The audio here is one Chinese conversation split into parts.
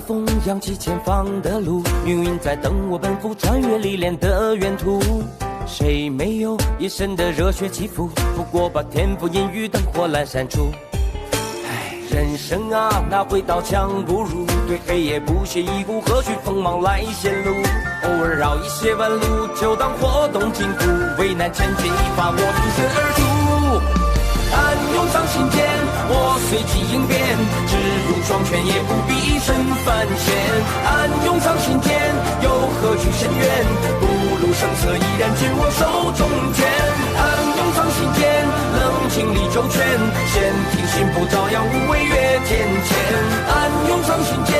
风扬起前方的路，命运在等我奔赴，穿越历练的远途。谁没有一身的热血起伏？不过把天赋阴雨灯火阑珊处。人生啊，哪会刀枪不入？对黑夜不屑一顾，何须锋芒来显露？偶尔绕一些弯路，就当活动筋骨。危难前进一发，我挺身而出。暗涌上心间，我随机应变，只用双拳也不必身犯险。暗涌上心间，又何惧深渊？不露声色，依然紧握手中剑。暗涌上心间，冷静理周全，先听心不照样无畏越天堑。暗涌上心间，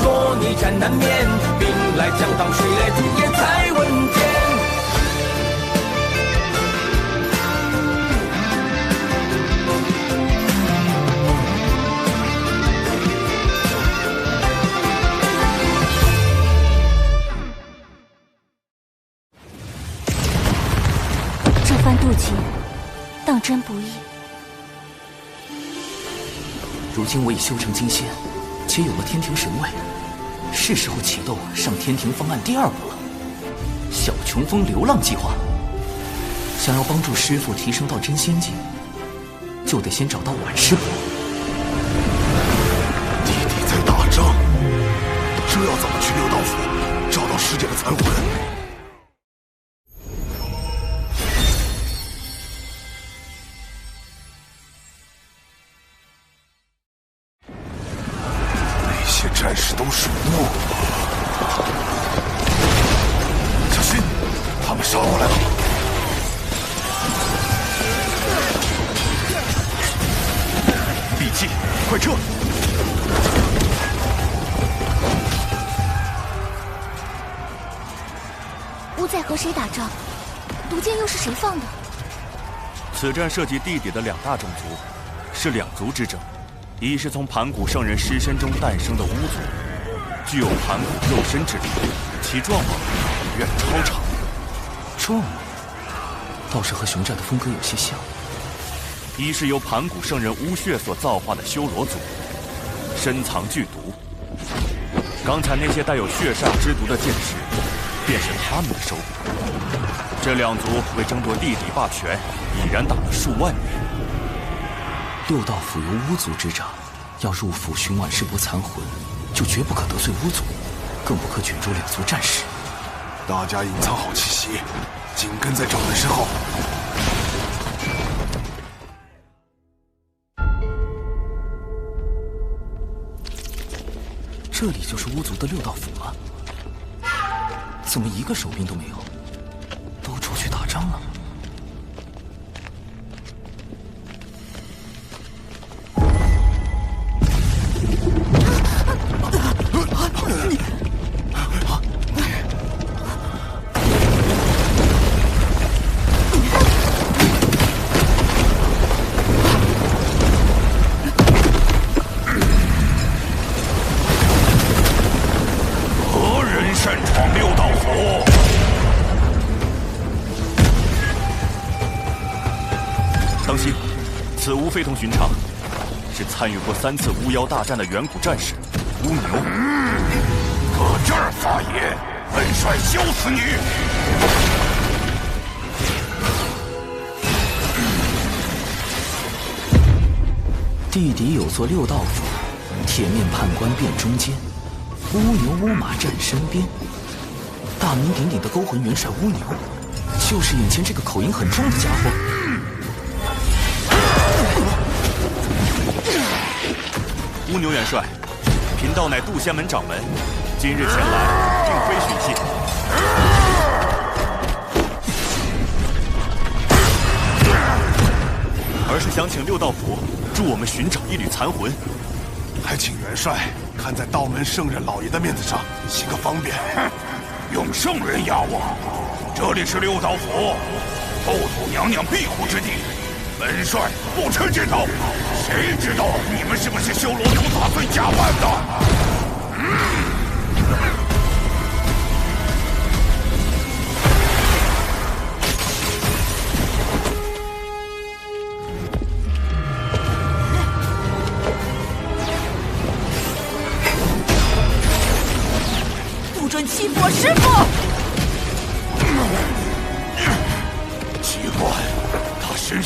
若逆战难免，兵来将挡，水来土掩才稳健。渡劫，当真不易。如今我已修成金仙，且有了天庭神位，是时候启动上天庭方案第2步了——小琼峰流浪计划。想要帮助师父提升到真仙境，就得先找到婉师伯。弟弟在打仗，这要怎么去六道府找到师姐的残魂？战士都是雾，小心，他们杀过来了！闭气，快撤！乌在和谁打仗？毒箭又是谁放的？此战涉及地底的2大种族，是两族之争。一是从盘古圣人尸身中诞生的巫族，具有盘古肉身之力，其状貌远超常人。状貌倒是和熊寨的风格有些像。一是由盘古圣人巫血所造化的修罗族，深藏剧毒。刚才那些带有血煞之毒的剑士，便是他们的收获。这两族为争夺地底霸权，已然打了数万年。六道府由巫族执掌，要入府寻婉师伯残魂，就绝不可得罪巫族，更不可卷入两族战事。大家隐藏好气息，紧跟在掌门身后。这里就是巫族的六道府吗？怎么一个守兵都没有？都出去打仗了？此巫非同寻常，是参与过3次巫妖大战的远古战士巫牛。搁这儿发言，本帅削死你！地底有座六道府，铁面判官殿中间，乌牛乌马站身边。大名鼎鼎的勾魂元帅乌牛，就是眼前这个口音很重的家伙。乌牛元帅，贫道乃渡仙门掌门，今日前来并非寻衅，而是想请六道府助我们寻找一缕残魂。还请元帅看在道门圣人老爷的面子上，行个方便。用圣人压我？这里是六道府，后土娘娘庇护之地。本帅不吃这套，谁知道你们是不是修罗族打算假扮的？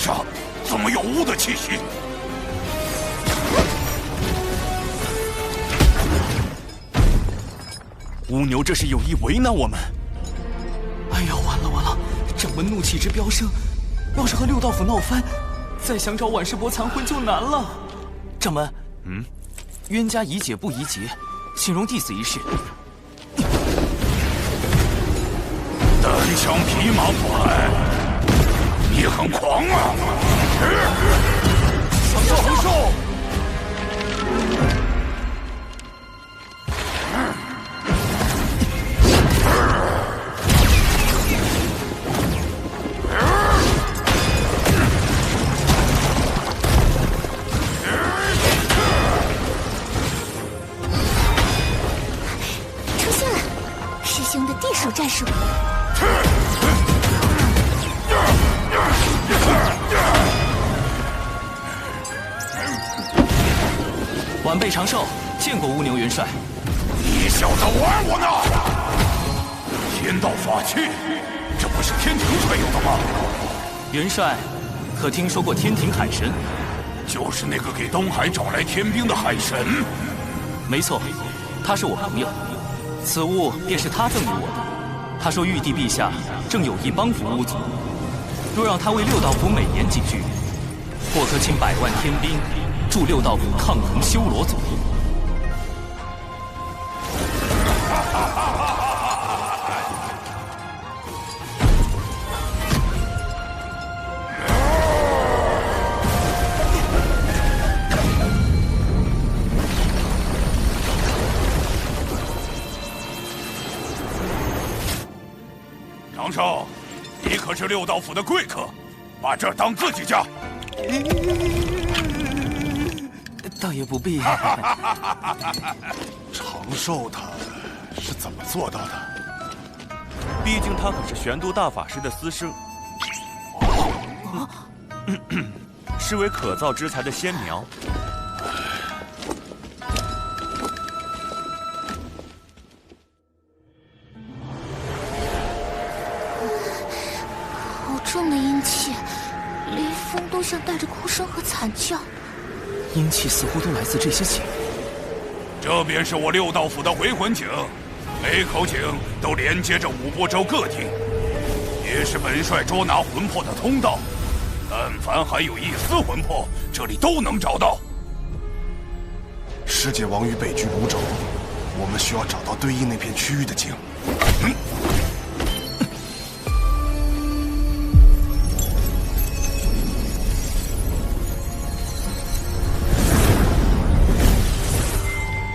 上怎么有巫的气息？乌牛这是有意为难我们。哎呀，完了完了！掌门怒气值飙升，要是和六道府闹翻，再想找婉世伯残魂就难了。掌门，冤家宜解不宜结，请容弟子一试。单枪匹马过来，你很狂啊！长寿！出现了，师兄的地手战术。晚辈长寿，见过乌牛元帅。你小子玩我呢！天道法器，这不是天庭才有的吗？元帅，可听说过天庭海神？就是那个给东海找来天兵的海神。没错，他是我朋友，此物便是他赠予我的。他说玉帝陛下正有意帮扶巫族，若让他为六道府美言几句，或可请100万天兵助六道府抗衡修罗族。长寿，你可是六道府的贵客，把这儿当自己家。倒也不必。长寿他是怎么做到的？毕竟他可是玄都大法师的私生，是为可造之材的先苗。好重的阴气，离风都像带着哭声和惨叫。阴气似乎都来自这些井。这便是我六道府的回魂井，每口井都连接着五波州各地，也是本帅捉拿魂魄的通道。但凡还有一丝魂魄，这里都能找到。世界王于北居泸州，我们需要找到对应那片区域的井。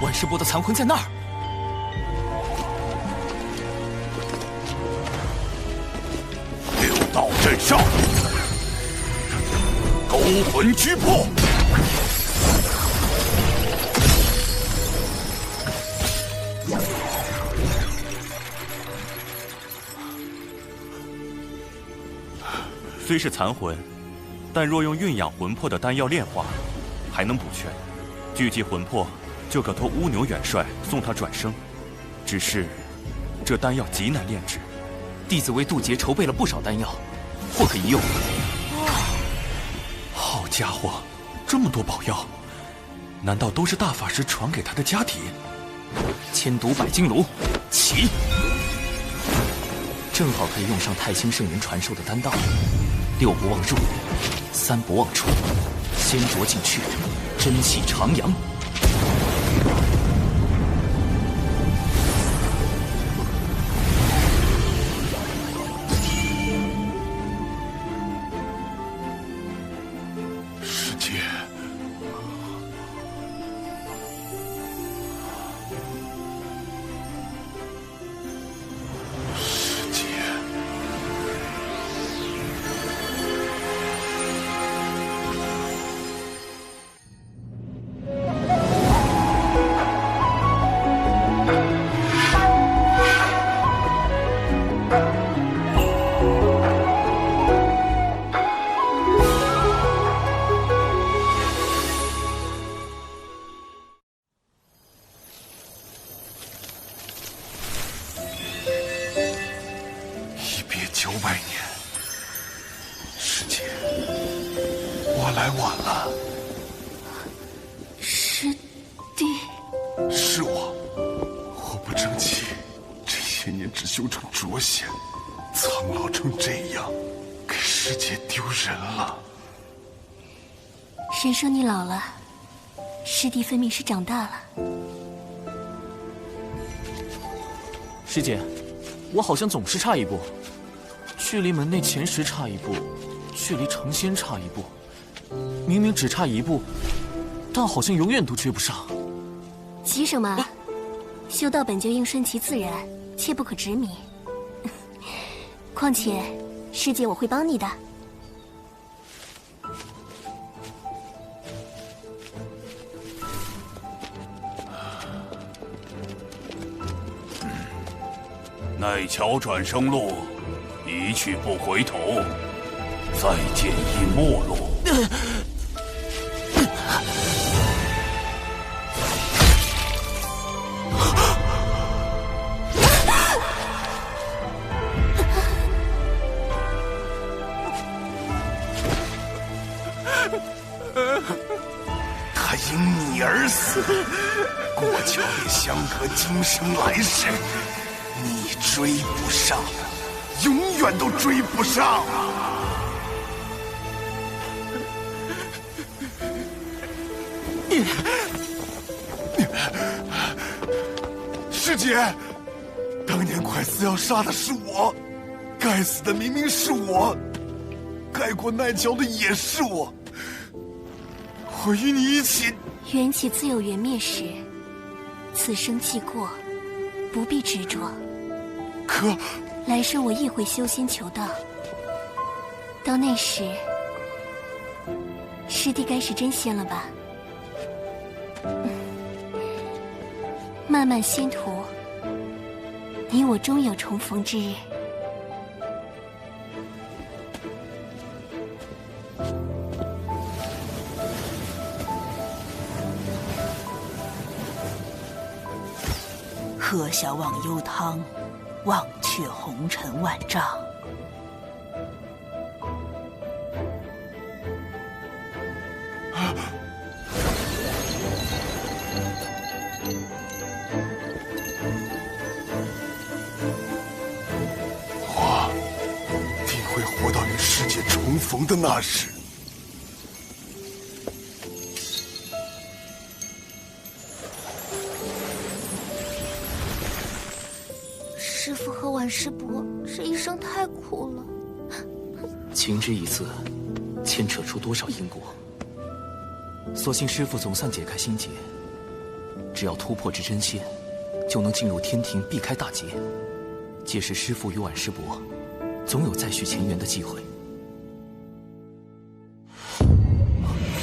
万世伯的残魂在那儿。六道镇上，勾魂击破。虽是残魂，但若用蕴养魂魄的丹药炼化，还能补全。聚集魂魄，就可托乌牛元帅送他转生。只是，这丹药极难炼制。弟子为渡劫筹备了不少丹药，或可一用。好家伙，这么多宝药，难道都是大法师传给他的家体？千毒百金炉，起！正好可以用上太清圣人传授的丹道，6不忘入，3不忘出，先着进去，真气徜徉。900年，世界我来晚了。师弟，是我不争气，这些年只修成浊仙，苍老成这样，给世界丢人了。谁说你老了？师弟分明是长大了。师姐，我好像总是差一步，距离门内前10差一步，距离成仙差一步，明明只差一步，但好像永远都追不上。急什么？修道本就应顺其自然，切不可执迷。况且，师姐我会帮你的。奈桥转生路，一去不回头，再见已没落。他因你而死，过桥也相隔今生来世。你追不上，永远都追不上。师姐，当年快死要杀的是我，该死的明明是我，该过奈桥的也是我。我与你一起。缘起自有缘灭时，此生既过，不必执着。可来生我亦会修仙求道，到那时，师弟该是真仙了吧？漫漫仙途，你我终有重逢之日。喝小忘忧汤，忘却红尘万丈。我定会活到与世界重逢的那时。师父和婉师伯这一生太苦了。情之一字，牵扯出多少因果？所幸师父总算解开心结，只要突破至真仙，就能进入天庭，避开大劫。届时师父与婉师伯，总有再续前缘的机会。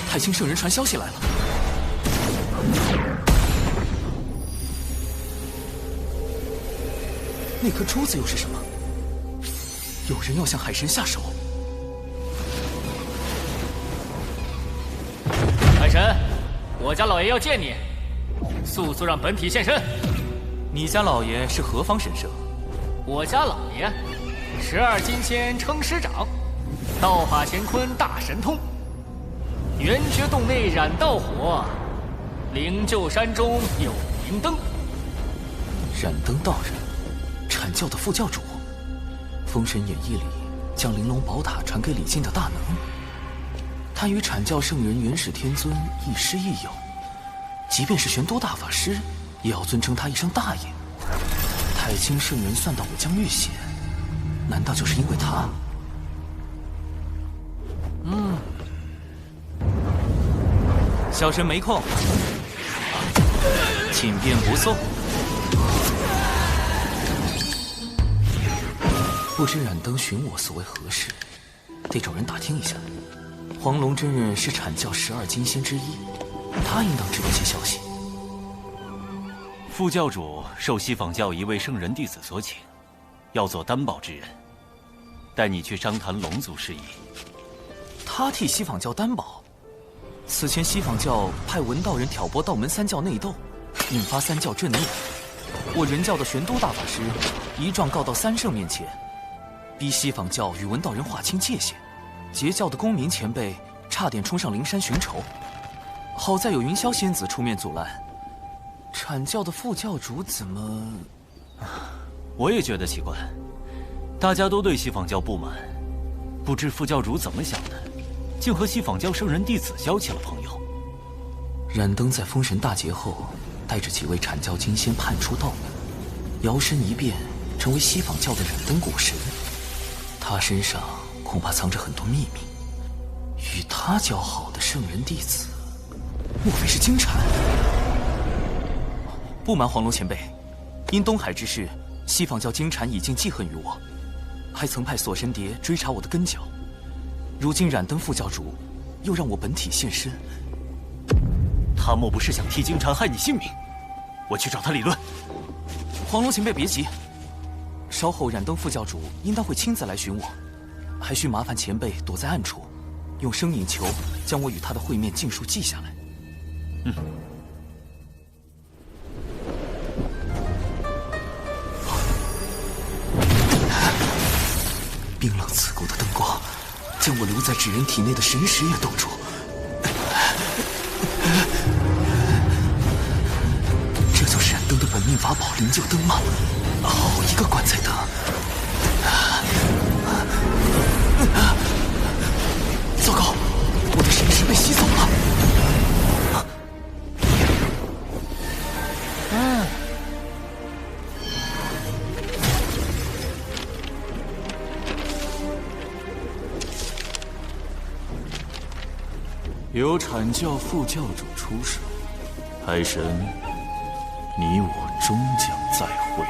太清圣人传消息来了。那颗珠子又是什么？有人要向海神下手。海神，我家老爷要见你，速速让本体现身。你家老爷是何方神圣？我家老爷，12金仙称师长，道法乾坤大神通，圆觉洞内燃道火，灵鹫山中有明灯。燃灯道人，阐教的副教主，《封神演义》里将玲珑宝塔传给李靖的大能。他与阐教圣人元始天尊亦师亦友，即便是玄多大法师，也要尊称他一声大爷。太清圣人算到我将遇险，难道就是因为他？小神没空，请便不送。不知燃灯寻我所为何事，得找人打听一下。黄龙真人是阐教12金仙之一，他应当知道些消息。副教主受西坊教一位圣人弟子所请，要做担保之人，带你去商谈龙族事宜。他替西坊教担保？此前西坊教派文道人挑拨道门三教内斗，引发三教震怒。我人教的玄都大法师一状告到三圣面前，逼西坊教与文道人划清界限。截教的公明前辈差点冲上灵山寻仇，好在有云霄仙子出面阻拦。阐教的副教主怎么……我也觉得奇怪，大家都对西方教不满，不知副教主怎么想的，竟和西方教圣人弟子交起了朋友。冉登在封神大劫后，带着几位阐教金仙叛出道门，摇身一变成为西方教的冉登果神。他身上恐怕藏着很多秘密，与他交好的圣人弟子，莫非是金蝉？不瞒黄龙前辈，因东海之事，西方教金蝉已经记恨于我，还曾派锁神蝶追查我的根脚。如今冉登副教主又让我本体现身，他莫不是想替金蝉害你性命？我去找他理论。黄龙前辈别急，稍后冉登副教主应当会亲自来寻我，还需麻烦前辈躲在暗处，用声影球将我与他的会面尽数记下来。冰冷刺骨的灯光，将我留在纸人体内的神识也冻住。这就是冉登的本命法宝灵鹫灯吗？好一个棺材灯！糟糕，我的神识被吸走了。有阐教副教主出手，海神，你我终将再会。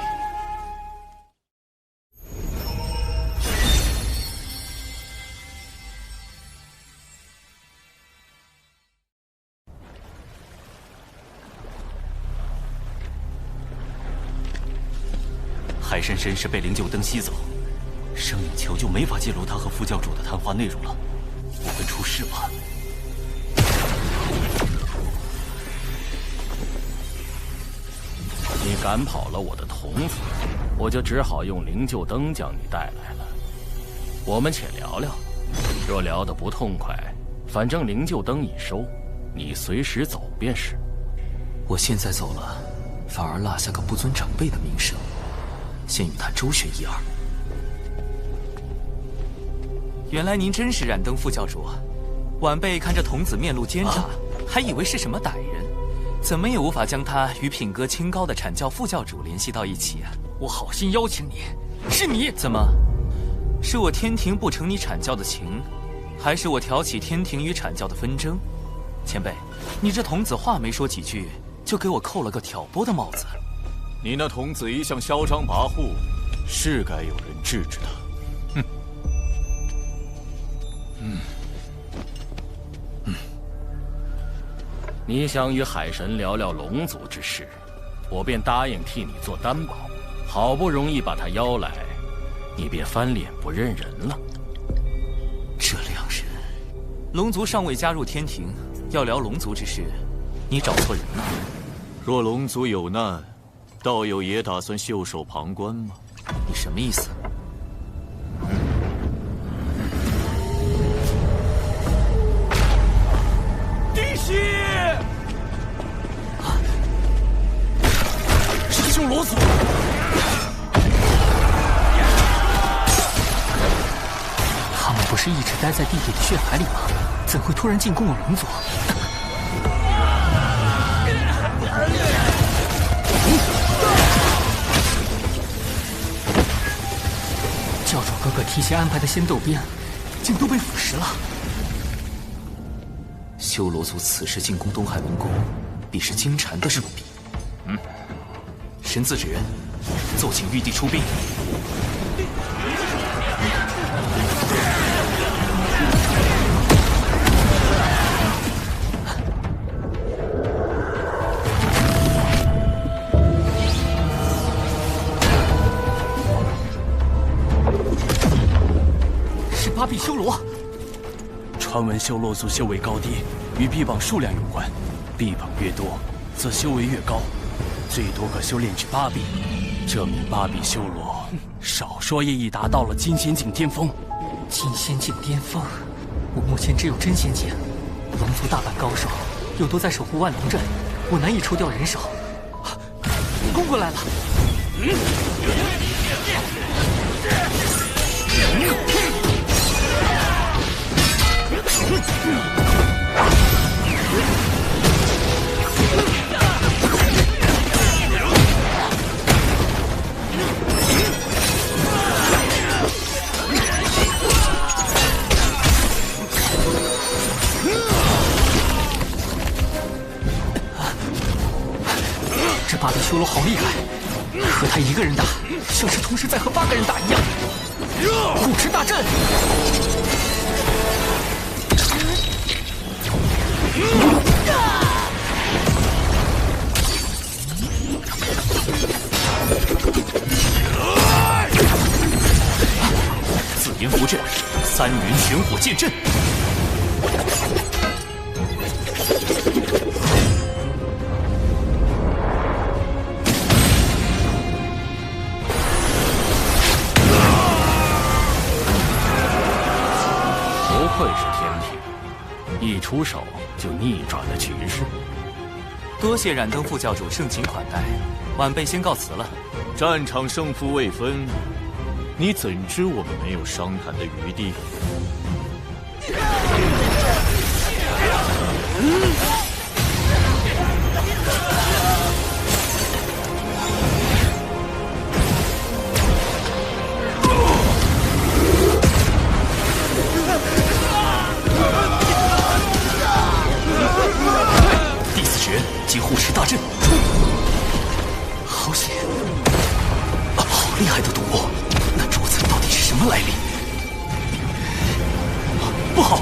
海神神识被灵鹫灯吸走，声影球就没法记录他和副教主的谈话内容了。我会出事吗？你赶跑了我的童子，我就只好用灵鹫灯将你带来了。我们且聊聊，若聊得不痛快，反正灵鹫灯已收，你随时走便是。我现在走了，反而落下个不尊长辈的名声，先与他周旋一二。原来您真是冉登副教主，晚辈看这童子面露奸诈，还以为是什么歹人。怎么也无法将他与品格清高的阐教副教主联系到一起啊！我好心邀请你，是你怎么？是我天庭不成你阐教的情，还是我挑起天庭与阐教的纷争？前辈，你这童子话没说几句，就给我扣了个挑拨的帽子。你那童子一向嚣张跋扈，是该有人制止他。你想与海神聊聊龙族之事，我便答应替你做担保。好不容易把他邀来，你便翻脸不认人了。这两人，龙族尚未加入天庭，要聊龙族之事，你找错人了。若龙族有难，道友也打算袖手旁观吗？你什么意思？滴血！是修罗族！他们不是一直待在地底的血海里吗？怎会突然进攻我龙族？教主哥哥提前安排的仙斗兵，竟都被腐蚀了。修罗族此时进攻东海龙宫，必是金蝉的手笔。神字指人，奏请玉帝出兵。是八臂修罗。传闻修罗族修为高低与臂膀数量有关，臂膀越多，则修为越高，最多可修炼至8臂。这名8臂修罗，少说也已达到了金仙境巅峰。金仙境巅峰，我目前只有真仙境，龙族大半高手又都在守护万龙阵，我难以抽调人手。攻过来了！这八个修罗好厉害，和他一个人打，像是同时在和8个人打一样。护持大阵！紫炎符阵，3元玄火剑阵。不愧是天庭，一出手就逆转了局势。多谢冉登副教主盛情款待，晚辈先告辞了。战场胜负未分，你怎知我们没有商谈的余地？第4绝及护持大阵，好险！好厉害的赌物！那柱子到底是什么来历？不好！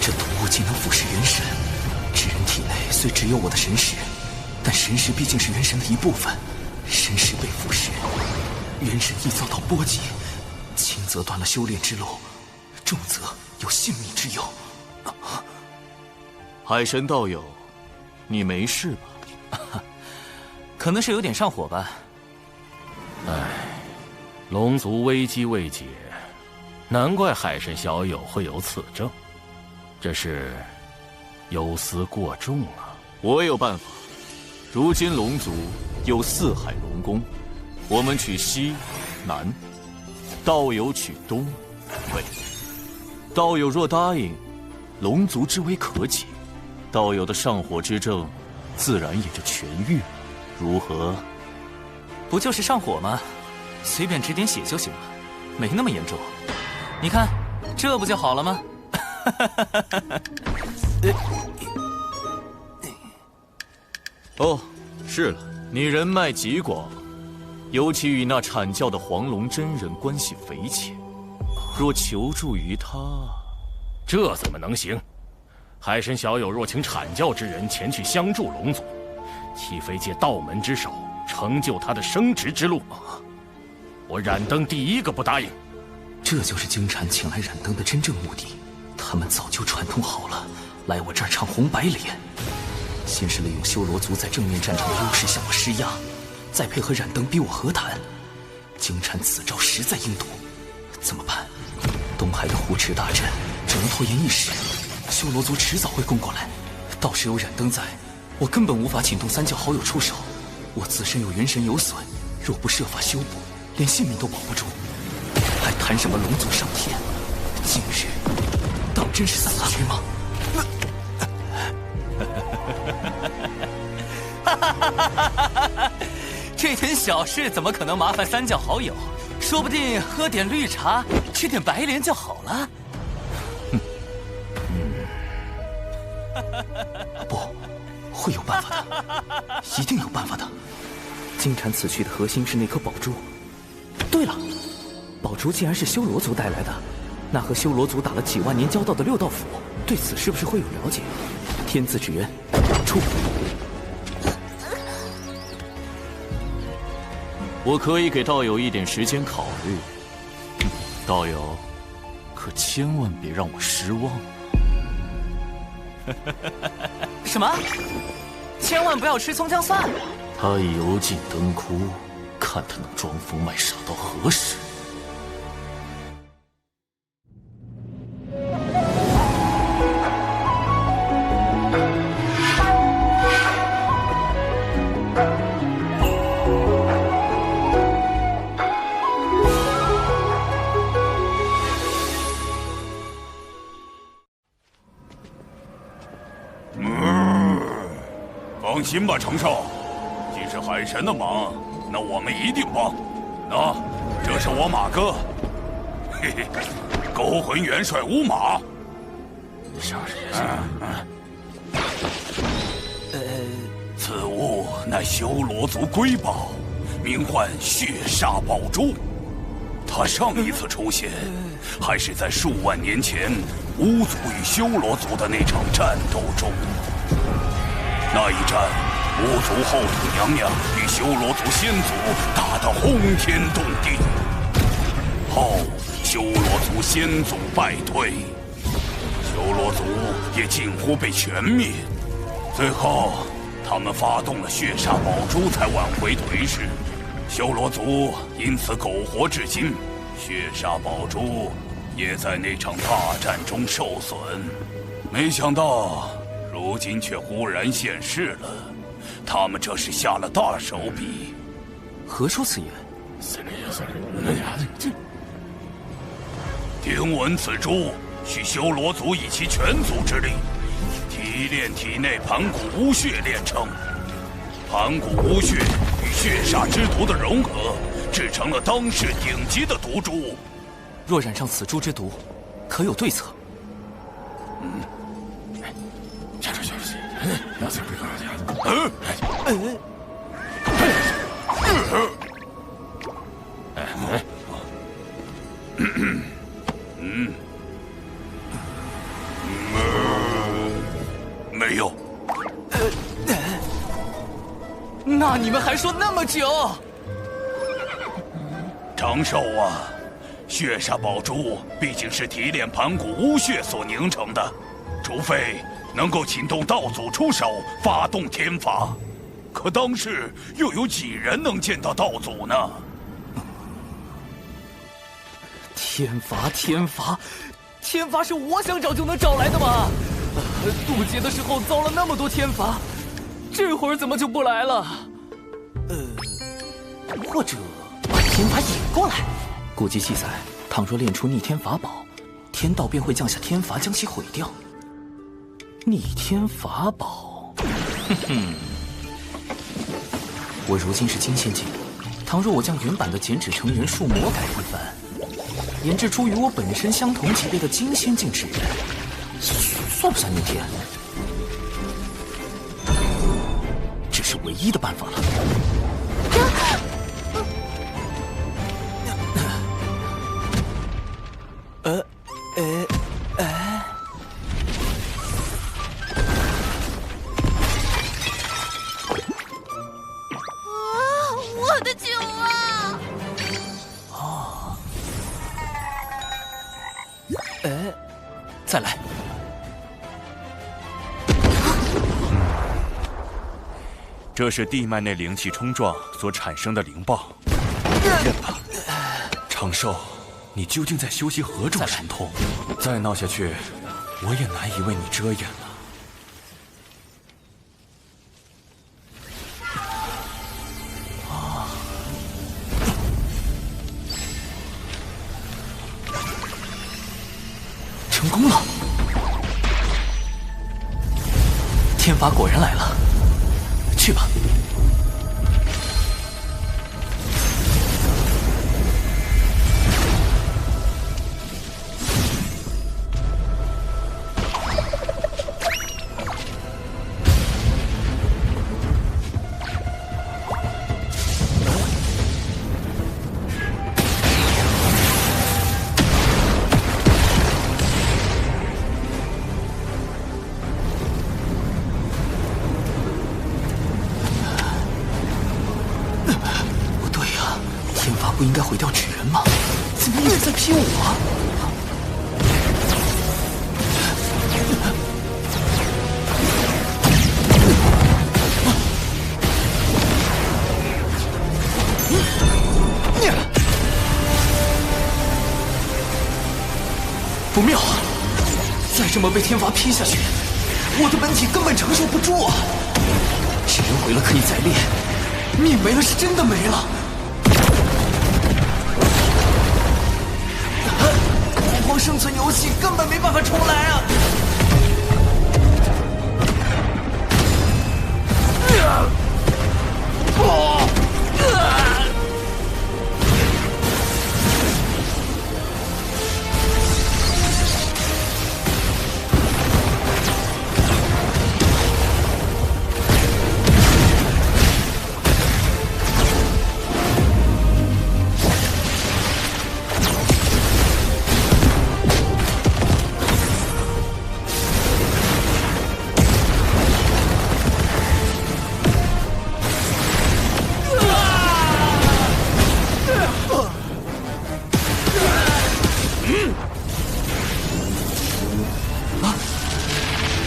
这赌物竟能腐蚀元神，至人体内虽只有我的神识，但神识毕竟是元神的一部分，神识被腐蚀，元神易遭到波及，轻则断了修炼之路，重则有性命之忧。海神道友，你没事吧？可能是有点上火吧。唉，龙族危机未解，难怪海神小友会有此症，这是忧思过重啊。我有办法。如今龙族有4海龙宫，我们取西、南，道友取东、北。道友若答应，龙族之危可解，道友的上火之症自然也就痊愈，如何？不就是上火吗？随便止点血就行了，没那么严重。你看，这不就好了吗？哦，是了，你人脉极广，尤其与那阐教的黄龙真人关系匪浅。若求助于他，这怎么能行？海神小友若请阐教之人前去相助龙族，岂非借道门之手成就他的升职之路？我冉登第一个不答应。这就是京禅请来冉登的真正目的，他们早就串通好了，来我这儿唱红白脸。先是利用修罗族在正面战场的优势向我施压，再配合冉登逼我和谈。京禅此招实在阴毒，怎么办？东海的护持大阵只能拖延一时，修罗族迟早会攻过来。到时有冉登在，我根本无法请动3教好友出手。我自身有元神有损，若不设法修补，连性命都保不住，还谈什么龙族上天？今日当真是死局吗？这点小事怎么可能麻烦3教好友？说不定喝点绿茶，吃点白莲就好了。不，会有办法的，一定有办法的。金蝉此去的核心是那颗宝珠。对了，宝珠既然是修罗族带来的，那和修罗族打了几万年交道的6道府，对此是不是会有了解？天字之源，出！我可以给道友一点时间考虑，道友，可千万别让我失望。什么？千万不要吃葱姜蒜！他已油尽灯枯，看他能装疯卖傻到何时？放心吧，程少，既是海神的忙，那我们一定帮。那，这是我马哥，嘿嘿，勾魂元帅乌马。此物乃修罗族瑰宝，名唤血煞宝珠。它上一次出现，还是在数万年前巫族与修罗族的那场战斗中。那一战，巫族后土娘娘与修罗族先祖打得轰天动地，后修罗族先祖败退，修罗族也近乎被全灭。最后，他们发动了血煞宝珠，才挽回颓势。修罗族因此苟活至今，血煞宝珠也在那场大战中受损。没想到，如今却忽然现世了。他们这是下了大手笔。何出此言？听闻此珠需修罗族以其全族之力，提炼体内盘古巫血炼成。盘古巫血与血煞之毒的融合，制成了当世顶级的毒珠。若染上此珠之毒，可有对策？没有。那你们还说那么久？长寿啊，血煞宝珠毕竟是提炼盘古巫血所凝成的，除非能够请动道祖出手，发动天罚。可当世又有几人能见到道祖呢？天罚，天罚，天罚是我想找就能找来的吗？渡劫的时候遭了那么多天罚，这会儿怎么就不来了？或者把天罚引过来。古籍记载，倘若炼出逆天法宝，天道便会降下天罚将其毁掉。逆天法宝，我如今是金仙境，倘若我将原版的剪纸成人术魔改一番，研制出与我本身相同级别的金仙境之人，算不算逆天？这是唯一的办法了。我的酒啊！哦，再来。这是地脉内灵气冲撞所产生的灵爆，认吧。长寿，你究竟在修习何种神通？再闹下去，我也难以为你遮掩了。成功了！天罚果然来了，去吧。不应该毁掉纸人吗？怎么一直在劈我？不妙啊！再这么被天罚劈下去，我的本体根本承受不住啊！纸人毁了可以再炼，命没了是真的没了。光生存游戏根本没办法重来啊！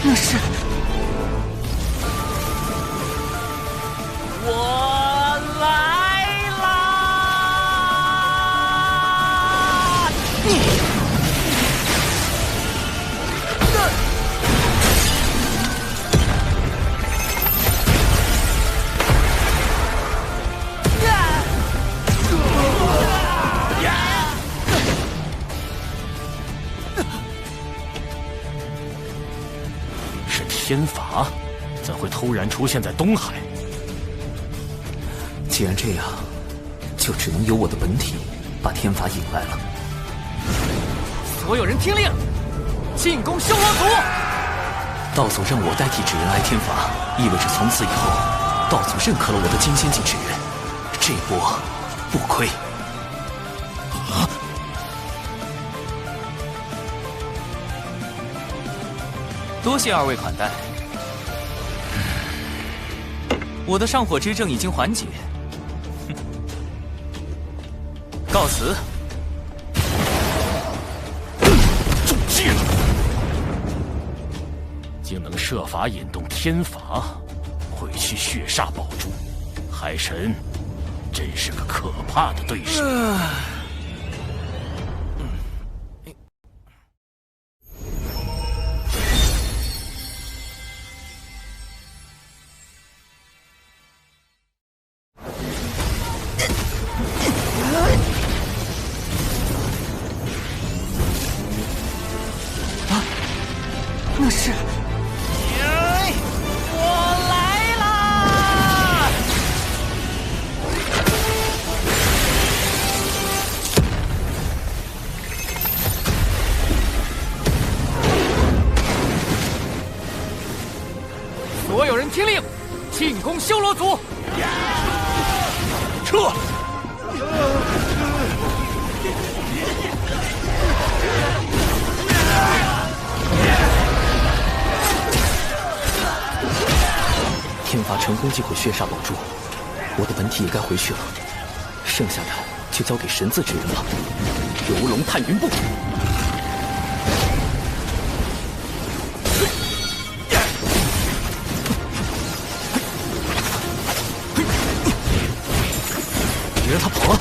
那是我来啦！是天罚，怎会突然出现在东海？既然这样，就只能由我的本体把天罚引来了。所有人听令，进攻修罗族！道祖让我代替纸人挨天罚，意味着从此以后，道祖认可了我的金仙级纸人，这波不亏。多谢二位款待，我的上火之症已经缓解，告辞。中计了，竟能设法引动天罚，毁去血煞宝珠。海神真是个可怕的对手。那是，我来啦！所有人听令，进攻修罗族！撤！天罚成功击毁血煞宝珠，我的本体也该回去了，剩下的就交给神字之人了。游龙探云步。别让他跑了！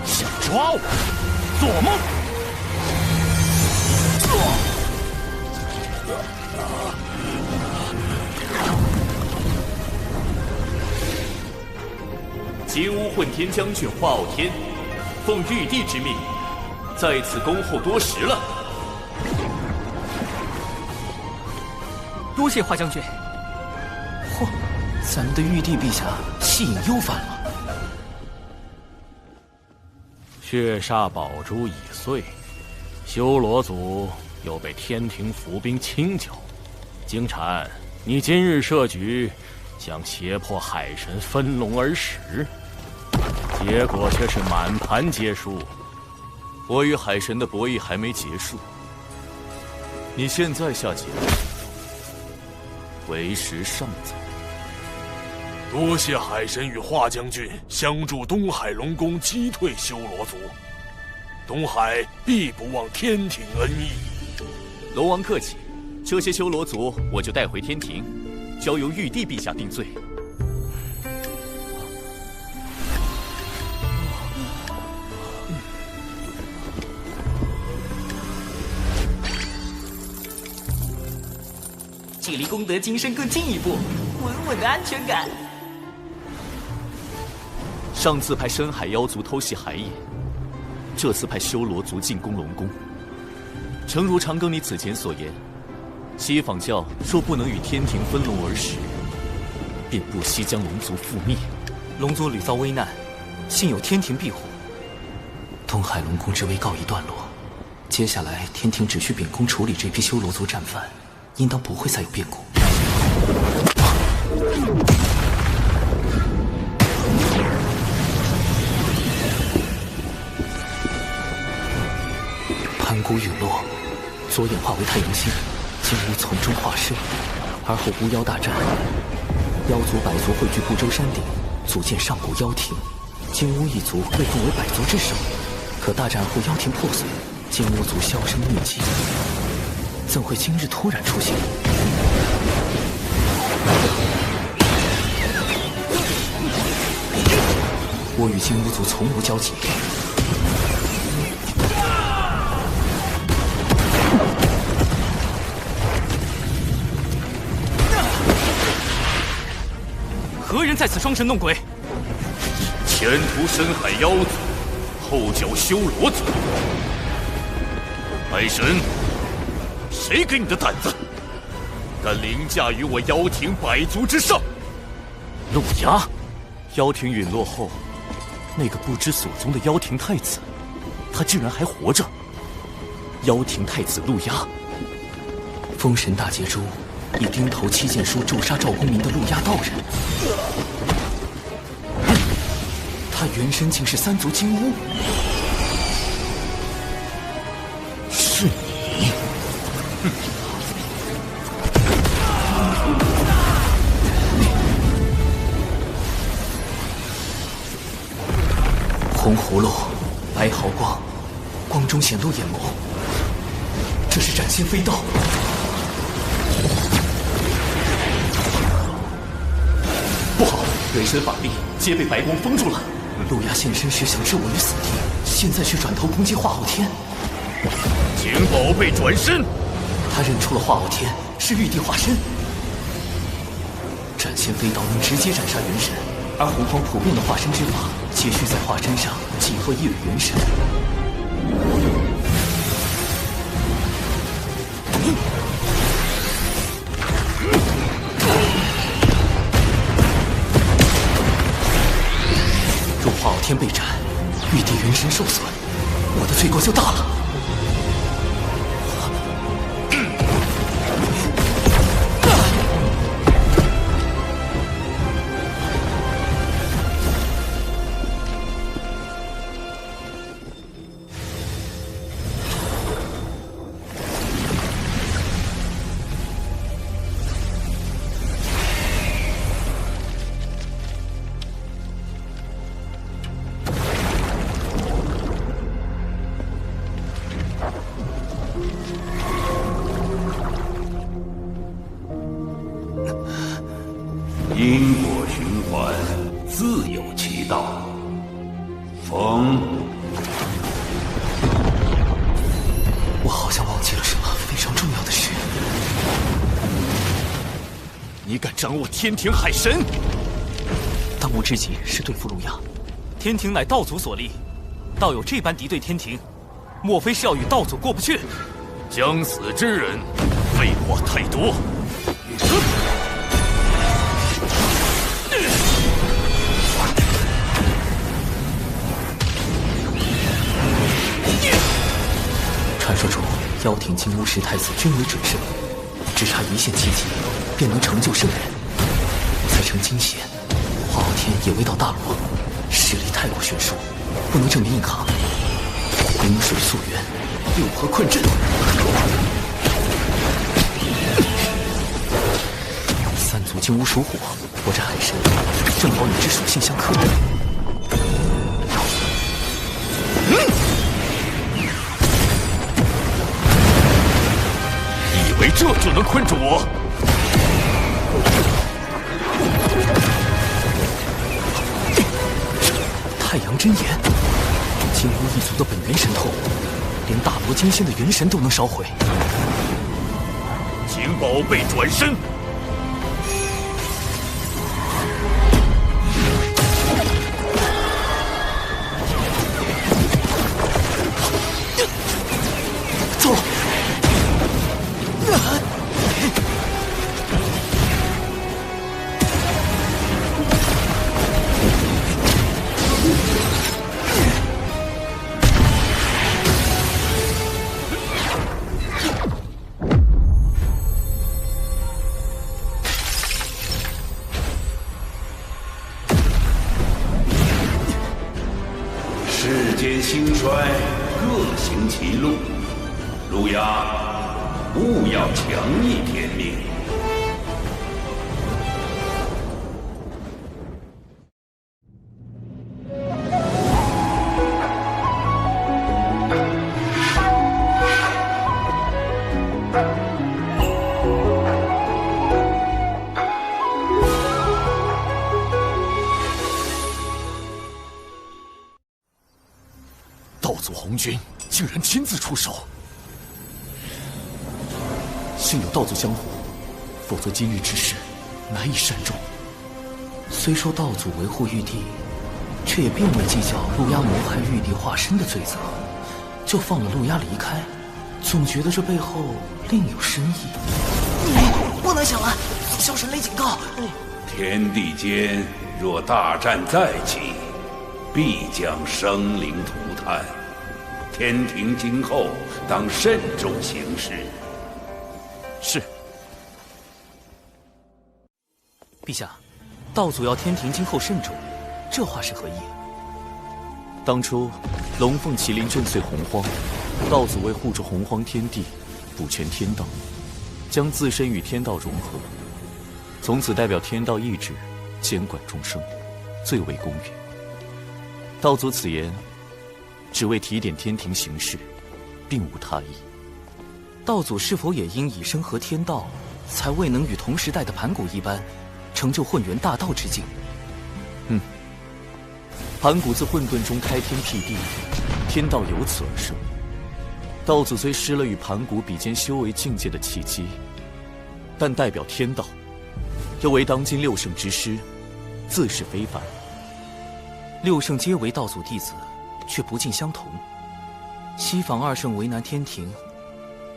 想抓我？做梦！金乌混天将军华傲天，奉玉帝之命，在此恭候多时了。多谢华将军。嚯，咱们的玉帝陛下气瘾又犯了。血煞宝珠已碎，修罗族又被天庭伏兵清剿。金蝉，你今日设局，想胁迫海神分龙而食，结果却是满盘皆输。我与海神的博弈还没结束，你现在下结论，为时尚早。多谢海神与华将军相助东海龙宫击退修罗族，东海必不忘天庭恩义。龙王客气，这些修罗族我就带回天庭，交由玉帝陛下定罪。距离功德金身更进一步，稳稳的安全感。上次派深海妖族偷袭海野，这次派修罗族进攻龙宫。诚如长庚你此前所言，西方教若不能与天庭分龙而食，便不惜将龙族覆灭。龙族屡遭危难，幸有天庭庇护，东海龙宫之危告一段落。接下来，天庭只需秉公处理这批修罗族战犯，应当不会再有变故。盘古陨落，左眼化为太阳星，金乌从中化身，而后巫妖大战，妖族百族汇聚不周山顶，组建上古妖庭。金乌一族被奉为百族之首，可大战后妖庭破碎，金乌族销声匿迹，怎会今日突然出现？我与金乌族从无交集。何人在此装神弄鬼？前途深海妖族，后剿修罗族。海神，谁给你的胆子，敢凌驾于我妖庭百族之上？陆压，妖庭陨落后，那个不知所踪的妖庭太子，他竟然还活着。妖庭太子陆压，封神大劫中以钉头7剑书诛杀赵公明的陆压道人，他原身竟是三族金乌。是你！红葫芦，白毫光，光中显露眼眸，这是斩仙飞刀。不好，人身法力皆被白光封住了。陆压现身时想置我于死地，现在却转头攻击化后天。景宝贝转身，他认出了化后天是玉帝化身。斩仙飞刀能直接斩杀元神，而洪荒普遍的化身之法，皆需在化身上寄托一缕元神。若化后天被斩，玉帝元神受损，我的罪过就大了。因果循环，自有其道。风，我好像忘记了什么非常重要的事。你敢掌握天庭海神？当务之急是对付陆压。天庭乃道祖所立，道友这般敌对天庭，莫非是要与道祖过不去？将死之人，废话太多。传说中，妖庭金乌10太子均为准圣，只差一线奇迹，便能成就圣人。我才成金仙，化后天也未到大罗，实力太过悬殊，不能正面硬抗。冰水溯源，6合困阵。三族金乌属火，我这海神正好与之属性相克。以为这就能困住我？太阳真言，金乌一族的本源神通，连大罗金仙的元神都能烧毁。景宝贝转身，其路。路亚，勿要强逆天命。道祖红军竟然亲自出手，幸有道祖相护，否则今日之事难以善终。虽说道祖维护玉帝，却也并未计较陆压谋害玉帝化身的罪责，就放了陆压离开，总觉得这背后另有深意。你不能想了，萧神雷警告。天地间若大战再起，必将生灵涂炭。天庭今后当慎重行事。是。陛下，道祖要天庭今后慎重，这话是何意？当初龙凤麒麟震碎洪荒，道祖为护住洪荒天地，补全天道，将自身与天道融合，从此代表天道意志，监管众生，最为公允。道祖此言，只为提点天庭行事，并无他意。道祖是否也因以身合天道，才未能与同时代的盘古一般，成就混元大道之境？盘古自混沌中开天辟地，天道由此而生。道祖虽失了与盘古比肩修为境界的契机，但代表天道，又为当今六圣之师，自是非凡。六圣皆为道祖弟子，却不尽相同。西方二圣为难天庭，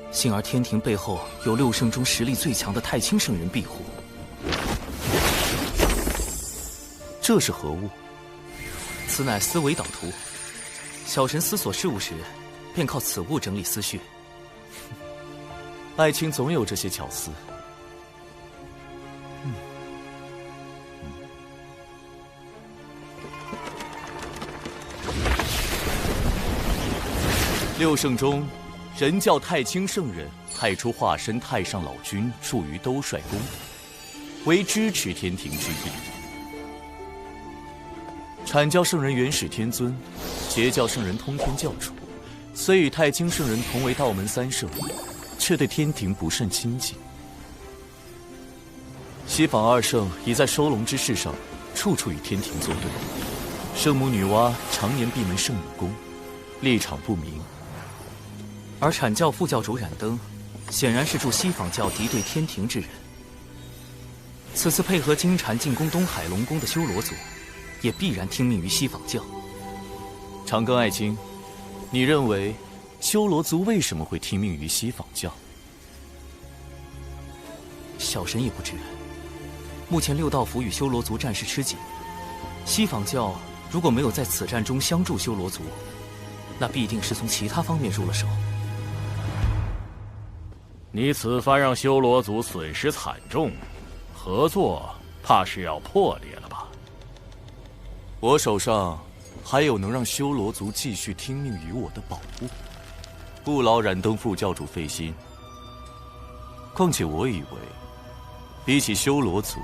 幸而天庭背后有六圣中实力最强的太清圣人庇护。这是何物？此乃思维导图。小神思索事物时，便靠此物整理思绪。爱卿总有这些巧思。六圣中，人教太清圣人派出化身太上老君驻于兜率宫，为支持天庭之意。阐教圣人元始天尊，截教圣人通天教主，虽与太清圣人同为道门三圣，却对天庭不甚亲近。西方二圣已在收龙之事上处处与天庭作对，圣母女娲常年闭门圣母宫，立场不明。而阐教副教主冉登，显然是助西方教敌对天庭之人。此次配合金蝉进攻东海龙宫的修罗族，也必然听命于西方教。长庚爱卿，你认为修罗族为什么会听命于西方教？小神也不知。目前六道府与修罗族战事吃紧，西方教如果没有在此战中相助修罗族，那必定是从其他方面入了手。你此番让修罗族损失惨重，合作怕是要破裂了吧？我手上还有能让修罗族继续听命于我的宝物，不劳冉登副教主费心。况且我以为，比起修罗族，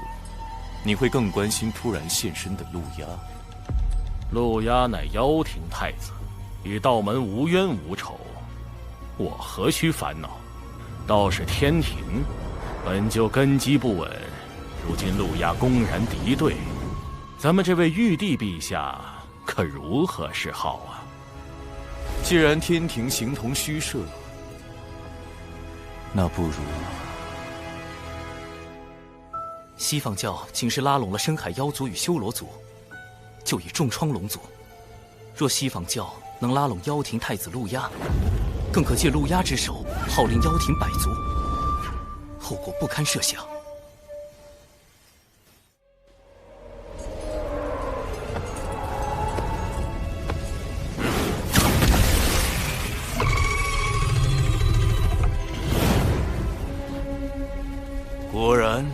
你会更关心突然现身的陆压。陆压乃妖庭太子，与道门无冤无仇，我何须烦恼？倒是天庭，本就根基不稳，如今陆压公然敌对，咱们这位玉帝陛下可如何是好啊？既然天庭形同虚设，那不如……西方教竟是拉拢了深海妖族与修罗族，就以重创龙族。若西方教能拉拢妖庭太子陆压，更可借陆压之手号令妖庭百族，后果不堪设想。果然，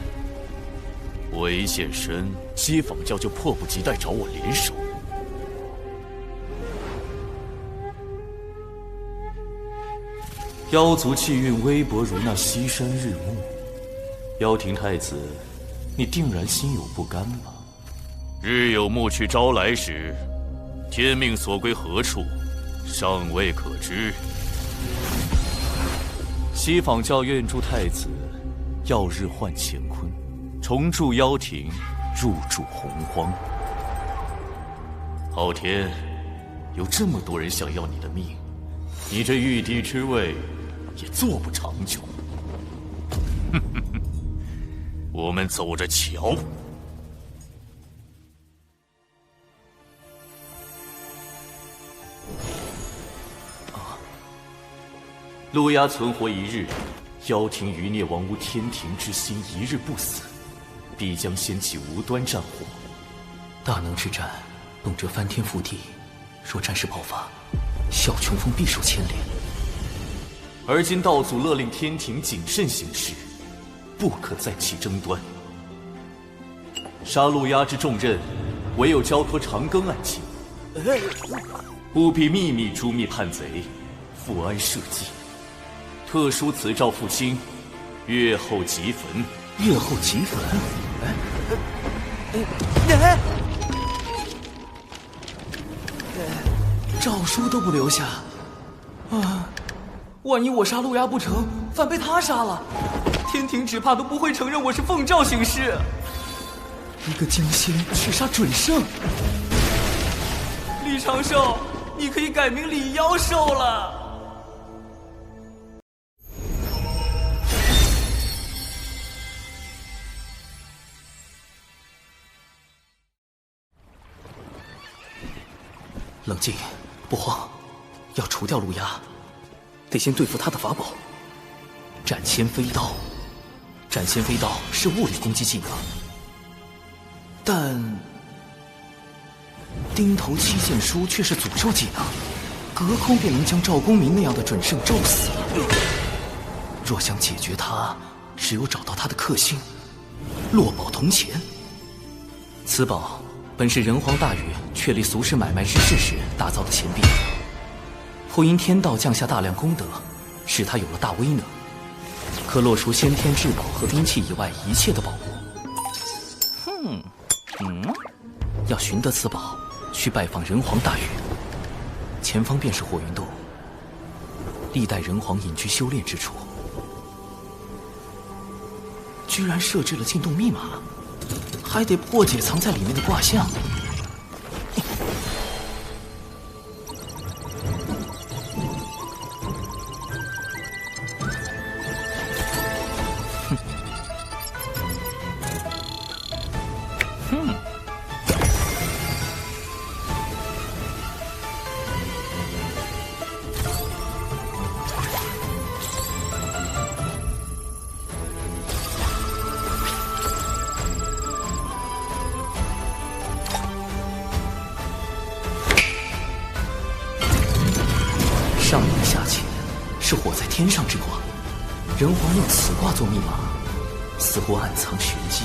我一现身，西方教就迫不及待找我联手。妖族气运微薄如那西山日暮，妖庭太子，你定然心有不甘吧？日有暮去朝来时，天命所归何处，尚未可知。西坊教愿助太子，耀日换乾坤，重铸妖庭，入主洪荒。昊天，有这么多人想要你的命，你这玉帝之位也做不长久。我们走着瞧。陆压存活一日，妖庭余孽亡无天庭之心，一日不死，必将掀起无端战火。大能之战，动辄翻天覆地，若战事爆发，小琼峰必受牵连。而今道祖勒令天庭谨慎行事，不可再起争端。杀陆压之重任，唯有交托长庚案情，务必秘密诛灭叛贼，复安社稷。特书此诏复兴，月后即焚。月后即焚？诏书都不留下啊！万一我杀陆压不成，反被他杀了，天庭只怕都不会承认我是奉诏行事。一个江仙去杀准圣，李长寿，你可以改名李妖寿了。冷静，不慌，要除掉陆压，得先对付他的法宝——斩仙飞刀。斩仙飞刀是物理攻击技能，但钉头七剑书却是诅咒技能，隔空便能将赵公明那样的准圣咒死。若想解决他，只有找到他的克星——落宝铜钱。此宝本是人皇大禹确立俗世买卖之事时打造的钱币，后因天道降下大量功德，使他有了大威能，可落除先天至宝和兵器以外一切的宝物。要寻得此宝，需拜访人皇大禹。前方便是火云洞，历代人皇隐居修炼之处。居然设置了进洞密码，还得破解藏在里面的卦象。上阴下潜是火在天上之卦，人皇用此卦做密码，似乎暗藏玄机。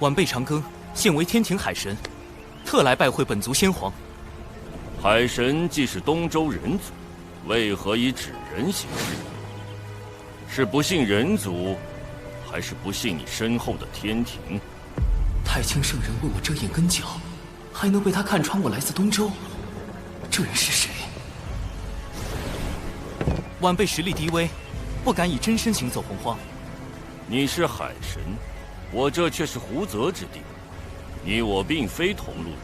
晚辈长庚，现为天庭海神，特来拜会本族先皇。海神既是东周人族，为何以纸人行事？是不信人族，还是不信你身后的天庭？太清圣人为我遮掩根角，还能被他看穿我来自东周？这人是谁？晚辈实力低微，不敢以真身行走洪荒。你是海神，我这却是胡泽之地，你我并非同路人。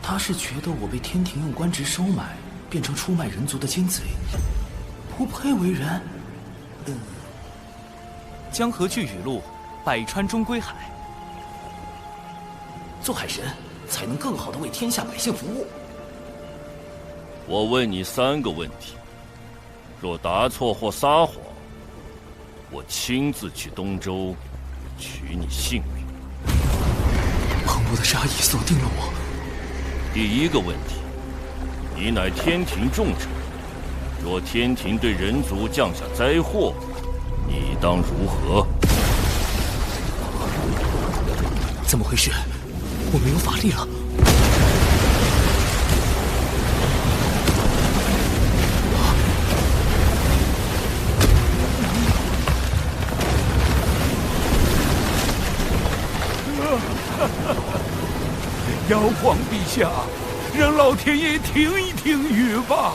他是觉得我被天庭用官职收买，变成出卖人族的奸贼，不配为人。江河聚雨露，百川终归海。做海神，才能更好地为天下百姓服务。我问你3个问题，若答错或撒谎，我亲自去东周取你性命。澎湃的杀意锁定了我。第1个问题，你乃天庭重臣，若天庭对人族降下灾祸，你当如何？怎么回事？我没有法力了。妖皇陛下，让老天爷听一听雨吧。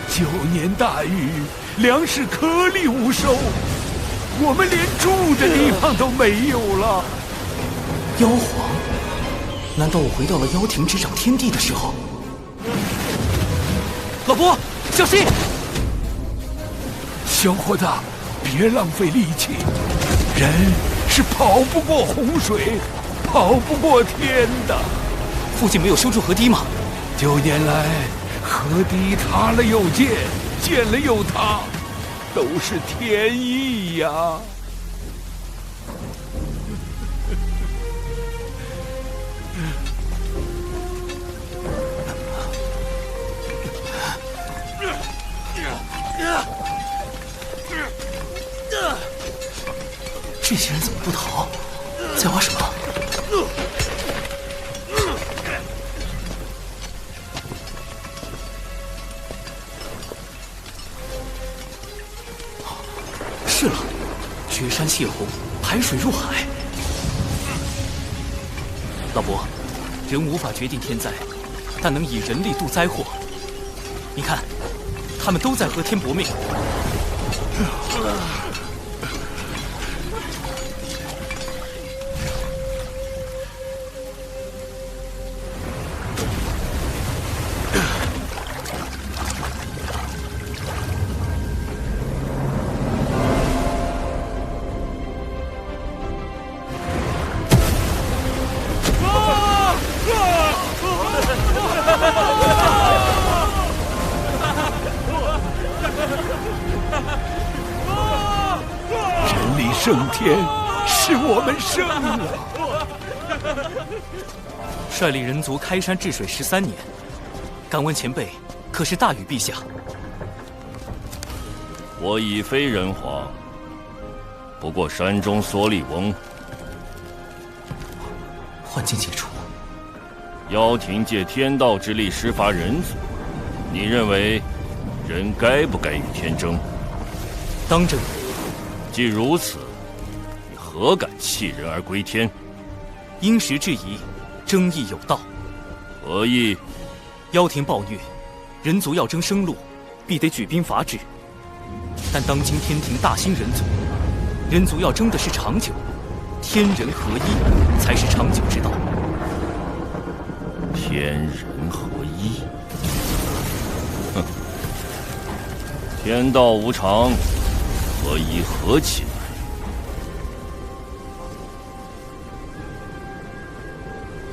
9年大雨，粮食颗粒无收，我们连住的地方都没有了。妖皇？难道我回到了妖庭执掌天地的时候？老伯，小心！小伙子，别浪费力气，人是跑不过洪水，跑不过天的。附近没有修筑河堤吗？9年来，河堤塌了又建，建了又塌，都是天意呀。这些人怎么不逃？在挖什么？是了，绝山泄洪，排水入海。老伯，人无法决定天灾，但能以人力度灾祸。你看，他们都在和天搏命。胜天，是我们胜了。率领人族开山治水13年，敢问前辈，可是大禹陛下？我已非人皇，不过山中缩力翁。幻境解除，妖庭借天道之力施伐人族，你认为人该不该与天争？当争。既如此，何敢弃人而归天？因时制宜，争议有道。何意？妖庭暴虐，人族要争生路，必得举兵伐之。但当今天庭大兴人族，人族要争的是长久，天人合一才是长久之道。天人合一？哼！天道无常，合一合起来？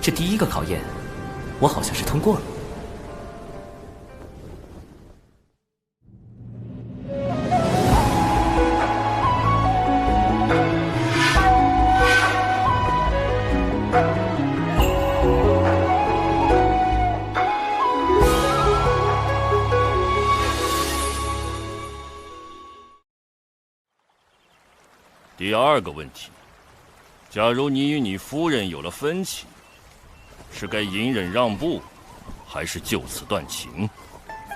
这第一个考验，我好像是通过了。第2个问题，假如你与你夫人有了分歧，是该隐忍让步，还是就此断情？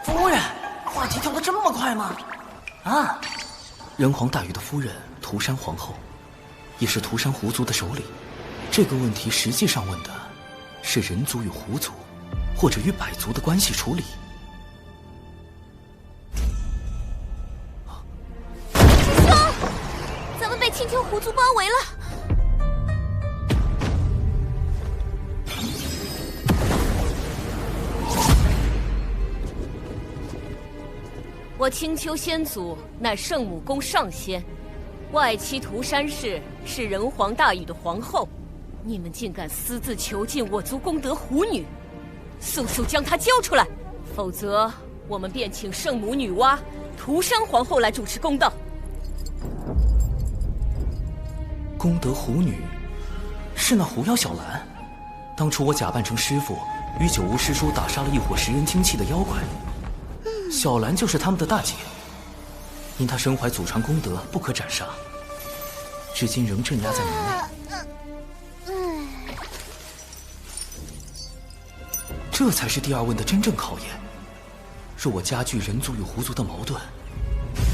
夫人，话题跳得这么快吗？啊！人皇大禹的夫人涂山皇后，也是涂山狐族的首领。这个问题实际上问的是人族与狐族，或者与百族的关系处理。师兄，咱们被青丘狐族包围了。我青丘仙祖乃圣母宫上仙，外戚涂山氏是人皇大禹的皇后，你们竟敢私自囚禁我族功德狐女，速速将她交出来，否则我们便请圣母女娲、涂山皇后来主持公道。功德狐女是那狐妖小兰，当初我假扮成师傅，与九巫师叔打杀了一伙食人精气的妖怪。小兰就是他们的大姐。因他身怀祖传功德，不可斩杀，至今仍镇压在门内。这才是第二问的真正考验。若我加剧人族与狐族的矛盾，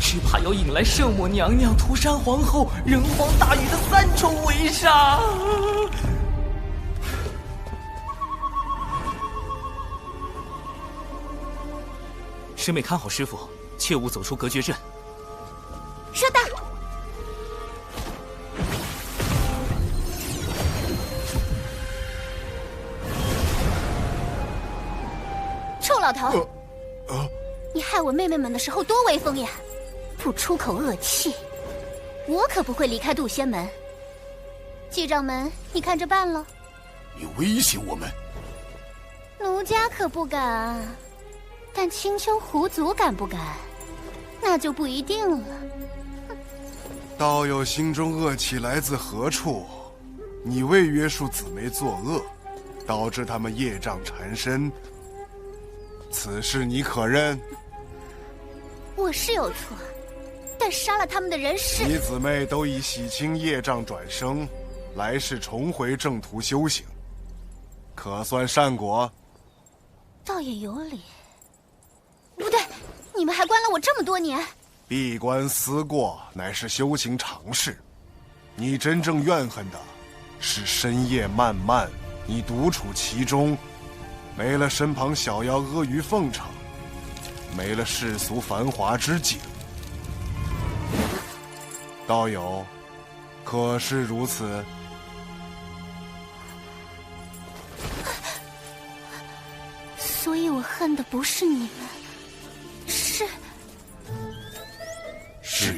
只怕要引来圣母娘娘、涂山皇后、人皇大禹的3重围杀。师妹看好师傅，切勿走出隔绝阵。收到。臭老头，你害我妹妹们的时候多威风呀！不出口恶气，我可不会离开渡仙门。季掌门，你看着办了。你威胁我们？奴家可不敢，但青丘狐族敢不敢？那就不一定了。道友心中恶气来自何处？你未约束姊妹作恶，导致他们业障缠身，此事你可认？我是有错，但杀了他们的人是你姊妹都已洗清业障转生，来世重回正途修行，可算善果。倒也有理。不对，你们还关了我这么多年。闭关思过乃是修行常事，你真正怨恨的是深夜漫漫，你独处其中，没了身旁小妖阿谀奉承，没了世俗繁华之景。道友，可是如此？所以我恨的不是你们，是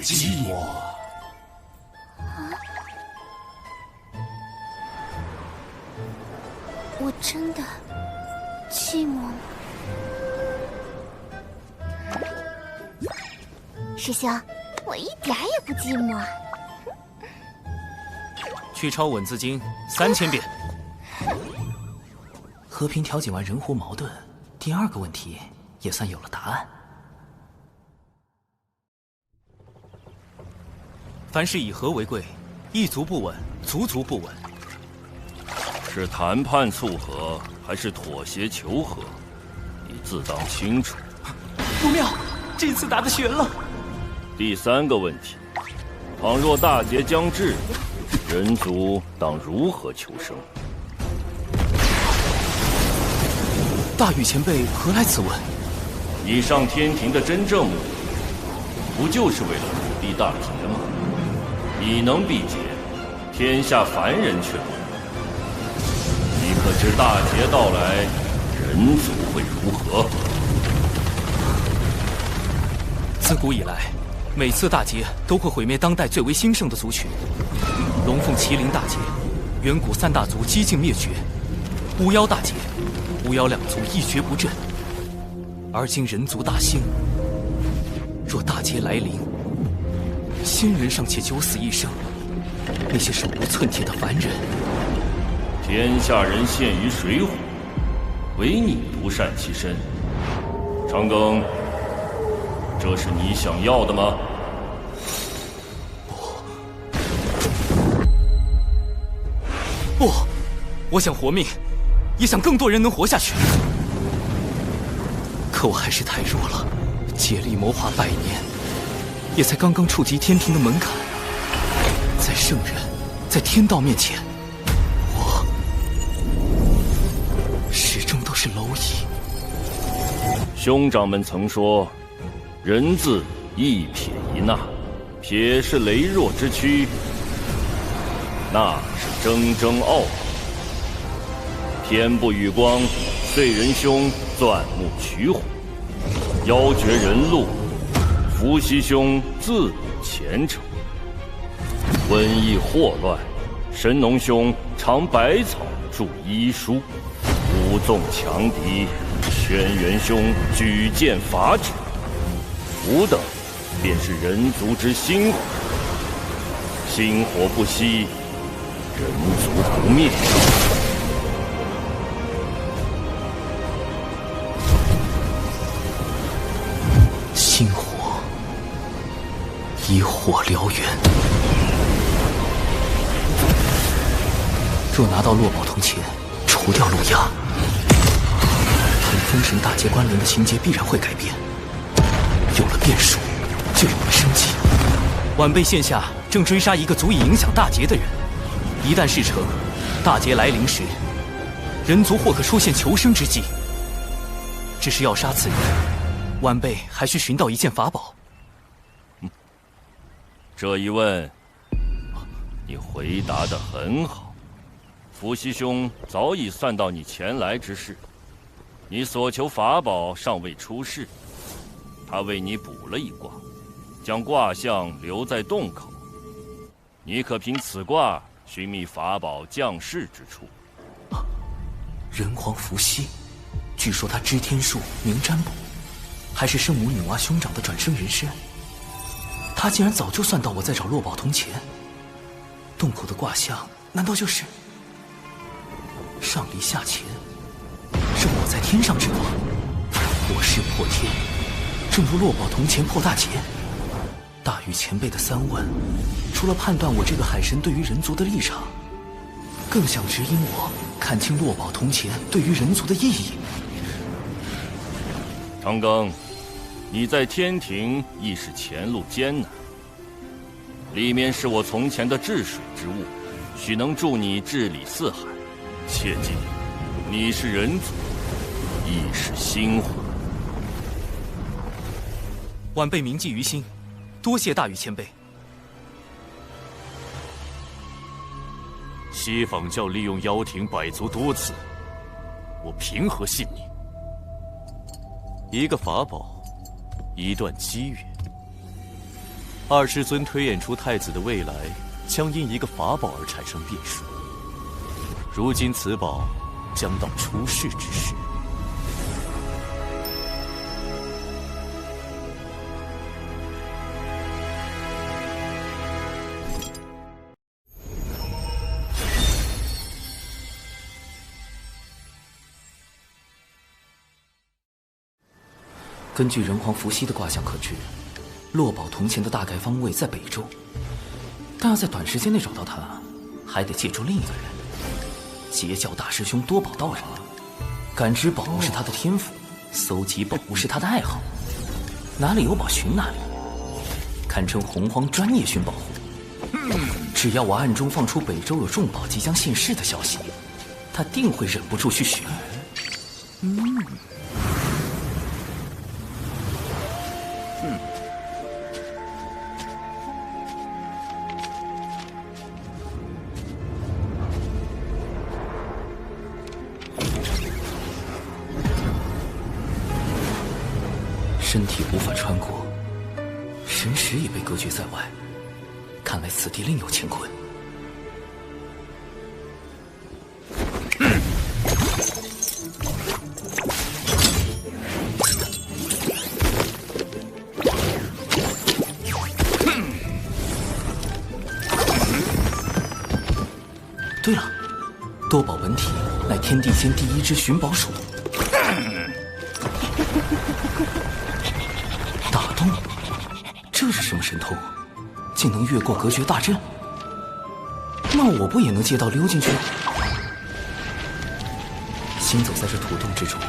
寂寞。我真的寂寞吗？师兄，我一点也不寂寞。去抄《稳字经》3000遍。和平调解完人狐矛盾，第2个问题也算有了答案。凡事以和为贵，一族不稳，族族不稳。是谈判促和，还是妥协求和？你自当清楚。不妙，这次打得悬了。第3个问题：倘若大劫将至，人族当如何求生？大禹前辈何来此问？你上天庭的真正目的，不就是为了避大劫吗？你能避劫，天下凡人却不能。你可知大劫到来，人族会如何？自古以来，每次大劫都会毁灭当代最为兴盛的族群。龙凤麒麟大劫，远古3大族几近灭绝；巫妖大劫，巫妖2族一蹶不振。而今人族大兴，若大劫来临，仙人尚且九死一生，那些手无寸铁的凡人，天下人陷于水火，唯你独善其身。长庚，这是你想要的吗？不，我想活命，也想更多人能活下去。可我还是太弱了，借力谋划100年，也才刚刚触及天庭的门槛。在圣人，在天道面前，我始终都是蝼蚁。兄长们曾说，人字一撇一捺，撇是羸弱之躯，捺是铮铮傲骨。天不与光，遂仁兄钻木取火，妖绝人路，伏羲兄自古虔诚。瘟疫祸乱，神农兄尝百草著医书，武纵强敌，轩辕兄举剑伐之。吾等便是人族之星火，星火不息，人族不灭。星火，以火燎原。若拿到落宝铜钱，除掉陆压，同封神大劫关联的情节必然会改变。有了变数，就有了生机。晚辈现下正追杀一个足以影响大劫的人，一旦事成，大劫来临时，人族或可出现求生之机。只是要杀此人，晚辈还需寻到一件法宝。这一问，你回答得很好。伏羲兄早已算到你前来之事，你所求法宝尚未出世，他为你卜了一卦，将卦象留在洞口。你可凭此卦寻觅法宝降世之处。人皇伏羲，据说他知天术，明占卜，还是圣母女娲兄长的转生人身。他竟然早就算到我在找落宝铜钱，洞口的卦象难道就是上离下乾，是我在天上之卦，我势破天，正如落宝铜钱破大劫。大禹前辈的3问，除了判断我这个海神对于人族的立场，更想指引我看清落宝铜钱对于人族的意义。长庚，你在天庭亦是前路艰难，里面是我从前的治水之物，许能助你治理四海。切记，你是人族，亦是星火。晚辈铭记于心，多谢大禹前辈。西仿教利用妖庭百足多次，我凭何信你？一个法宝，一段机缘。二师尊推演出太子的未来，将因一个法宝而产生变数。如今此宝将到出世之时。根据人皇伏羲的卦象可知，落宝铜钱的大概方位在北周，但要在短时间内找到它，还得借助另一个人。截教大师兄多宝道人，感知宝物是他的天赋，搜集宝物是他的爱好，哪里有宝寻哪里，堪称洪荒专业寻宝户。只要我暗中放出北周有重宝即将现世的消息，他定会忍不住去寻。身体无法穿过，神识也被隔绝在外，看来此地另有乾坤。对了，多宝本体乃天地间第一只寻宝鼠。打洞，这是什么神通？竟能越过隔绝大阵？那我不也能借道溜进去？行走在这土洞之中，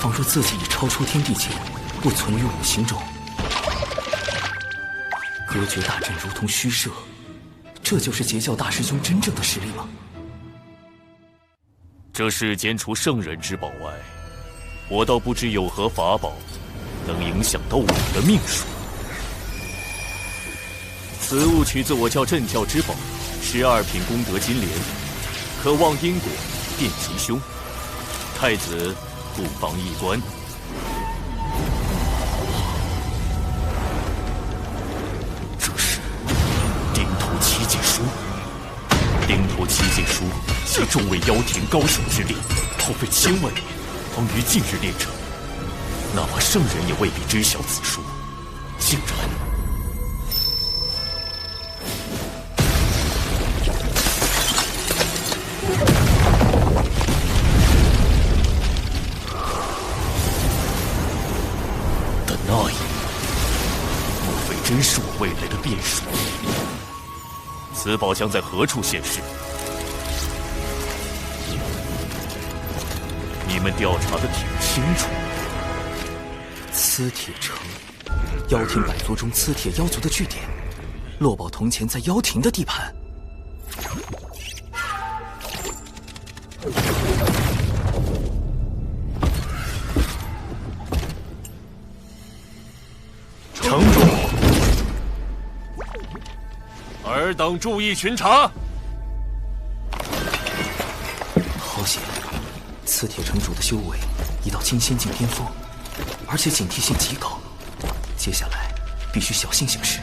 仿若自己已超出天地间，不存于五行中。隔绝大阵如同虚设，这就是截教大师兄真正的实力吗？这世间除圣人之宝外，我倒不知有何法宝能影响到我的命数。此物取自我教镇教之宝12品功德金莲，可望因果变吉凶。太子不妨一观。这是顶头七剑书。顶头七剑书系众位妖庭高手之力，耗费1000万年方于近日炼成。哪怕圣人也未必知晓此书，竟然的那一幕，莫非真是我未来的变此宝将在何处现世？你们调查的挺清楚。磁铁城，妖庭百族中磁铁妖族的据点。落宝铜钱在妖庭的地盘。城主，尔等注意巡查。好险，磁铁城主的修为已到金仙境巅峰，而且警惕性极高。接下来必须小心行事。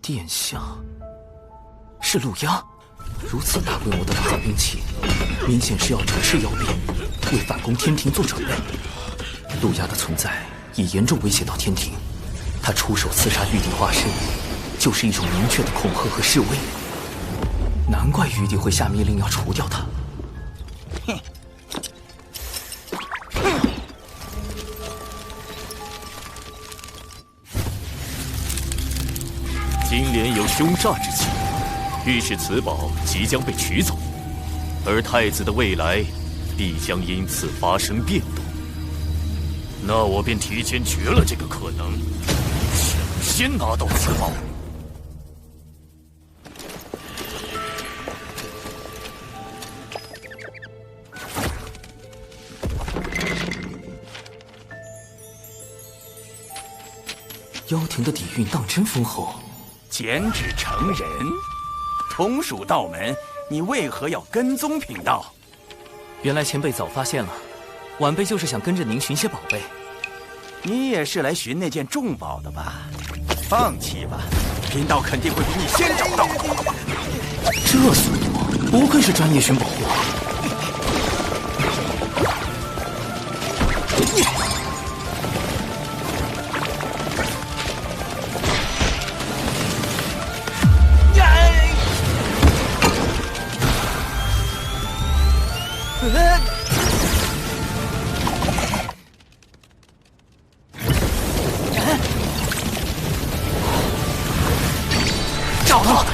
殿下是陆压，如此大规模的大兵器，明显是要整治妖兵，为反攻天庭做准备。陆压的存在已严重威胁到天庭，他出手刺杀玉帝化身，就是一种明确的恐吓和示威。难怪玉帝会下密令要除掉他。哼！金莲有凶煞之气，预示此宝即将被取走，而太子的未来必将因此发生变动。那我便提前绝了这个可能，抢先拿到此宝。妖庭的底蕴当真丰厚。减脂成人，同属道门，你为何要跟踪贫道？原来前辈早发现了，晚辈就是想跟着您寻些宝贝。你也是来寻那件重宝的吧？放弃吧，贫道肯定会比你先找到。这速度，不愧是专业寻宝货。找到了！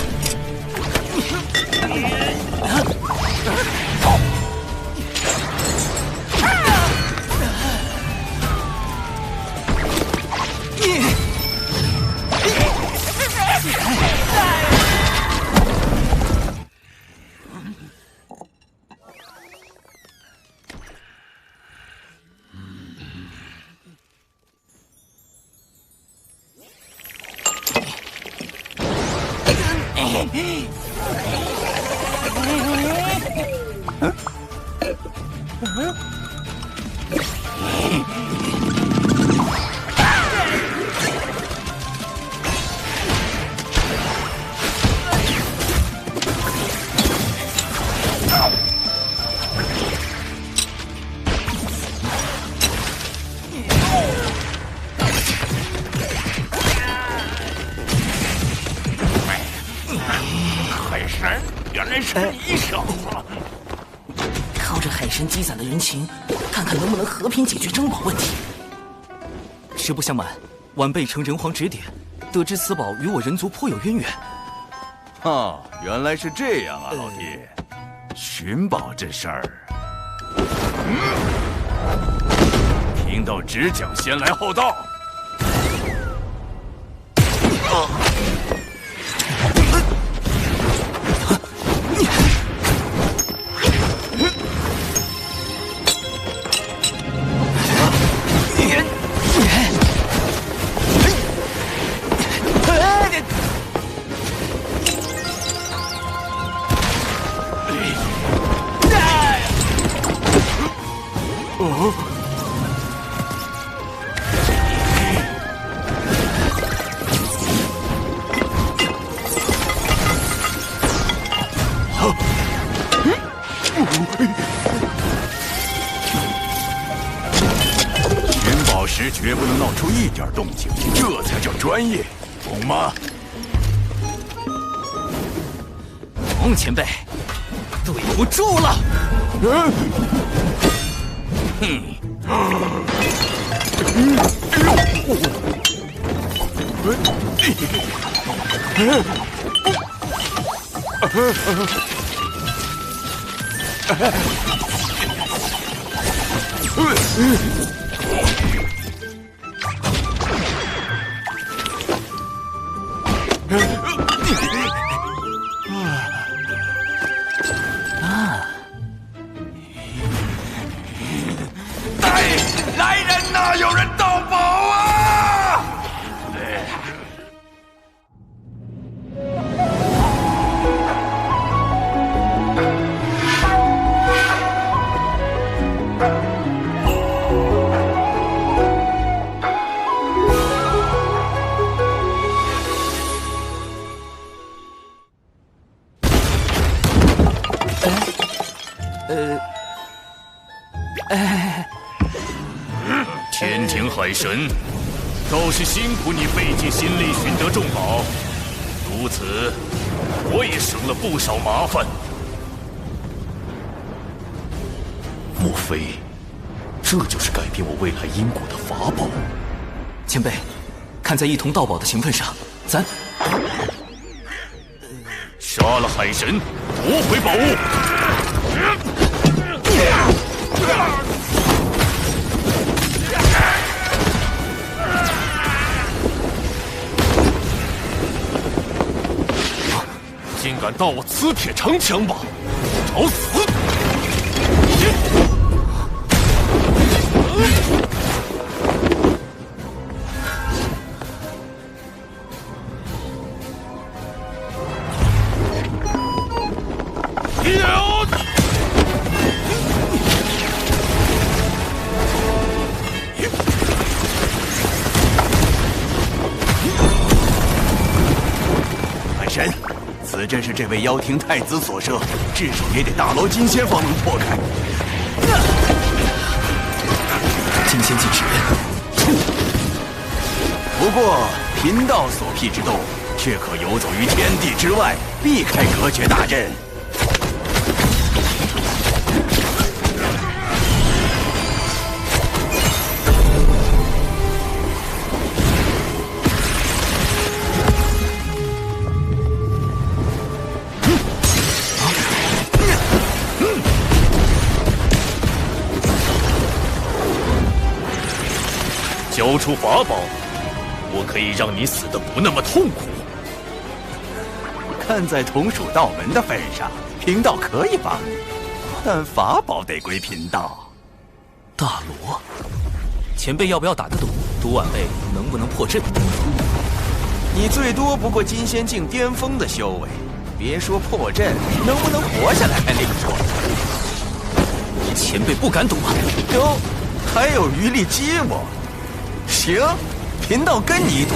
靠着海神积攒的人情，看看能不能和平解决珍宝问题。实不相瞒，晚辈承人皇指点，得知此宝与我人族颇有渊源。哦，原来是这样啊，老弟。寻宝这事儿，贫道只讲先来后到。时绝不能闹出一点动静，这才叫专业，懂吗？洪前辈，对不住了。来人呐！有人盗宝啊！天庭海神，倒是辛苦你费尽心力寻得重宝，如此，我也省了不少麻烦。莫非，这就是改变我未来因果的法宝？前辈，看在一同盗宝的情分上，咱杀了海神，夺回宝物。竟敢盗我磁铁长枪吧，找死！海神，此阵是这位妖庭太子所设，至少也得大罗金仙方能破开。金仙禁止。不过贫道所辟之洞，却可游走于天地之外，避开隔绝大阵。交出法宝，我可以让你死得不那么痛苦。看在同属道门的份上，贫道可以帮你，但法宝得归贫道。大罗，前辈要不要打个赌，赌晚辈能不能破阵？你最多不过金仙境巅峰的修为，别说破阵，能不能活下来还另说。前辈不敢赌啊？哟，还有余力激我？行，贫道跟你赌。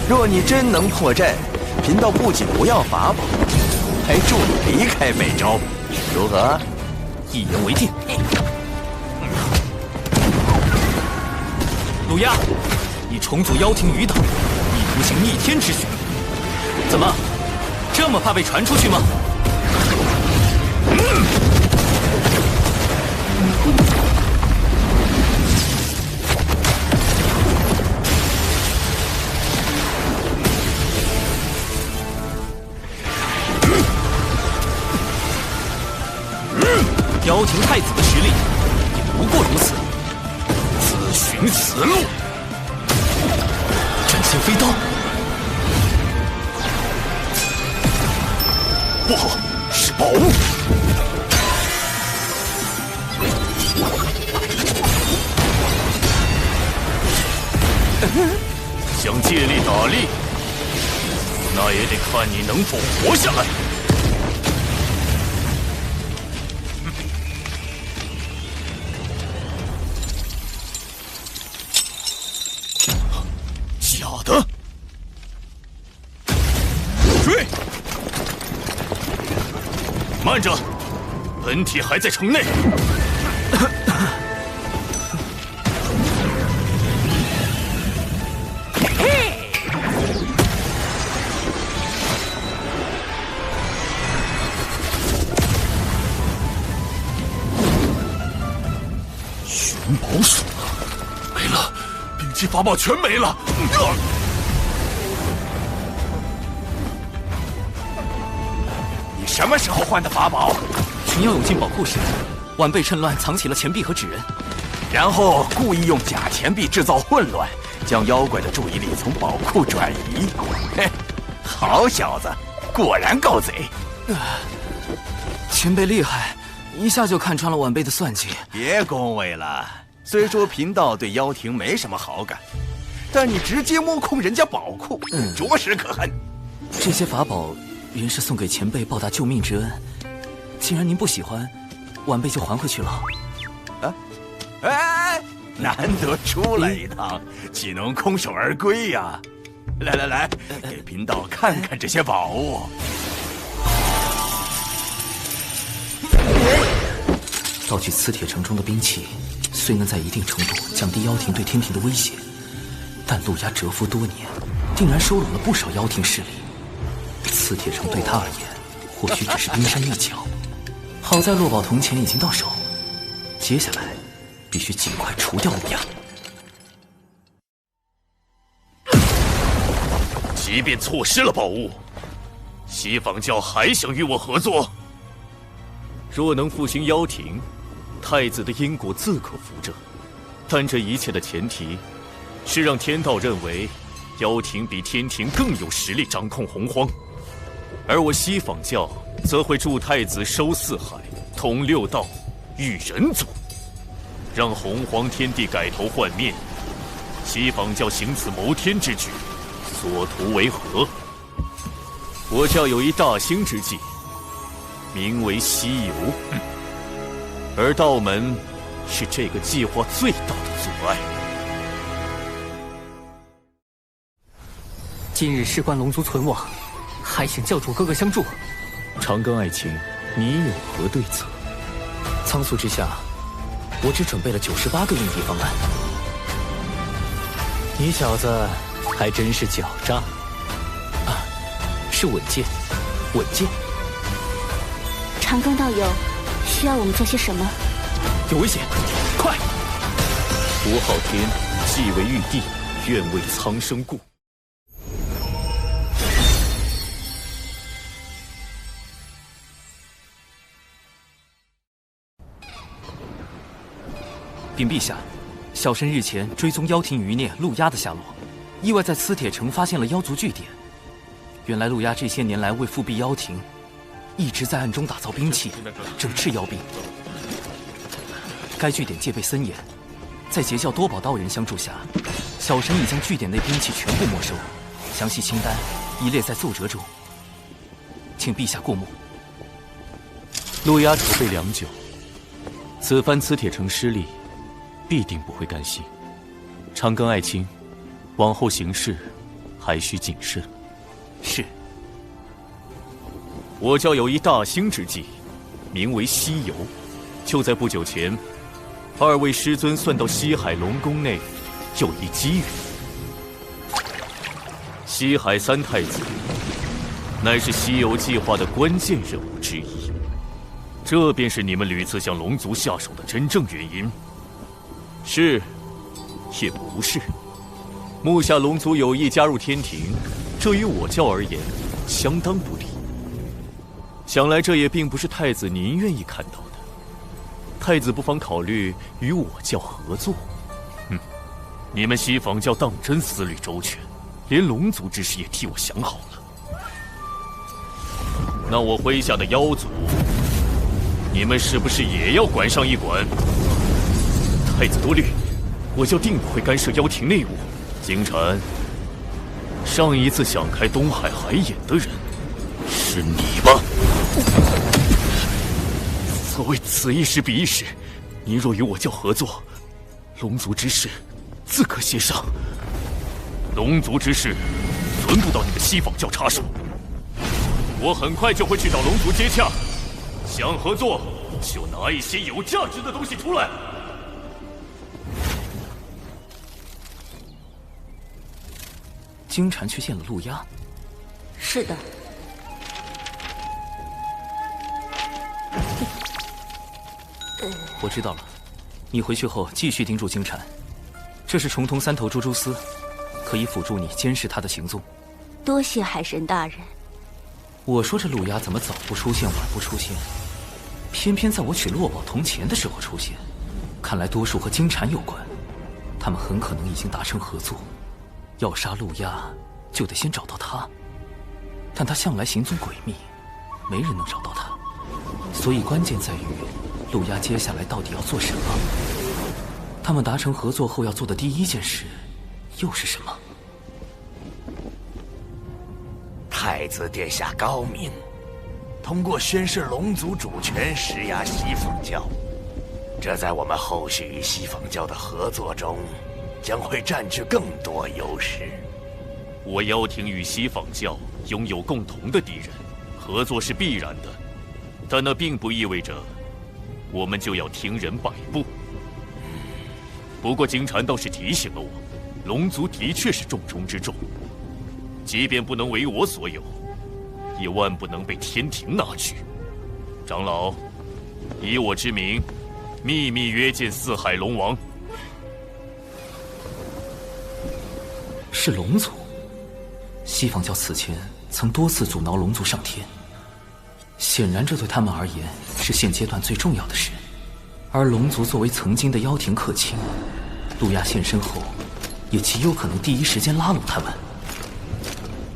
若你真能破阵，贫道不仅不要法宝，还助你离开北周，如何？一言为定。鲁鸦，你重组妖庭余党，意图行逆天之举，怎么这么怕被传出去吗？妖庭太子的实力也不过如此，自寻死路。斩仙飞刀，不好，是宝物。想借力打力，那也得看你能否活下来。假的！追！慢着，本体还在城内。灵宝锁没了，兵器法宝全没了。你什么时候换的法宝？群妖涌进宝库时，晚辈趁乱藏起了钱币和纸人，然后故意用假钱币制造混乱，将妖怪的注意力从宝库转移。嘿，好小子，果然够贼。前辈厉害，一下就看穿了晚辈的算计。别恭维了，虽说贫道对妖庭没什么好感，但你直接摸空人家宝库，着实可恨。这些法宝原是送给前辈报答救命之恩，既然您不喜欢，晚辈就还回去了。哎，难得出来一趟，岂能空手而归呀？来，给贫道看看这些宝物。盗取磁铁城中的兵器，虽能在一定程度降低妖庭对天庭的威胁，但陆压蛰伏多年，定然收拢了不少妖庭势力。磁铁城对他而言，或许只是冰山一角。好在落宝铜钱已经到手，接下来必须尽快除掉陆压。即便错失了宝物，西方教还想与我合作？若能复兴妖庭，太子的因果自可扶正。但这一切的前提，是让天道认为妖庭比天庭更有实力掌控洪荒，而我西方教则会助太子收四海、统六道、育人族，让洪荒天地改头换面。西方教行此谋天之举，所图为何？我教有一大兴之计，名为西游，而道门是这个计划最大的阻碍。今日事关龙族存亡，还请教主哥哥相助。长庚爱卿，你有何对策？仓促之下，我只准备了98个应敌方案。你小子还真是狡诈啊！是稳健，稳健。长庚道友，需要我们做些什么？有危险，快！吴昊天既为玉帝，愿为苍生故。禀陛下，小臣日前追踪妖庭余孽陆压的下落，意外在磁铁城发现了妖族据点。原来陆压这些年来为复辟妖庭，一直在暗中打造兵器，整治妖兵。该据点戒备森严，在截教多宝道人相助下，小臣已将据点内兵器全部没收，详细清单已列在奏折中，请陛下过目。陆压筹备良久，此番磁铁城失利，必定不会甘心。长庚爱卿，往后行事还需谨慎。是。我教有一大兴之计，名为西游。就在不久前，二位师尊算到西海龙宫内有一机缘。西海三太子乃是西游计划的关键人物之一，这便是你们屡次向龙族下手的真正原因。是，也不是。目下龙族有意加入天庭，这于我教而言相当不利。想来这也并不是太子您愿意看到的。太子不妨考虑与我教合作。你们西方教当真思虑周全，连龙族之事也替我想好了。那我麾下的妖族，你们是不是也要管上一管？太子多虑，我教定不会干涉妖庭内务。金蝉，上一次想开东海海眼的人是你吧？所谓此一时彼一时，您若与我教合作，龙族之事自可协商。龙族之事轮不到你们西方教插手，我很快就会去找龙族接洽。想合作就拿一些有价值的东西出来。金蝉去见了陆压。是的。我知道了，你回去后继续盯住金蝉，这是重瞳三头蛛蛛丝，可以辅助你监视他的行踪。多谢海神大人。我说这陆压怎么早不出现晚不出现，偏偏在我取落宝铜钱的时候出现，看来多数和金蝉有关。他们很可能已经达成合作，要杀陆压就得先找到他，但他向来行踪诡秘，没人能找到他，所以关键在于陆压接下来到底要做什么。他们达成合作后要做的第一件事又是什么？太子殿下高明，通过宣示龙族主权施压西方教，这在我们后续与西方教的合作中将会占据更多优势。我妖庭与西方教拥有共同的敌人，合作是必然的，但那并不意味着我们就要听人摆布。不过金蝉倒是提醒了我，龙族的确是重中之重，即便不能为我所有，也万不能被天庭拿去。长老，以我之名，秘密约见四海龙王。是龙族。西方教此前曾多次阻挠龙族上天，显然这对他们而言是现阶段最重要的事。而龙族作为曾经的妖庭客卿，陆压现身后，也极有可能第一时间拉拢他们。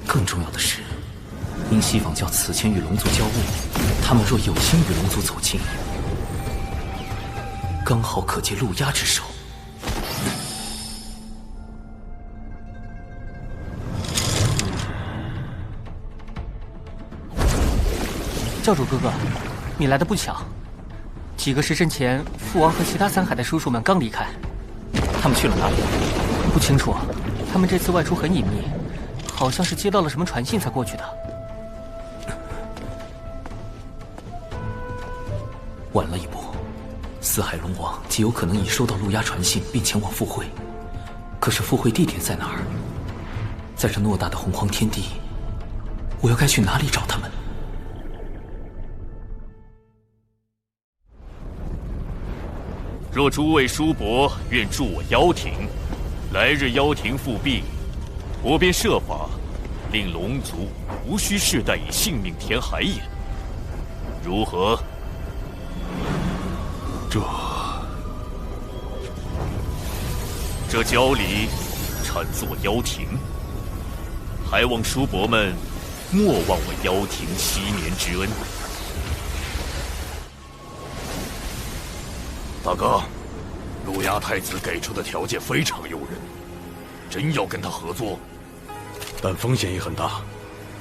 更重要的是，因西方教此前与龙族交恶，他们若有心与龙族走近，刚好可借陆压之手。教主哥哥，你来的不巧。几个时辰前，父王和其他三海的叔叔们刚离开，他们去了哪里？不清楚。他们这次外出很隐秘，好像是接到了什么传信才过去的。晚了一步，四海龙王极有可能已收到陆压传信，并前往赴会。可是赴会地点在哪儿？在这偌大的洪荒天地，我又该去哪里找他们？若诸位叔伯愿助我妖庭，来日妖庭复辟，我便设法令龙族无需世代以性命填海眼，如何？这郊里产自我妖庭，还望叔伯们莫忘我妖庭7年之恩。大哥，陆压太子给出的条件非常诱人，真要跟他合作，但风险也很大。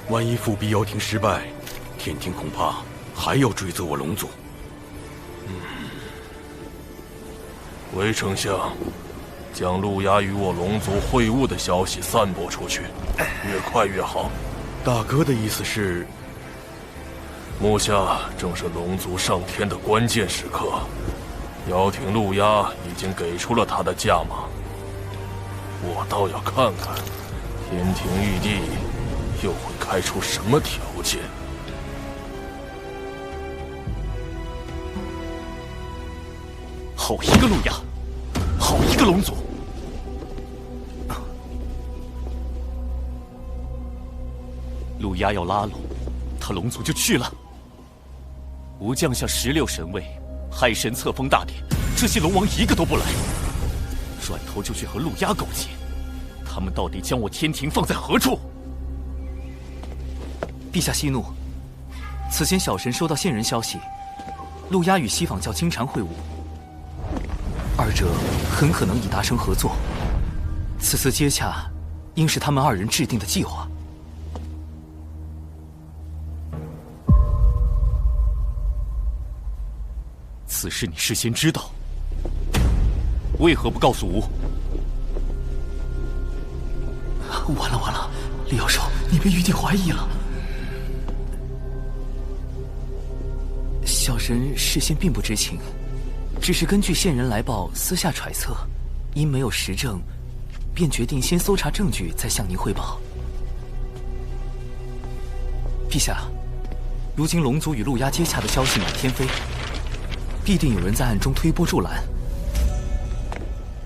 万一复辟妖庭失败，天庭恐怕还要追责我龙族。韦丞相，将陆压与我龙族会晤的消息散播出去，越快越好。大哥的意思是，目下正是龙族上天的关键时刻。妖庭陆压已经给出了他的价码，我倒要看看天庭玉帝又会开出什么条件。好一个陆压，好一个龙族！陆压要拉拢他，龙族就去了。吾将相16神位。海神册封大典，这些龙王一个都不来，转头就去和陆压勾结，他们到底将我天庭放在何处？陛下息怒，此前小神收到线人消息，陆压与西方教金蝉会晤，二者很可能已达成合作。此次接洽，应是他们二人制定的计划。此事你事先知道，为何不告诉吾？完了完了，李妖兽，你被玉帝怀疑了。小神事先并不知情，只是根据线人来报私下揣测，因没有实证，便决定先搜查证据，再向您汇报。陛下，如今龙族与陆压接洽的消息满天飞，必定有人在暗中推波助澜，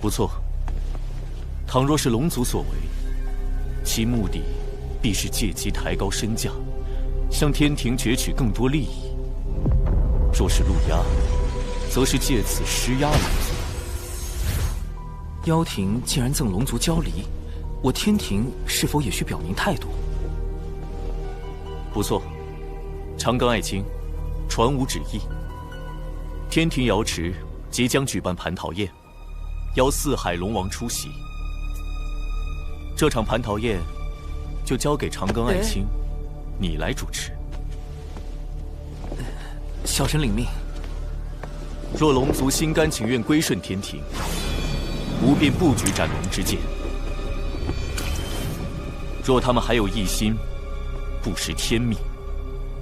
不错。倘若是龙族所为，其目的必是借机抬高身价，向天庭攫取更多利益；若是陆压，则是借此施压龙族。妖庭既然赠龙族交离，我天庭是否也需表明态度？不错，长庚爱卿，传吾旨意。天庭瑶池即将举办蟠桃宴，邀四海龙王出席。这场蟠桃宴就交给长庚爱卿，你来主持。小神领命。若龙族心甘情愿归顺天庭，吾便不举斩龙之剑；若他们还有一心不识天命，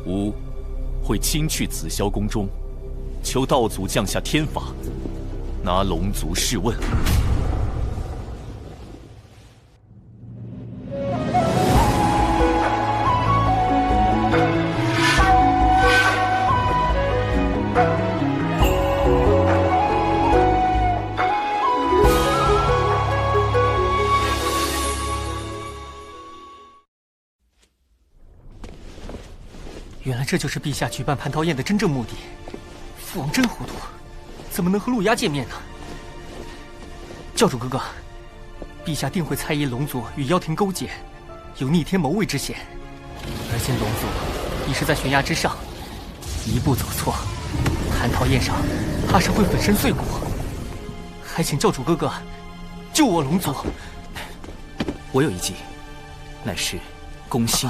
吾会亲去紫霄宫中，求道祖降下天罚，拿龙族试问。原来这就是陛下举办蟠桃宴的真正目的。父王真糊涂，怎么能和陆压见面呢？教主哥哥，陛下定会猜疑龙族与妖庭勾结，有逆天谋位之嫌。而今龙族已是在悬崖之上，一步走错，蟠桃宴上怕是会粉身碎骨。还请教主哥哥救我龙族。我有一计，乃是攻心，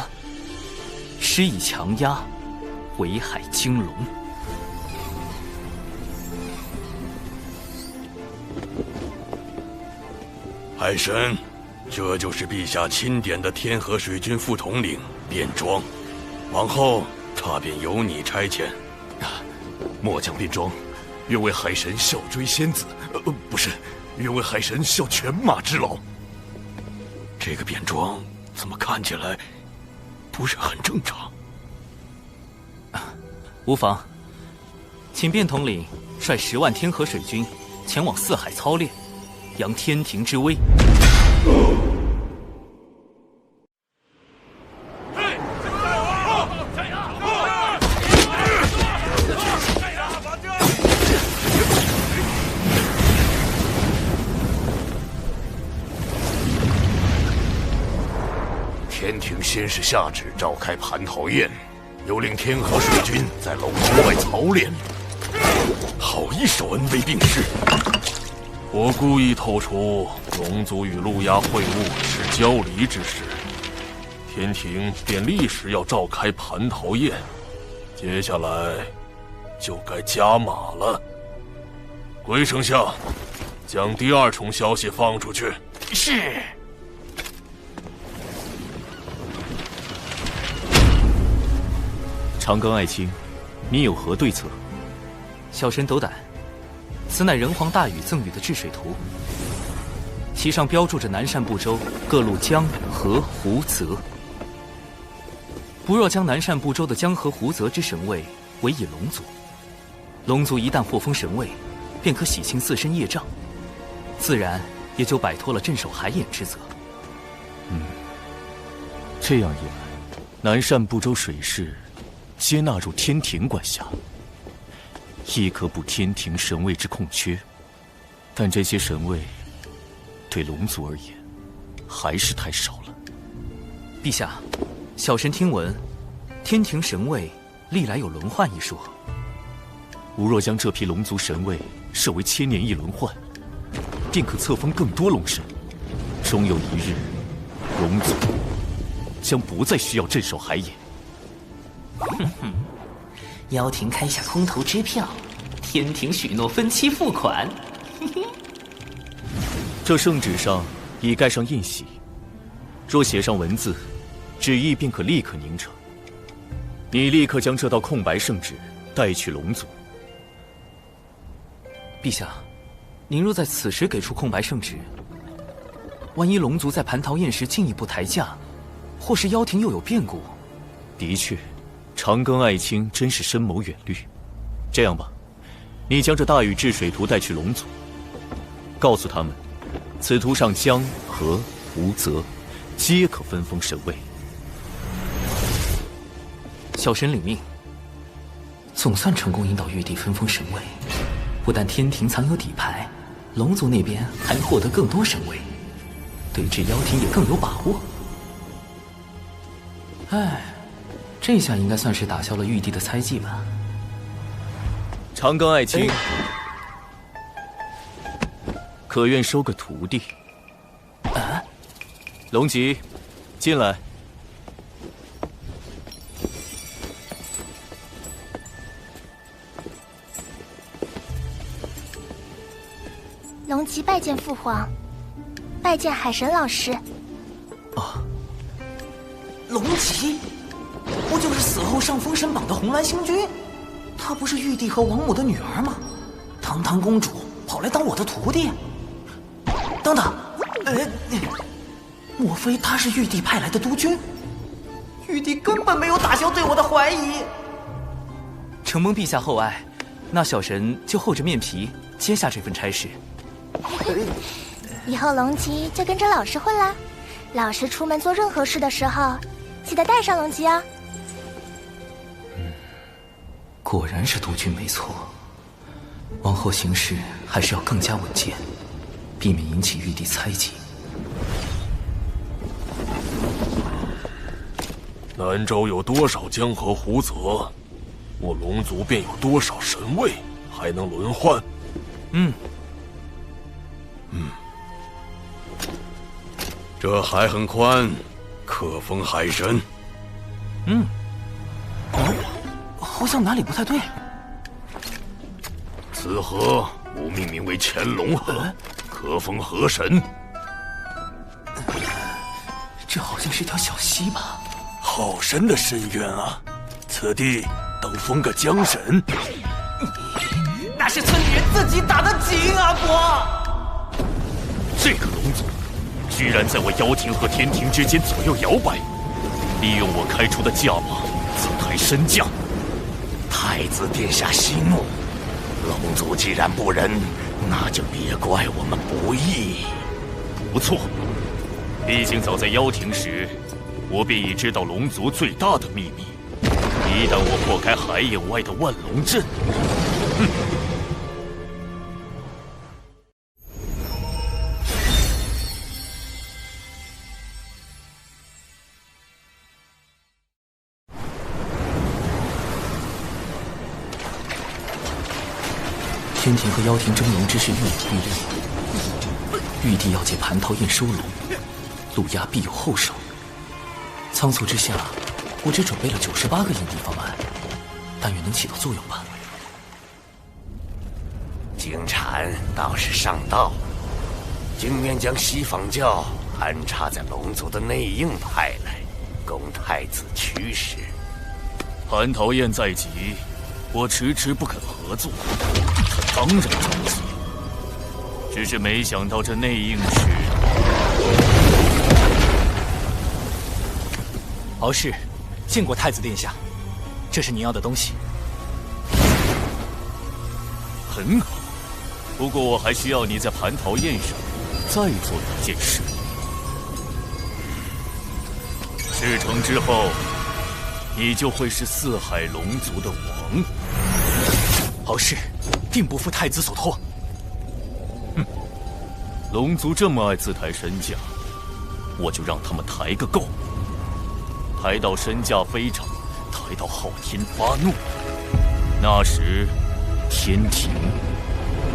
施以强压，围海惊龙。海神，这就是陛下钦点的天河水军副统领卞庄，往后他便由你差遣。末将卞庄，愿为海神效追仙子，不是，愿为海神效犬马之劳。这个卞庄怎么看起来不是很正常？无妨，请卞统领率10万天河水军前往四海操练，扬天庭之威。天庭先是下旨召开蟠桃宴，又令天河水军在龙之外操练，好一手恩威并施。我故意透出龙族与陆压会晤是交离之事，天庭便立时要召开蟠桃宴，接下来就该加码了。龟丞相，将第2重消息放出去。是。长庚爱卿，你有何对策？小神斗胆，此乃人皇大禹赠予的治水图，其上标注着南赡部洲各路江河湖泽。不若将南赡部洲的江河湖泽之神位委以龙族，龙族一旦获封神位，便可洗清自身业障，自然也就摆脱了镇守海眼之责。这样一来，南赡部洲水势皆纳入天庭管辖，亦可补天庭神位之空缺。但这些神位对龙族而言还是太少了。陛下，小神听闻天庭神位历来有轮换一说。吾若将这批龙族神位设为1000年一轮换，便可册封更多龙神，终有一日，龙族将不再需要镇守海眼。哼哼，妖庭开下空头支票，天庭许诺分期付款。这圣旨上已盖上印玺，若写上文字，旨意便可立刻凝成。你立刻将这道空白圣旨带去龙族。陛下，您若在此时给出空白圣旨，万一龙族在蟠桃宴时进一步抬价，或是妖庭又有变故。的确，长庚爱卿真是深谋远虑。这样吧，你将这大禹治水图带去龙族，告诉他们，此图上江河湖泽，皆可分封神位。小神领命。总算成功引导玉帝分封神位，不但天庭藏有底牌，龙族那边还能获得更多神位，对峙妖庭也更有把握。哎，这下应该算是打消了玉帝的猜忌吧。长庚爱卿，可愿收个徒弟？啊，龙吉，进来。龙吉拜见父皇，拜见海神老师。啊，龙吉，不就是死后上封神榜的红鸾星君？她不是玉帝和王母的女儿吗？堂堂公主跑来当我的徒弟？等等，莫非她是玉帝派来的督军？玉帝根本没有打消对我的怀疑。承蒙陛下厚爱，那小神就厚着面皮接下这份差事。以后龙吉就跟着老师混啦。老师出门做任何事的时候，记得带上龙吉啊。果然是督军没错，往后行事还是要更加稳健，避免引起玉帝猜忌。南州有多少江河湖泽，我龙族便有多少神位，还能轮换。这海很宽，可封海神。好像哪里不太对。此河吾命名为乾隆河，可封河神。这好像是条小溪吧？好深的深渊啊！此地等封个江神。那是村里人自己打的井啊，国！这个龙族，居然在我妖庭和天庭之间左右摇摆，利用我开出的价码自抬身价。太子殿下息怒，龙族既然不仁，那就别怪我们不义。不错，毕竟早在妖庭时，我便已知道龙族最大的秘密。一旦我破开海眼外的万龙阵，天庭和妖庭争龙之事愈演愈烈，玉帝要借蟠桃宴收龙，陆压必有后手。仓促之下，我只准备了98个营地方案，但愿能起到作用吧。金蝉倒是上道，竟愿将西方教安插在龙族的内应派来，供太子驱使。蟠桃宴在即，我迟迟不肯合作，他当然着急。只是没想到这内应是敖氏，见过太子殿下，这是您要的东西。很好，不过我还需要你在蟠桃宴上再做一件事。事成之后，你就会是四海龙族的王。敖氏定不负太子所托。龙族这么爱自抬身价，我就让他们抬个够。抬到身价飞涨，抬到昊天发怒，那时天庭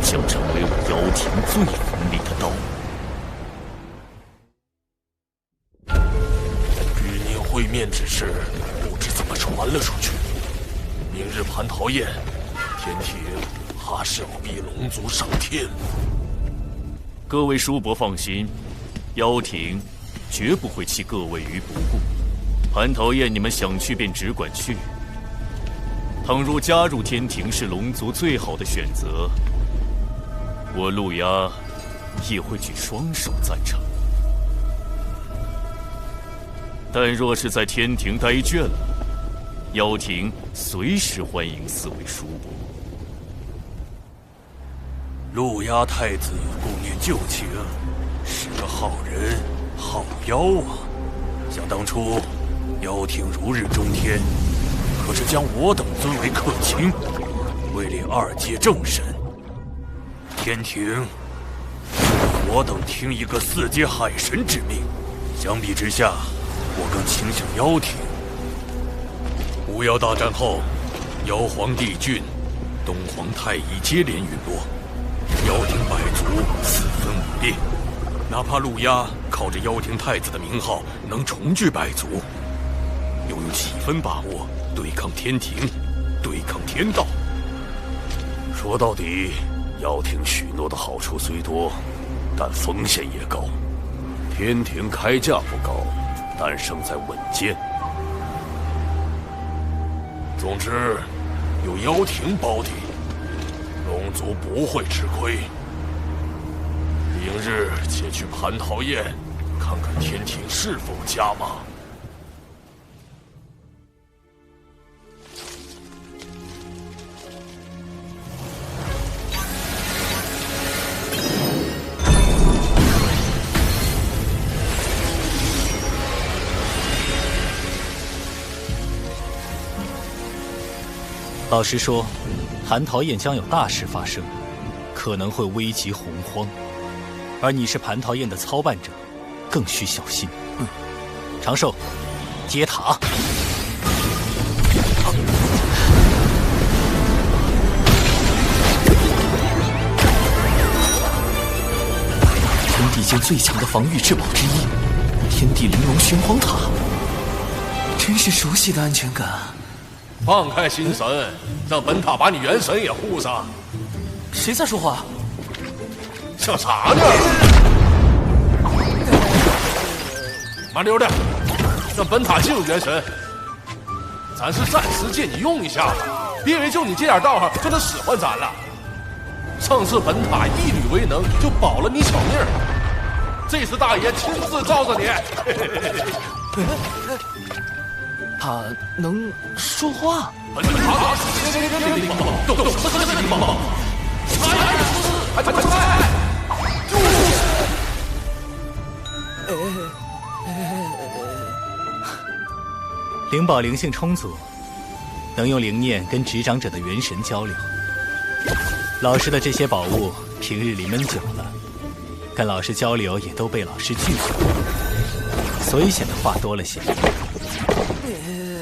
将成为我妖庭最锋利的刀。与您会面之事，不知怎么传了出去。明日蟠桃宴，天庭怕是要逼龙族上天。各位叔伯放心，妖庭绝不会弃各位于不顾。蟠桃宴你们想去便只管去。倘若加入天庭是龙族最好的选择，我陆压也会举双手赞成。但若是在天庭待倦了，妖庭随时欢迎四位叔伯。陆压太子顾念旧情，是个好人好妖啊！想当初，妖庭如日中天，可是将我等尊为客卿，位列2阶正神。天庭我等听一个4阶海神之命，相比之下，我更倾向妖庭。巫妖大战后，妖皇帝俊、东皇太乙接连陨落，妖庭百族四分五裂。哪怕陆压靠着妖庭太子的名号能重聚百族，又有几分把握对抗天庭，对抗天道？说到底，妖庭许诺的好处虽多，但风险也高。天庭开价不高，但胜在稳健。总之，有妖庭保底，龙族不会吃亏。明日且去蟠桃宴，看看天庭是否加码。老实说，蟠桃宴将有大事发生，可能会危及洪荒。而你是蟠桃宴的操办者，更需小心。长寿，接塔。天地间最强的防御至宝之一——天地玲珑玄黄塔，真是熟悉的安全感。放开心神，让本塔把你元神也护上。谁在说话？想啥呢？麻溜的，让本塔进入元神。咱是暂时借你用一下，别以为就你这点道行就能使唤咱了。上次本塔一缕为能，就保了你小命儿。这次大爷亲自罩着你。他能说话？本塔是天人灵宝，懂什么是灵宝？还快快！灵宝灵性充足，能用灵念跟执掌者的元神交流。老师的这些宝物平日里闷久了，跟老师交流也都被老师拒绝，所以显得话多了些。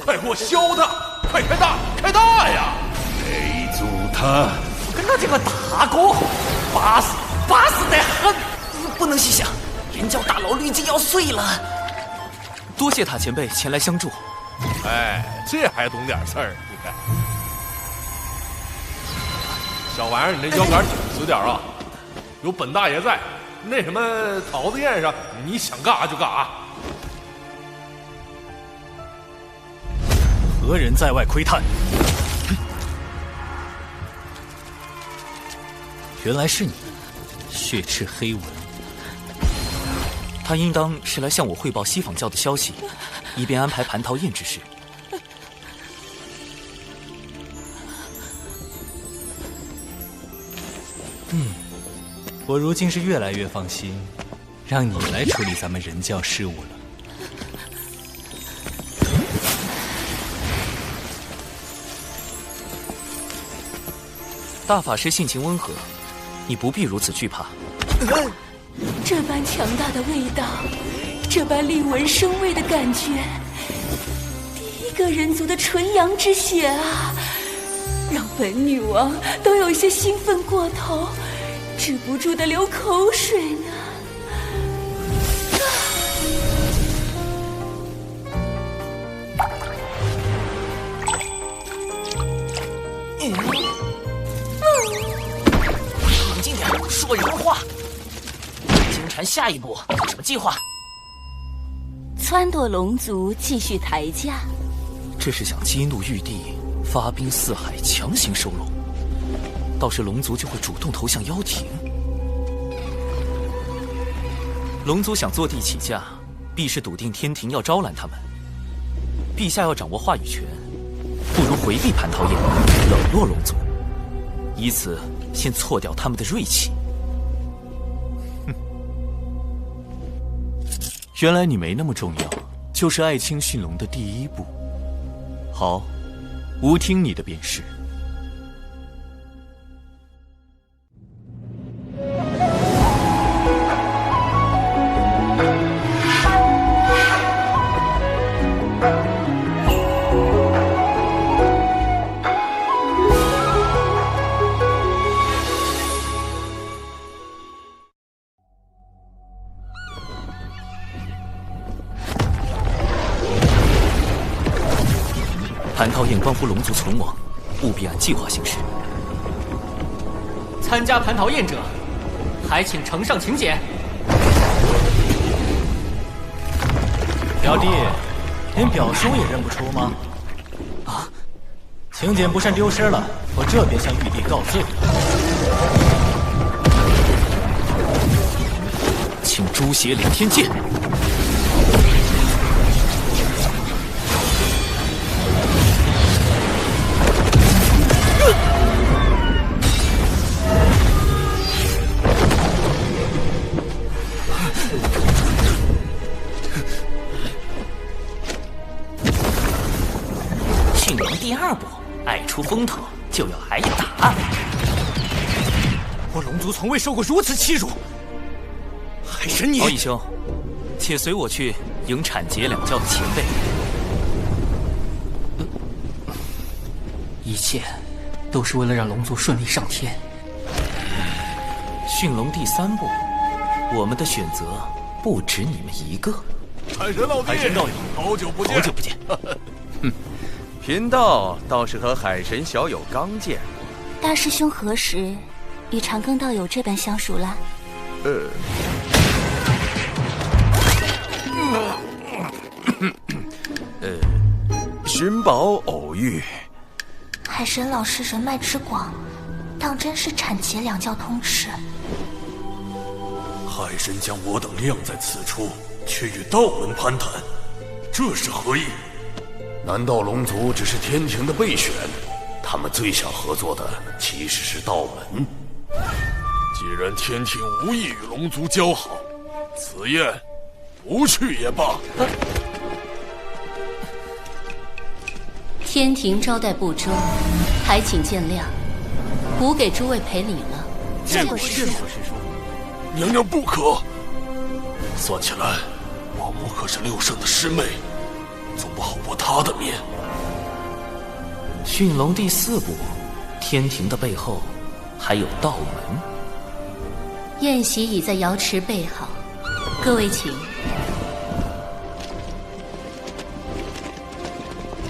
快给我削他！快开大，开大呀！没住他！跟他这个大哥，巴适得很，不能细想，人教大佬滤镜要碎了。多谢塔前辈前来相助。哎，这还懂点事儿，你看。小玩意儿，你那腰杆挺直点啊！有本大爷在，那什么桃子宴上，你想干啥就干啥。何人在外窥探？原来是你，血赤黑纹。他应当是来向我汇报西坊教的消息，以便安排蟠桃宴之事。我如今是越来越放心，让你来处理咱们人教事务了。大法师性情温和，你不必如此惧怕。这般强大的味道，这般令闻生畏的感觉，第一个人族的纯阳之血啊，让本女王都有些兴奋过头，止不住的流口水呢。冷静点，说人话。金蝉下一步有什么计划？撺掇龙族继续抬价。这是想激怒玉帝，发兵四海，强行收拢。到时龙族就会主动投向妖庭。龙族想坐地起价，必是笃定天庭要招揽他们。陛下要掌握话语权，不如回避蟠桃宴，冷落龙族，以此先挫掉他们的锐气。哼，原来你没那么重要，就是爱卿驯龙的第一步。好，吾听你的便是。蟠桃宴关乎龙族存亡，务必按计划行事。参加蟠桃宴者，还请呈上请柬。表弟，连表兄也认不出吗？啊，请柬不慎丢失了，我这便向玉帝告罪。请诛邪凌天剑。驯龙第二步，爱出风头就要挨打。我龙族从未受过如此欺辱。海神你，敖义兄，且随我去迎产劫两教的前辈。一切都是为了让龙族顺利上天。驯龙第三步，我们的选择不止你们一个。海神老弟，海神道友，好久不见，好久不见。贫道倒是和海神小友刚见。大师兄何时与长庚道友这般相熟了？寻宝偶遇。海神老师人脉之广，当真是产劫两教通吃。海神将我等晾在此处，却与道门攀谈，这是何意？难道龙族只是天庭的备选？他们最想合作的其实是道门。既然天庭无意与龙族交好，此宴不去也罢。天庭招待不周，还请见谅。吾给诸位赔礼了。见过师叔。娘娘不可。算起来，王母可是六圣的师妹，总不好驳她的面。驯龙第四步，天庭的背后还有道门。宴席已在瑶池备好，各位请。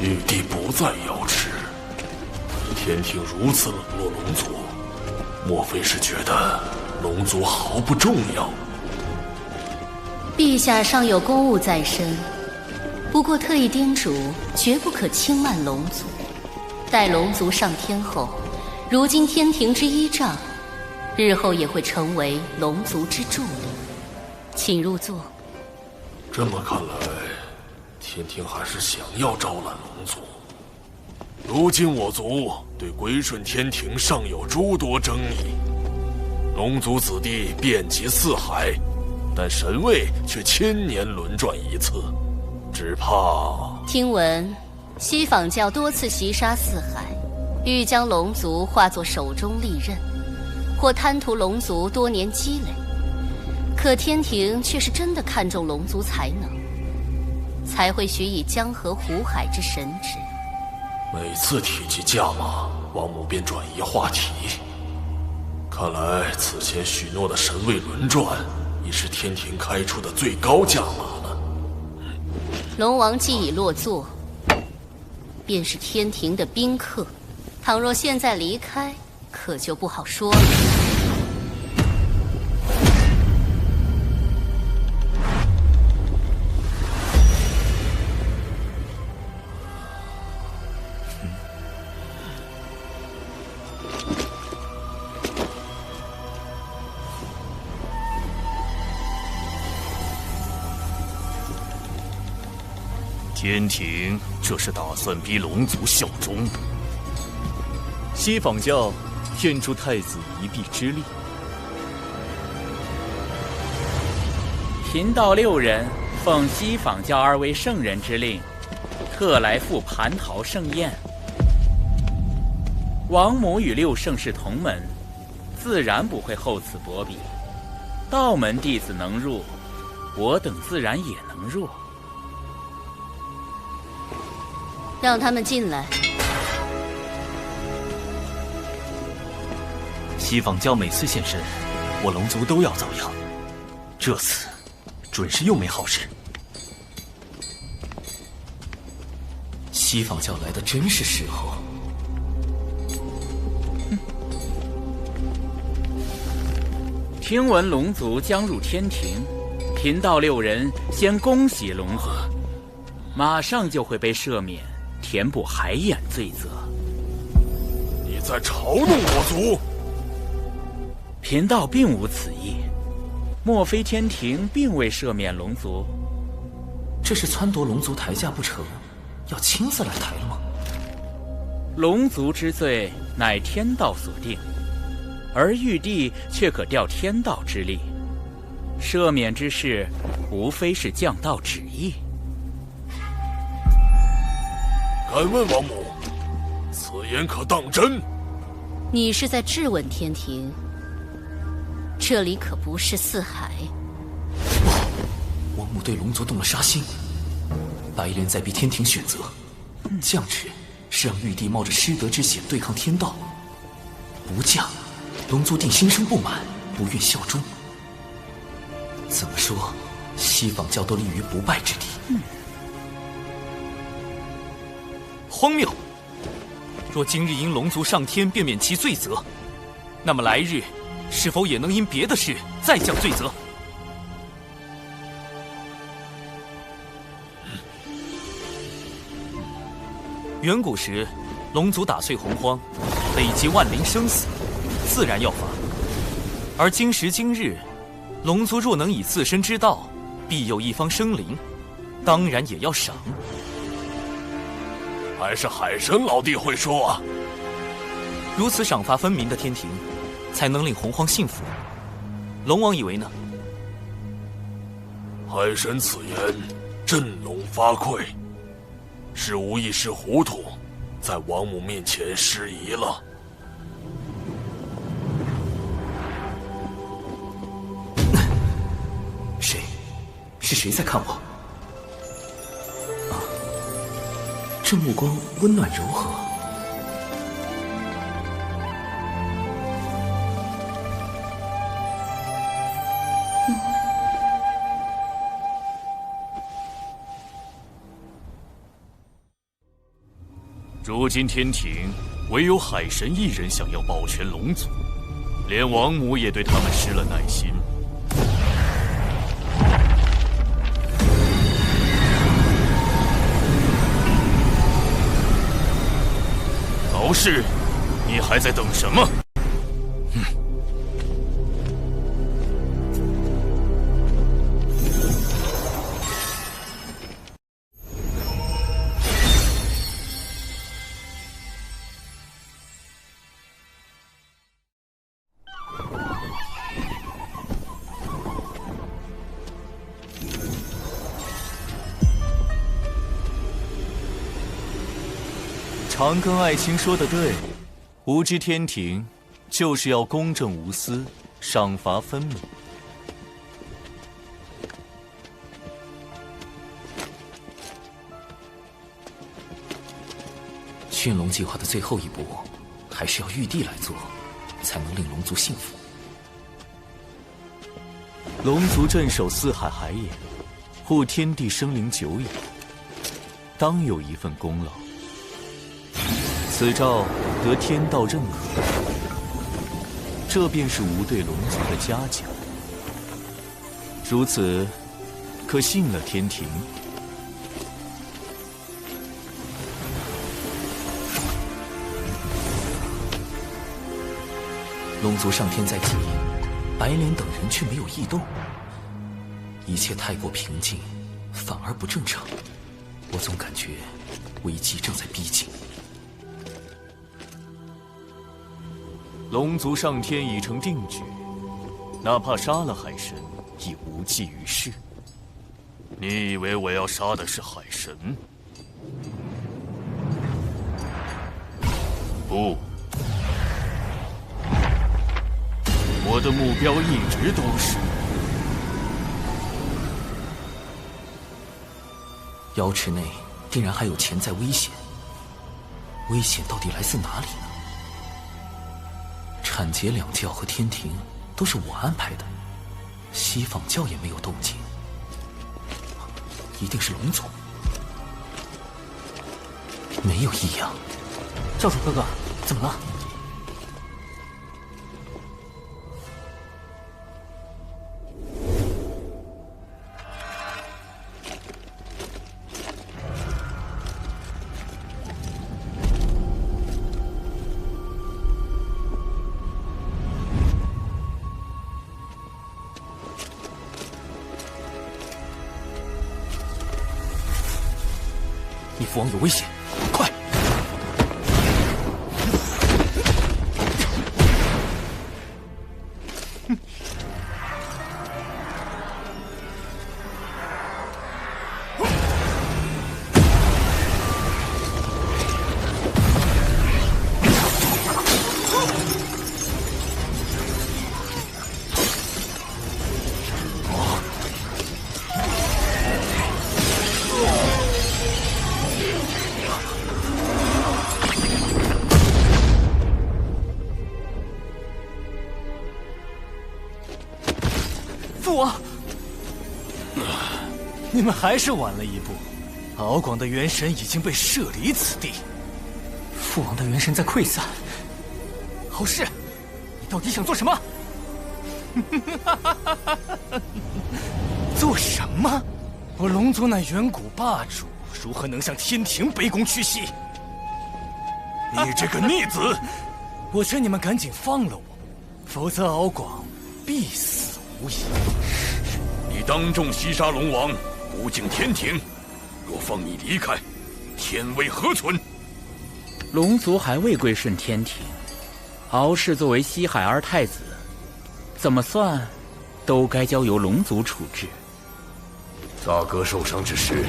玉帝不在瑶池，天庭如此冷落龙族，莫非是觉得龙族毫不重要？陛下尚有公务在身，不过特意叮嘱，绝不可轻慢龙族。待龙族上天后，如今天庭之依仗，日后也会成为龙族之助力。请入座。这么看来，天庭还是想要招揽龙族。如今我族对归顺天庭尚有诸多争议，龙族子弟遍及四海，但神位却千年轮转一次，只怕……听闻西坊教多次袭杀四海，欲将龙族化作手中利刃，或贪图龙族多年积累。可天庭却是真的看重龙族才能，才会许以江河湖海之神职。每次提及价码，王母便转移话题。看来此前许诺的神位轮转，已是天庭开出的最高价码了。龙王既已落座，便是天庭的宾客，倘若现在离开，可就不好说了。天庭这是打算逼龙族效忠。西坊教愿助太子一臂之力。贫道6人奉西坊教2位圣人之令，特来赴蟠桃盛宴。王母与6圣是同门，自然不会厚此薄彼。道门弟子能入，我等自然也能入。让他们进来。西坊教每次现身，我龙族都要遭殃。这次准是又没好事。西坊教来的真是时候。听闻龙族将入天庭，贫道6人先恭喜龙族，马上就会被赦免，填补海眼罪责。你在嘲弄我族？贫道并无此意，莫非天庭并未赦免龙族？这是撺掇龙族抬价不成，要亲自来抬了吗？龙族之罪乃天道所定，而玉帝却可调天道之力，赦免之事无非是降道旨意。敢问王母，此言可当真？你是在质问天庭？这里可不是四海。王母对龙族动了杀心，白莲在逼天庭选择，降旨是让玉帝冒着失德之险对抗天道，不降，龙族定心生不满，不愿效忠。怎么说，西坊教都立于不败之地。荒谬！若今日因龙族上天便免其罪责，那么来日是否也能因别的事再降罪责？远古时，龙族打碎洪荒，累积万灵生死，自然要罚。而今时今日，龙族若能以自身之道庇佑一方生灵，当然也要赏。还是海神老弟会说啊！如此赏罚分明的天庭，才能令洪荒幸福。龙王以为呢？海神此言，振聋发聩，是无一时糊涂，在王母面前失仪了。谁？是谁在看我？啊，这目光温暖柔和。如今天庭唯有海神一人想要保全龙族，连王母也对他们失了耐心。老师，你还在等什么？长庚爱卿说的对，无知天庭就是要公正无私，赏罚分明。驯龙计划的最后一步，还是要玉帝来做，才能令龙族幸福。龙族镇守四海海眼，护天地生灵久矣，当有一份功劳。此诏得天道认可，这便是吾对龙族的嘉奖。如此，可信了天庭。龙族上天在即，白莲等人却没有异动，一切太过平静，反而不正常。我总感觉危机正在逼近。龙族上天已成定局，哪怕杀了海神，亦无济于事。你以为我要杀的是海神？不，我的目标一直都是瑶池内定然还有潜在危险，危险到底来自哪里呢？产劫两教和天庭都是我安排的，西坊教也没有动静，一定是龙族。没有异样。教主哥哥，怎么了？你父王有危险，快！父王，你们还是晚了一步。敖广的元神已经被射离此地，父王的元神在溃散。好事，你到底想做什么？做什么？我龙族乃远古霸主，如何能向天庭卑躬屈膝？你这个逆子！我劝你们赶紧放了我，否则敖广必死无疑。你当众袭杀龙王，不敬天庭，若放你离开，天威何存？龙族还未归顺天庭，敖氏作为西海二太子，怎么算都该交由龙族处置。大哥受伤之时，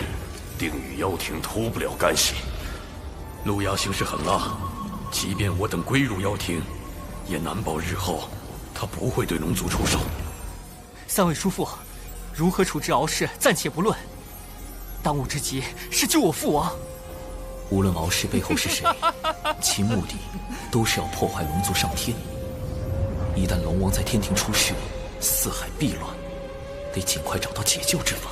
定与妖庭脱不了干系。陆牙行事狠辣，即便我等归入妖庭，也难保日后他不会对龙族出手。三位叔父，如何处置敖氏暂且不论，当务之急是救我父王。无论敖氏背后是谁，其目的都是要破坏龙族上天。一旦龙王在天庭出事，四海必乱，得尽快找到解救之法。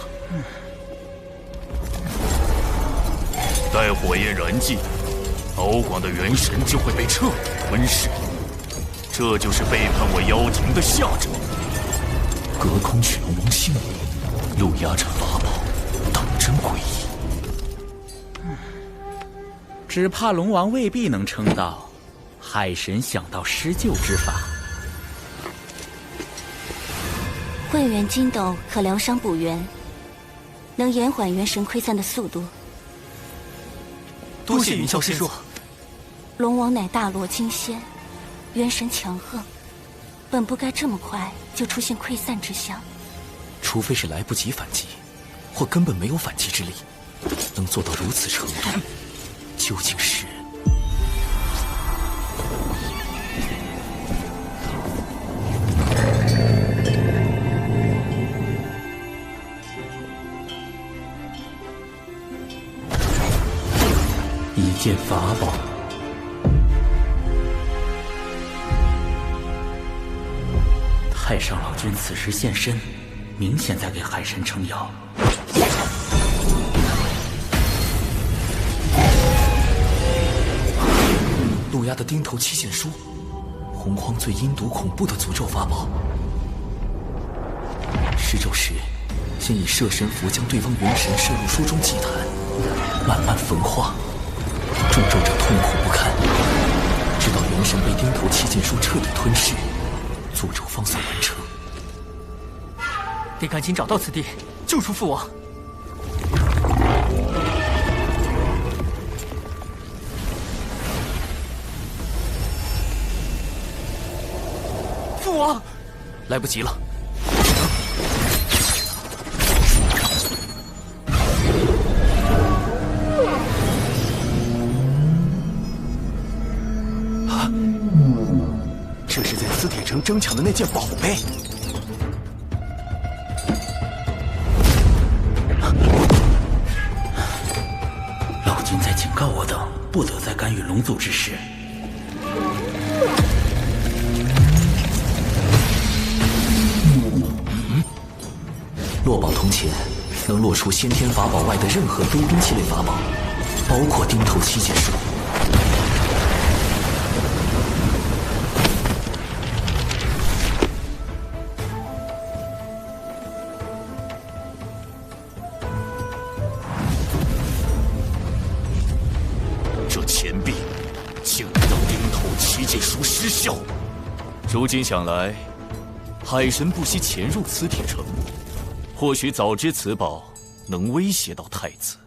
待火焰燃尽，敖广的元神就会被彻底吞噬，这就是背叛我妖庭的下场。隔空取龙王性命，又压着法宝，当真诡异。只怕龙王未必能撑到海神想到施救之法。混元金斗可疗伤补元，能延缓元神溃散的速度。多谢云霄师叔。龙王乃大罗金仙，元神强横，本不该这么快就出现溃散之象。除非是来不及反击，或根本没有反击之力，能做到如此程度，究竟是……一件法宝。太上老君此时现身，明显在给海神撑腰。陆压的钉头七剑书，洪荒最阴毒恐怖的诅咒法宝。施咒时，先以摄神符将对方元神摄入书中祭坛，慢慢焚化，中咒者痛苦不堪，直到元神被钉头七剑书彻底吞噬，诅咒方算完成。得赶紧找到此地，救出父王。我！来不及了。啊！这是在磁铁城争抢的那件宝贝。老君在警告我等，不得再干预龙族之事。落宝铜钱能落出先天法宝外的任何非兵器类法宝，包括钉头七剑术。这钱币竟然让钉头七剑术失效。如今想来，海神不惜潜入磁铁城，或许早知此宝能威胁到太子。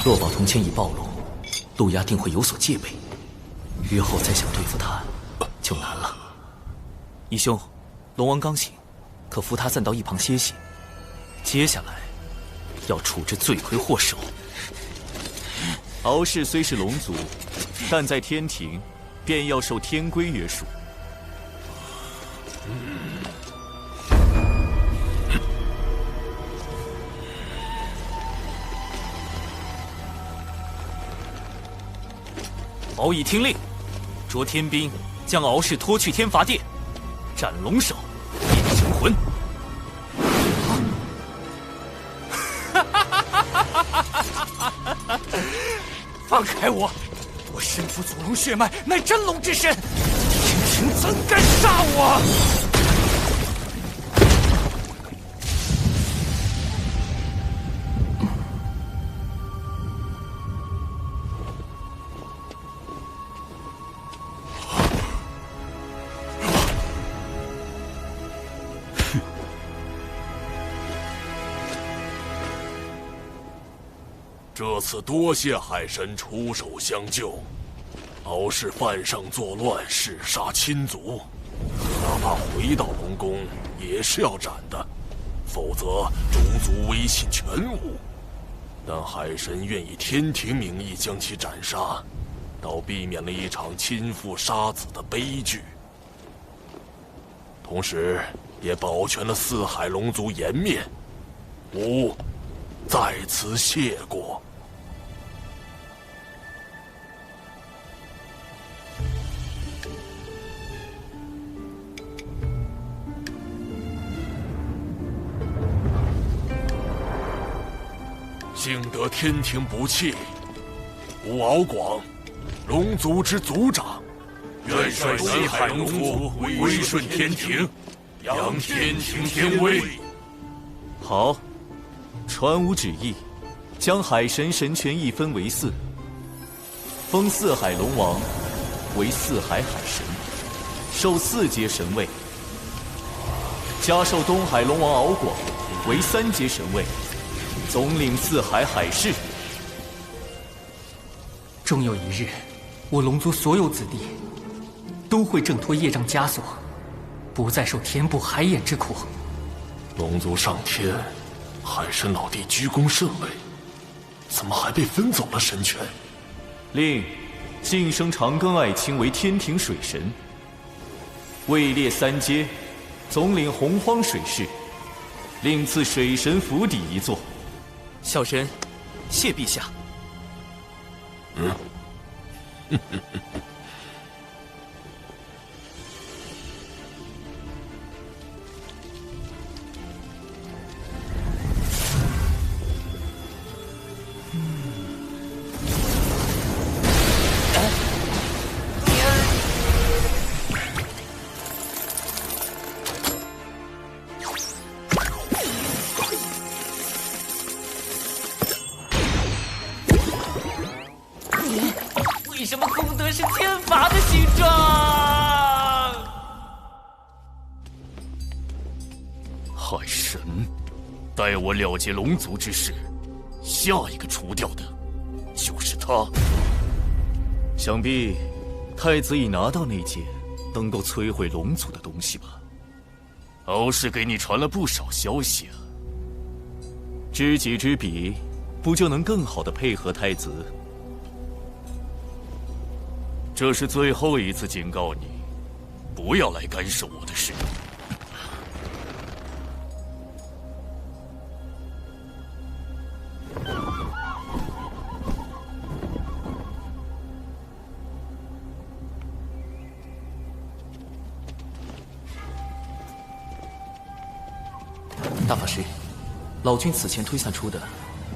落宝铜钱已暴露，陆压定会有所戒备，日后再想对付他就难了。义兄，龙王刚醒，可扶他暂到一旁歇息。接下来要处置罪魁祸首。敖氏虽是龙族，但在天庭便要受天规约束。敖乙听令，着天兵将敖氏拖去天罚殿，斩龙首，变神魂。放开我！我身负祖龙血脉，乃真龙之身，天庭怎敢杀我？这次多谢海神出手相救，敖氏犯上作乱，弑杀亲族，哪怕回到龙宫也是要斩的，否则种族威信全无。但海神愿以天庭名义将其斩杀，倒避免了一场亲父杀子的悲剧，同时也保全了四海龙族颜面。吾在此谢过。幸得天庭不弃，吾敖广，龙族之族长，愿率西海龙族归顺天庭，扬天庭天威。好，传吾旨意，将海神神权一分为4，封四海龙王为四海海神，授4阶神位，加授东海龙王敖广为3阶神位，总领四海海事。终有一日，我龙族所有子弟都会挣脱业障枷锁，不再受天不海眼之苦。龙族上天，海神老弟居功甚伟，怎么还被分走了神权？令晋升长庚爱卿为天庭水神，位列3阶，总领洪荒水势，另赐水神府邸1座。小神谢陛下。待我了结龙族之事，下一个除掉的就是他。想必太子已拿到那件能够摧毁龙族的东西吧？敖氏给你传了不少消息啊。知己知彼，不就能更好的配合太子？这是最后一次警告你，不要来干涉我的事。大法师，老君此前推算出的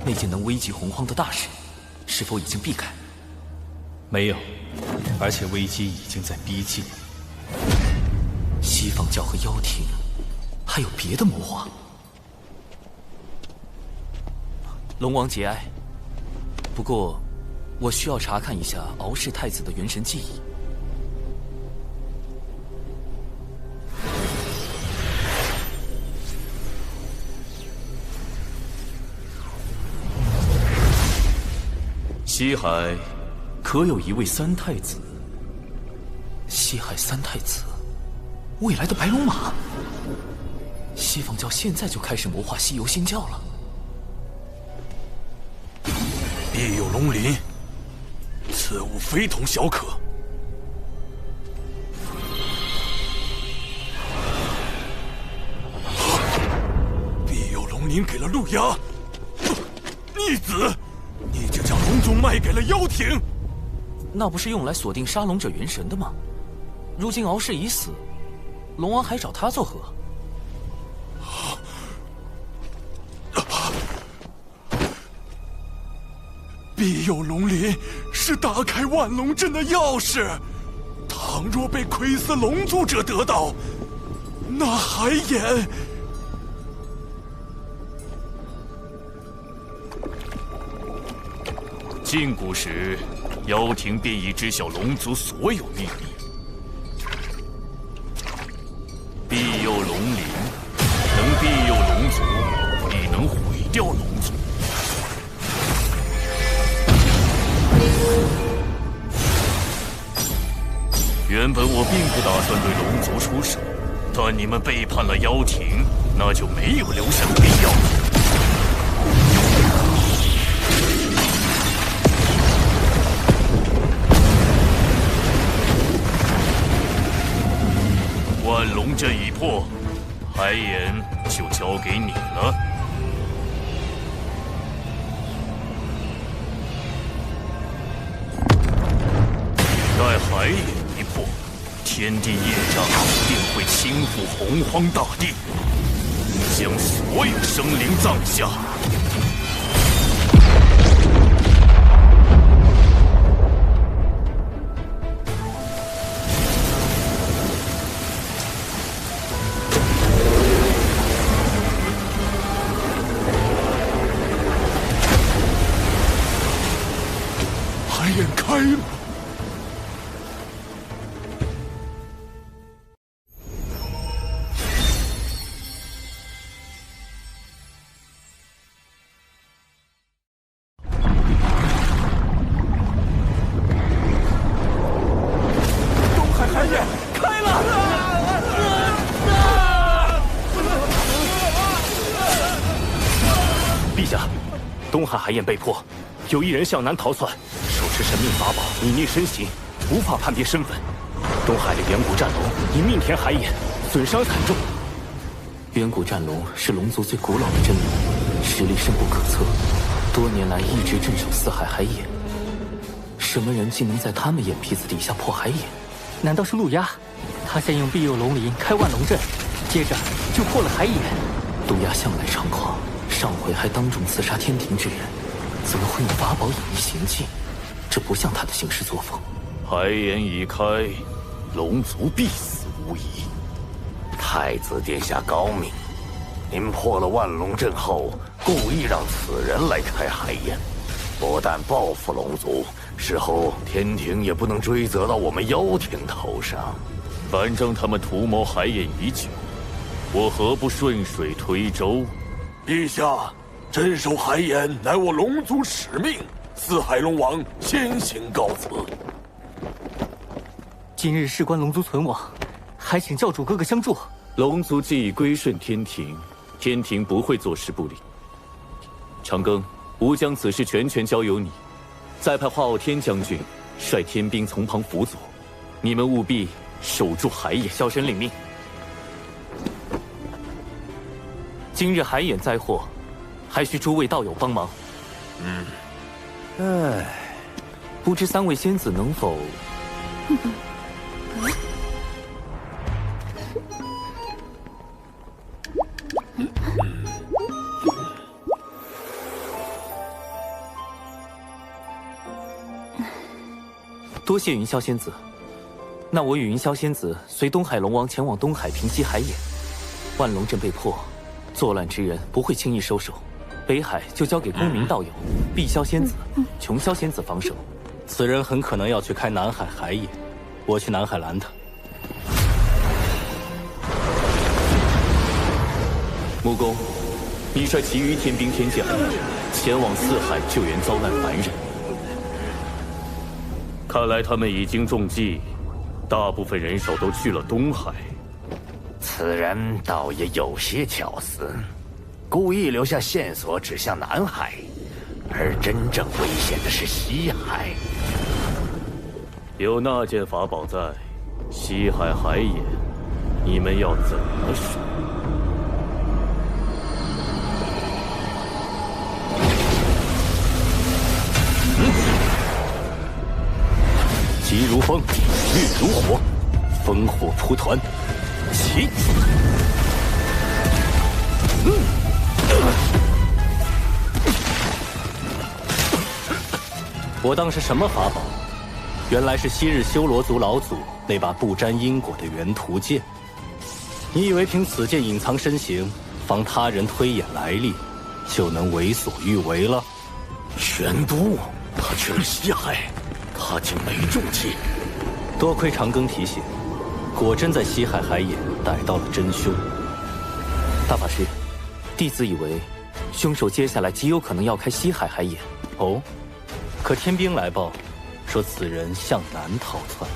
那件能危及洪荒的大事，是否已经避开？没有，而且危机已经在逼近。西方教和妖庭还有别的谋划？龙王节哀，不过我需要查看一下敖氏太子的元神记忆。西海可有一位三太子？西海三太子，未来的白龙马。西方教现在就开始谋划西游仙教了。必有龙鳞，此物非同小可。必有龙鳞给了陆压，逆子！你就将龙种卖给了妖庭，那不是用来锁定杀龙者元神的吗？如今敖氏已死，龙王还找他作何？必有龙鳞是打开万龙阵的钥匙，倘若被窥伺龙族者得到，那海眼……禁古时，妖庭便已知晓龙族所有秘密。庇佑龙鳞，能庇佑龙族，亦能毁掉龙族。原本我并不打算对龙族出手，但你们背叛了妖庭，那就没有留下必要。万龙阵已破，海眼就交给你了。待海眼一破，天地业障定会倾覆洪荒大地，将所有生灵葬下。海眼开了。东海海眼被破，有一人向南逃窜，手持神秘法宝，隐匿身形，无法判别身份。东海的远古战龙已命填海眼，损伤惨重。远古战龙是龙族最古老的真龙，实力深不可测，多年来一直镇守四海海眼。什么人竟能在他们眼皮子底下破海眼？难道是陆压？他先用庇佑龙鳞开万龙阵，接着就破了海眼。陆压向来猖狂。上回还当众刺杀天庭之人，怎么会用法宝隐匿行迹？这不像他的行事作风。海眼已开，龙族必死无疑。太子殿下高明，您破了万龙阵后，故意让此人来开海眼，不但报复龙族，事后天庭也不能追责到我们妖庭头上。反正他们图谋海眼已久，我何不顺水推舟？陛下，镇守海眼乃我龙族使命，四海龙王先行告辞。今日事关龙族存亡，还请教主哥哥相助。龙族既已归顺天庭，天庭不会坐视不理。长庚，吾将此事全权交由你，再派华傲天将军率天兵从旁辅佐，你们务必守住海眼。小神领命。今日海眼灾祸，还需诸位道友帮忙。不知三位仙子能否？多谢云霄仙子。那我与云霄仙子随东海龙王前往东海平息海眼。万龙阵被破，作乱之人不会轻易收手。北海就交给公明道友、碧霄仙子、琼霄仙子防守。此人很可能要去开南海海眼，我去南海拦他。木工，你率其余天兵天将前往四海救援遭难凡人。看来他们已经中计，大部分人手都去了东海。此人倒也有些巧思，故意留下线索指向南海，而真正危险的是西海。有那件法宝在，西海海眼，你们要怎么守？急如风，雨如火，烽火蒲团，起！我当是什么法宝？原来是昔日修罗族老祖那把不沾因果的元图剑。你以为凭此剑隐藏身形，防他人推演来历，就能为所欲为了？玄都，他去了西海。他竟没中计，多亏长庚提醒，果真在西海海眼逮到了真凶。大法师，弟子以为凶手接下来极有可能要开西海海眼。哦，可天兵来报，说此人向南逃窜。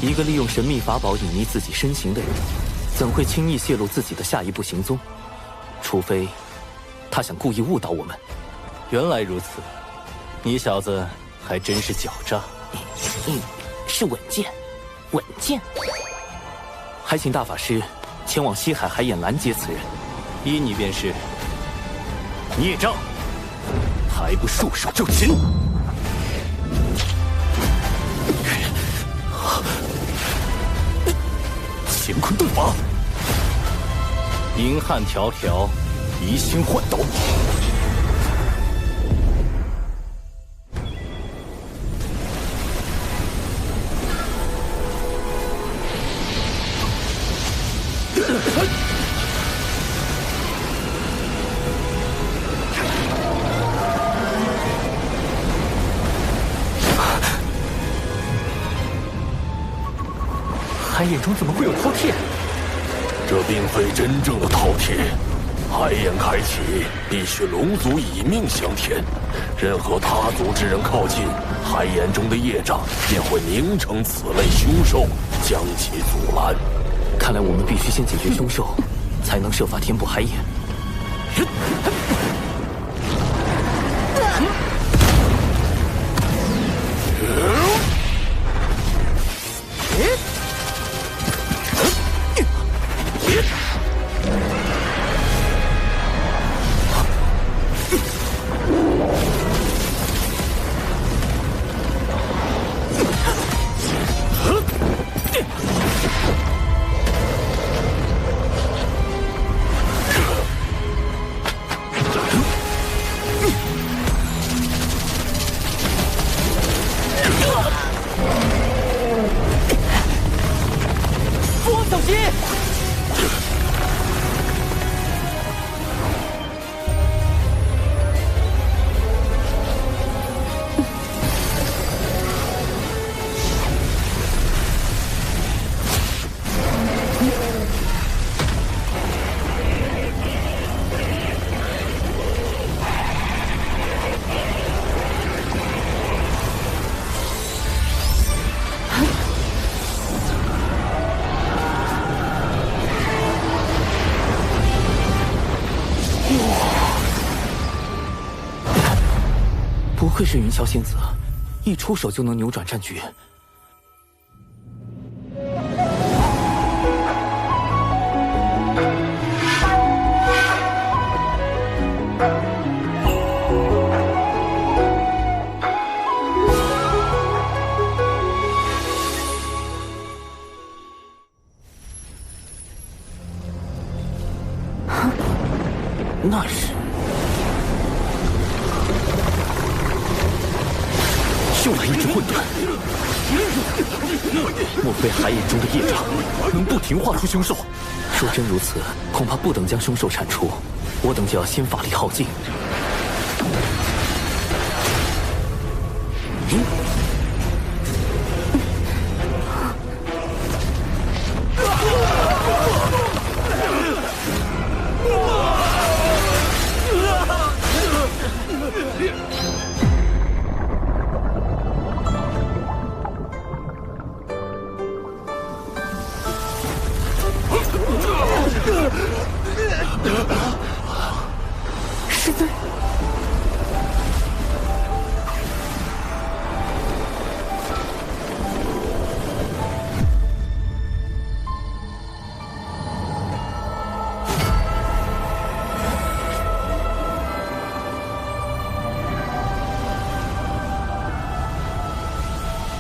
一个利用神秘法宝隐匿自己身形的人，怎会轻易泄露自己的下一步行踪？除非他想故意误导我们。原来如此，你小子还真是狡诈。是稳健，稳健。还请大法师前往西海海眼拦截此人。依你便是。孽障，还不束手就擒！乾坤遁法，银汉迢迢，移星换斗。海眼中怎么会有饕餮？这并非真正的饕餮。海眼开启，必须龙族以命相填。任何他族之人靠近，海眼中的业障便会凝成此类凶兽，将其阻拦。看来我们必须先解决凶兽，才能设法填补海眼。不愧是云霄仙子，一出手就能扭转战局。那是又来一只混沌，莫非海眼中的业障能不停化出凶兽？若真如此，恐怕不等将凶兽铲除，我等就要先法力耗尽。师尊，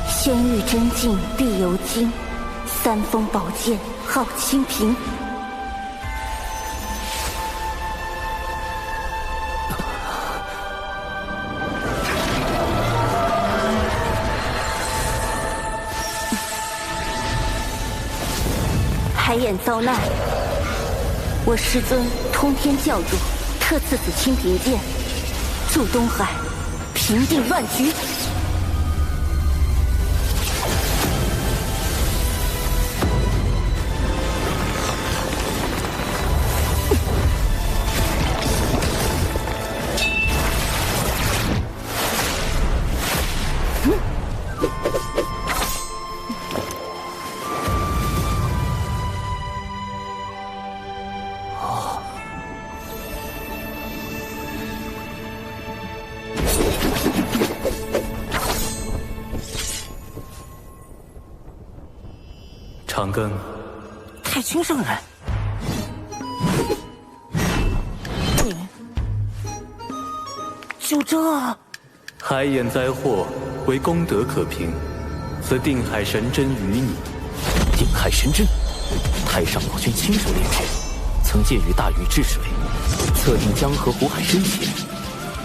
仙域真境必有经，三峰宝剑号清平。海眼遭难，我师尊通天教主特赐此清平剑，助东海平定乱局。长庚，太清圣人，就这？海眼灾祸为功德可平，此定海神针于你。定海神针，太上老君亲手炼制，曾借于大禹治水，测定江河湖海深浅。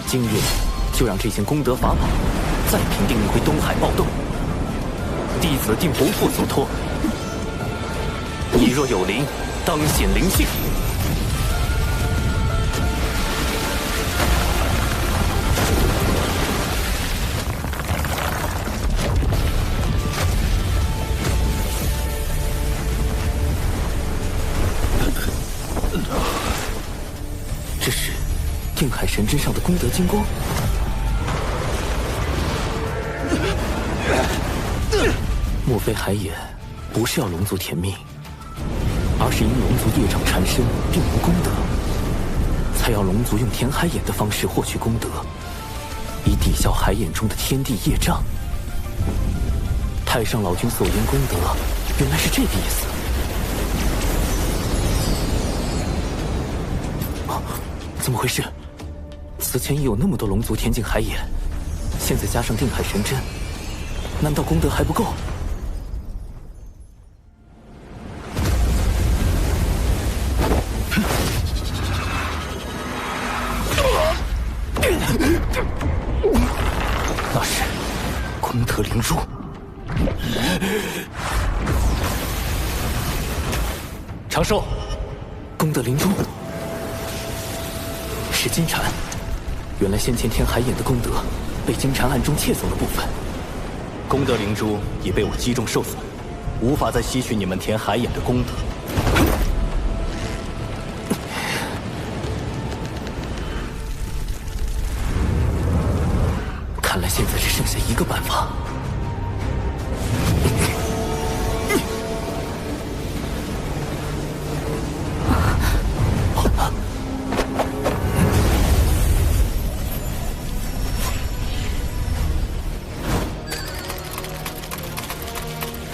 今日就让这件功德法宝再平定一回东海暴动，弟子定不负所托。你若有灵，当显灵性。这是定海神针上的功德金光。莫非海眼不是要龙族填命，而是因龙族业障缠身，并无功德，才要龙族用填海眼的方式获取功德，以抵消海眼中的天地业障。太上老君所言功德，原来是这个意思。怎么回事？此前已有那么多龙族填进海眼，现在加上定海神针，难道功德还不够？那是功德灵珠。长寿，功德灵珠是金蝉。原来先前填海眼的功德被金蝉暗中窃走了部分，功德灵珠已被我击中受损，无法再吸取你们填海眼的功德。看来现在只剩下一个办法。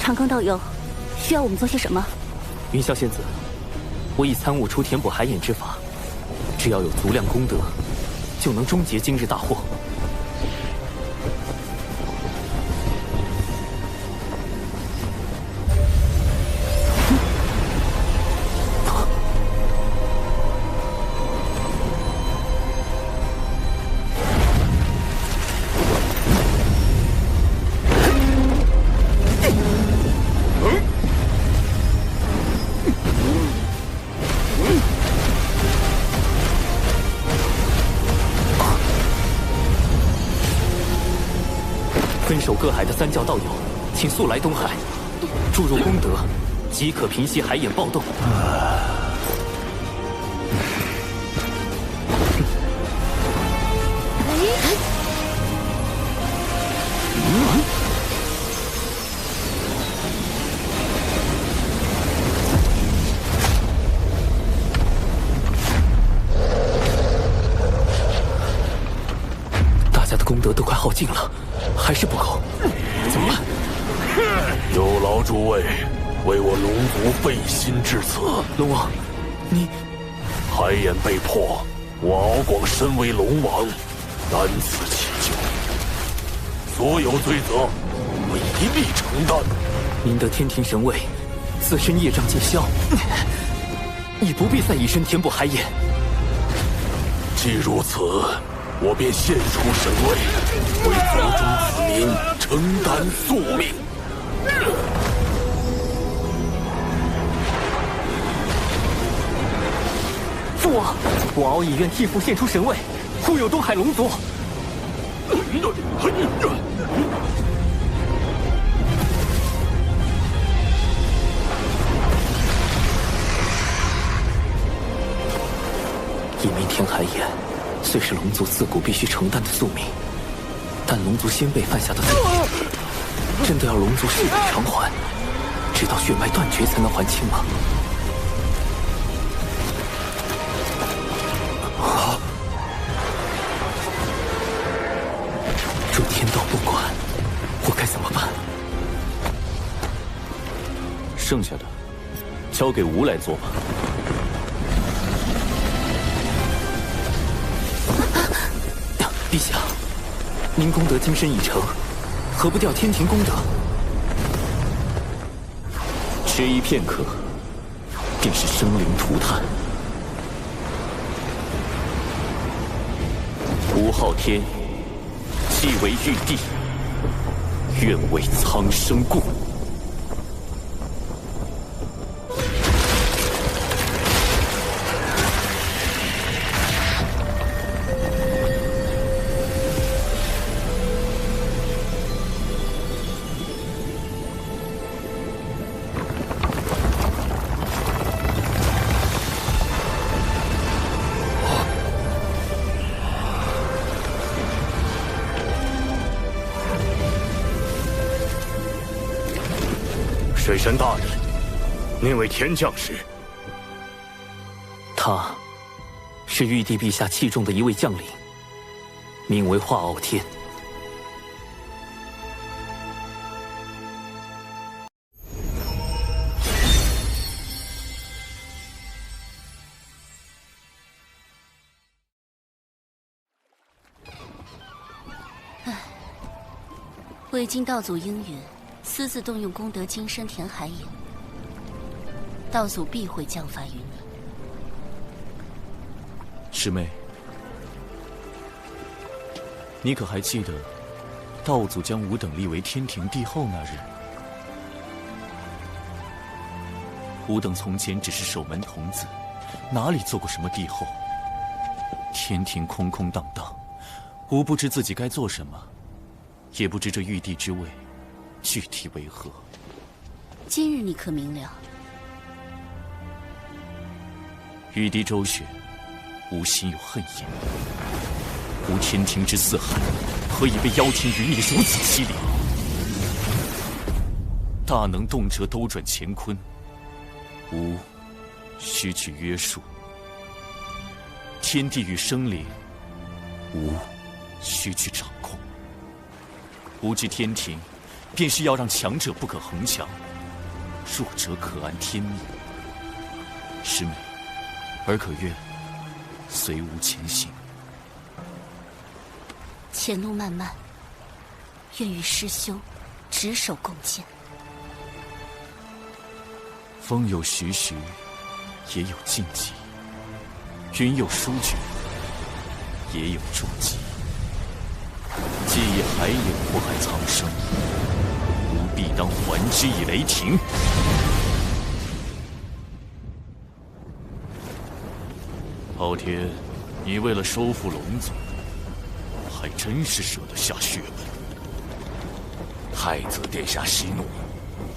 长庚道友，需要我们做些什么？云霄仙子，我已参悟出填补海眼之法，只要有足量功德，就能终结今日大祸。分守各海的三教道友，请速来东海，注入功德，即可平息海眼暴动。大家的功德都快耗尽了，还是不够，怎么办？有劳诸位为我龙族费心至此。龙王，你海眼被破，我敖广身为龙王，担此祈救，所有罪责我一力承担。您得天庭神位，自身业障尽消，已不必再以身填补海眼。既如此，我便献出神位，为族中子民承担宿命。父王，我敖以愿替父献出神位，护佑东海龙族。一枚填海眼，虽是龙族自古必须承担的宿命，但龙族先辈犯下的罪孽，真的要龙族世代偿还，直到血脉断绝才能还清吗？若天道不管，我该怎么办？剩下的交给吾来做吧。陛下，您功德今身已成，何不调天庭功德？迟疑片刻，便是生灵涂炭。吴昊天既为玉帝，愿为苍生故。水神大人，那位天将是？他是玉帝陛下器重的一位将领，名为华傲天。未经道祖应允，私自动用功德金身填海眼，道祖必会降罚于你。师妹，你可还记得道祖将吾等立为天庭帝后那日？吾等从前只是守门童子，哪里做过什么帝后？天庭空空荡荡，吾不知自己该做什么，也不知这玉帝之位具体为何。今日你可明了？玉帝周旋，吾心有恨意。吾天庭之四海，何以被妖天余孽如此欺凌？大能动辄兜转乾坤，吾须去约束；天地与生灵，吾须去掌控。吾知天庭便是要让强者不可恒强，弱者可安天命。师妹，儿可愿随吾前行？前路漫漫，愿与师兄执手共剑。风有徐徐，也有静寂；云有舒卷，也有捉急。既以海眼祸害苍生，吾必当还之以雷霆。昊天，你为了收复龙族，还真是舍得下血本。太子殿下息怒，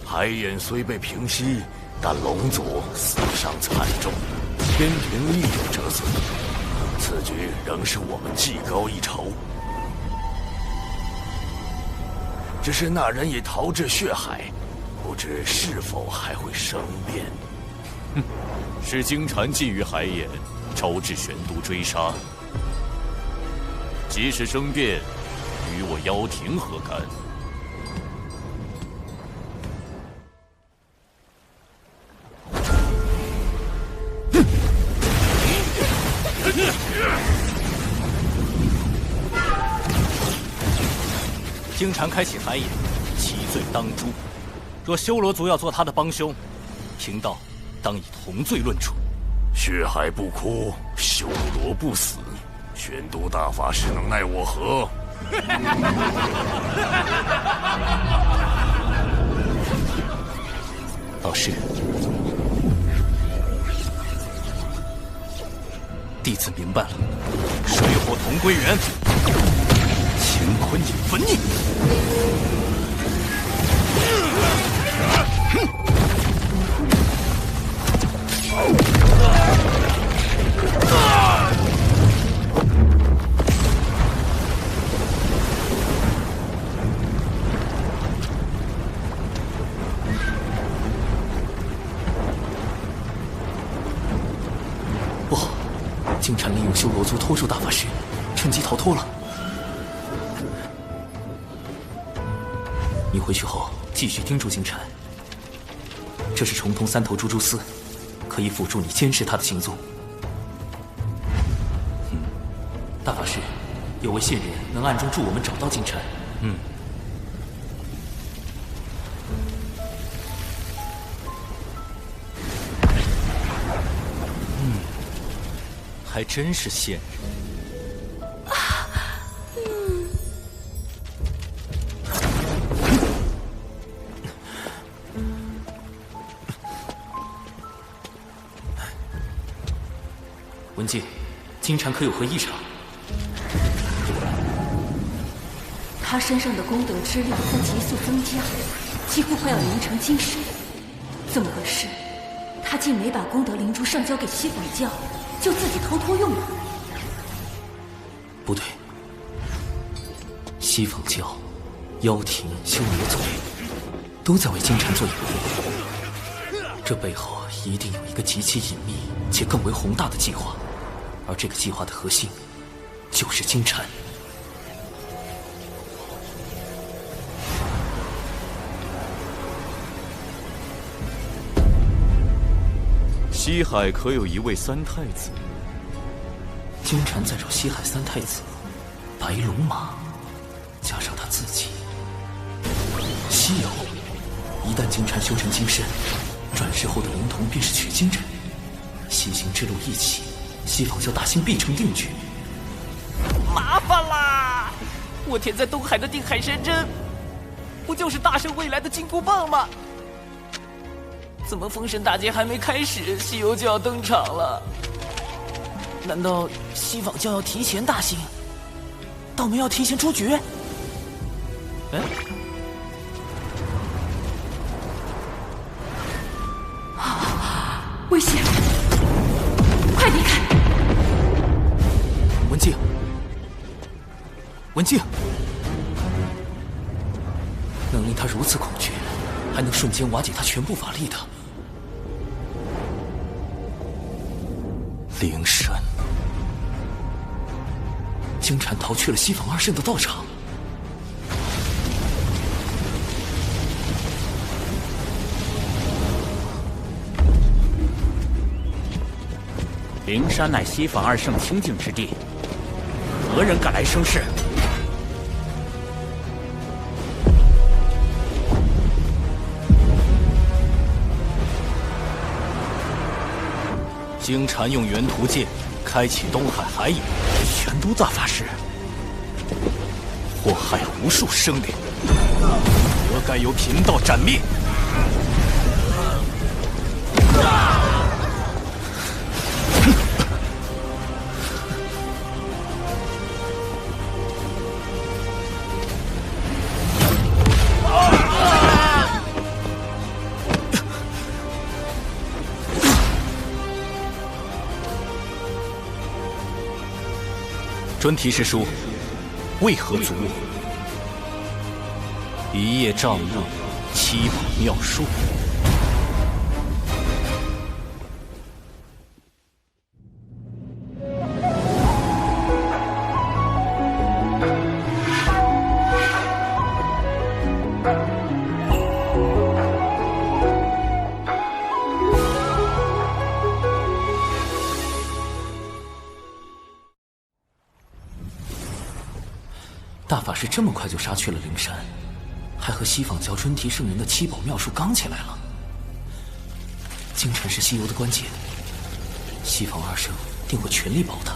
海眼虽被平息，但龙族死伤惨重，天庭亦有折损。此举仍是我们技高一筹。只是那人已逃至血海，不知是否还会生变。哼，是金蝉觊觎海眼，招致玄都追杀。即使生变，与我妖庭何干？金蝉开启海眼，其罪当诛。若修罗族要做他的帮凶，贫道当以同罪论处。血海不枯，修罗不死，玄都大法师能奈我何？老师，弟子明白了，水火同归元，乾坤引焚逆。不好，金蝉利用修罗族拖住大法师，趁机逃脱了。你回去后继续盯住金蝉，这是重通三头蜘蛛丝，可以辅助你监视他的行踪。大法师，有位线人能暗中助我们找到金蝉。还真是线人。文静，金蝉可有何异常？他身上的功德之力在急速增加，几乎快要凝成金身。怎么回事？他竟没把功德灵珠上交给西方教，就自己偷偷用了。不对，西方教、妖庭、修罗族都在为金蝉做掩护，这背后一定有一个极其隐秘且更为宏大的计划，而这个计划的核心就是金蝉。西海可有一位三太子？金蝉在找西海三太子，白龙马，加上他自己。西游，一旦金蝉修成金身，转世后的灵童便是取经人。西行之路一起，西方教大兴必成定局。麻烦啦！我填在东海的定海神针，不就是大圣未来的金箍棒吗？怎么封神大劫还没开始，西游就要登场了？难道西方教要提前大兴？道门要提前出局？危险！快离开！文静，文静，能令他如此恐惧，还能瞬间瓦解他全部法力的。灵山，金蝉逃去了西方二圣的道场。灵山乃西坊二圣清净之地，何人敢来生事？经禅用元图剑开启东海海野，玄都大法师祸害无数生灵，活该由贫道斩灭。专题是书，为何阻我？一叶障目，七宝妙术。大法师这么快就杀去了灵山，还和西坊教专题圣人的七宝妙术刚起来了。京城是西游的关键，西坊二圣定会全力保他。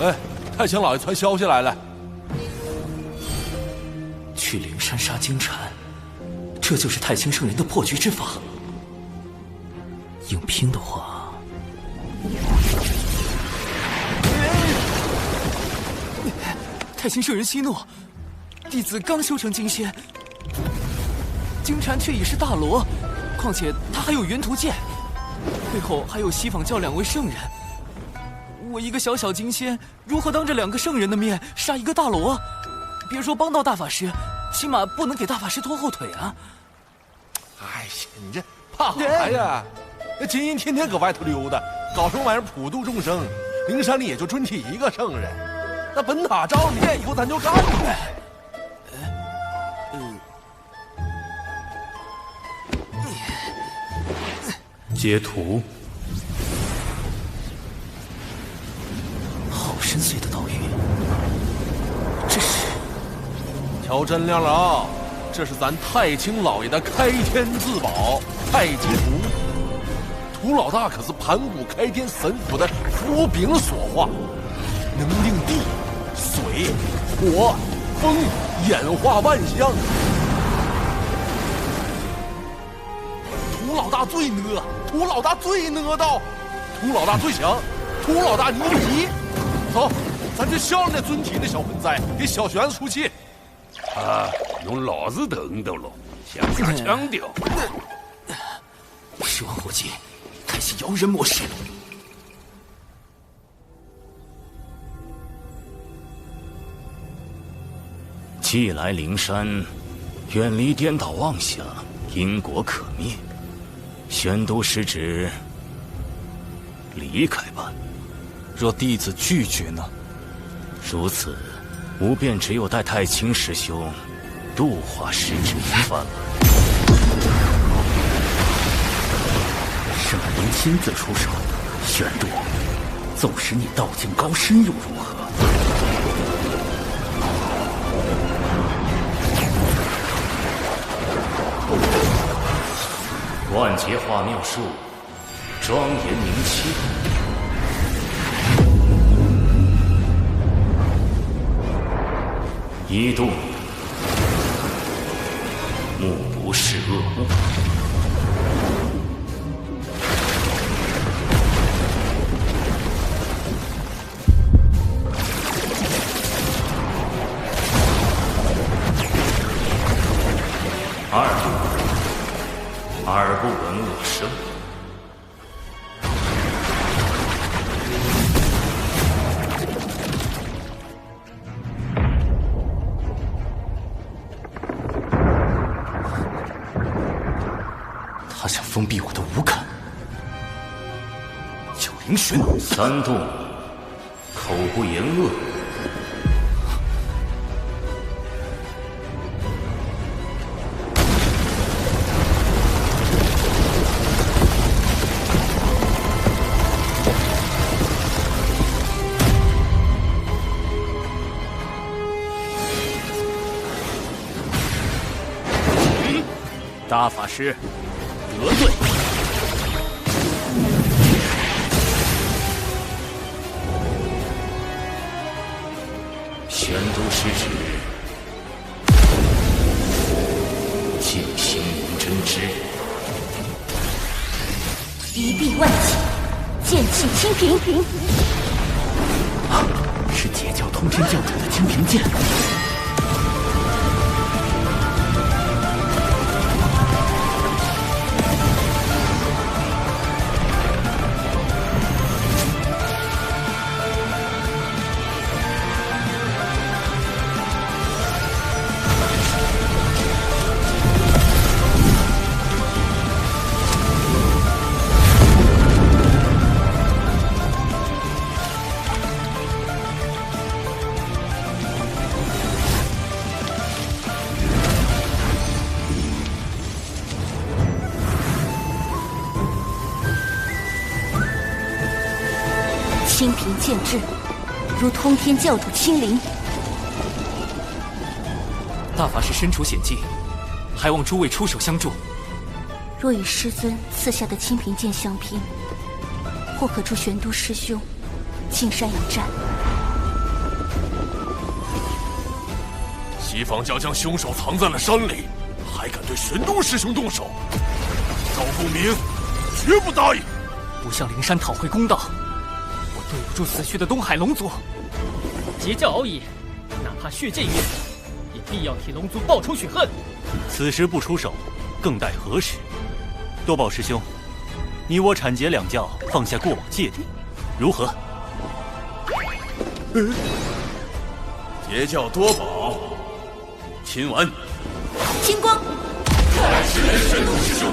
哎，太清老爷传消息来了，去灵山杀金蝉，这就是太清圣人的破局之法。硬拼的话，太清圣人息怒，弟子刚修成金仙，金蝉却已是大罗，况且他还有元图剑，背后还有西坊教2位圣人。我一个小小金仙，如何当着2个圣人的面杀一个大罗？别说帮到大法师，起码不能给大法师拖后腿啊！哎呀，你这怕啥呀？那金银天天搁外头溜达，搞什么玩意儿普度众生？灵山里也就专题1个圣人。那本塔招你，以后咱就干呗。截图。好深邃的道语，这是瞧真亮了啊！这是咱太清老爷的开天自宝太极图。涂老大可是盘古开天神斧的佛柄所化，能令地、水、火、风演化万象。涂老大最呢，涂老大最呢道，涂老大最强，涂老大你牛逼！走，咱去消了那尊体那小盆栽，给小玄子出气。啊，用老子等等喽，想啥腔调？十万火急，开启摇人模式。既来灵山，远离颠倒妄想，因果可灭。玄都是指离开吧。若弟子拒绝呢？如此，吾便只有带太清师兄度化师之一番了。圣人亲自出手，玄都，纵使你道境高深又如何？万劫化妙术，庄严明清。一动，目不视恶物。二动，耳不闻恶声。他想封闭我的五感。九灵玄。三动，口不言恶。大法师得罪。玄都失职，静心无真知，一臂万气，剑气清平。是截教通天教主的清平剑。清平剑至，如通天教主亲临。大法师身处险境，还望诸位出手相助。若与师尊赐下的清平剑相拼，或可助玄都师兄进山迎战。西方教将凶手藏在了山里，还敢对玄都师兄动手？赵不明绝不答应！不向灵山讨回公道，我对不住死去的东海龙族。截教熬夜，哪怕血溅于此，也必要替龙族报仇雪恨。此时不出手，更待何时？多宝师兄，你我阐结两教，放下过往芥蒂，如何？截教多宝，秦完，青光，来迟来玄都师兄。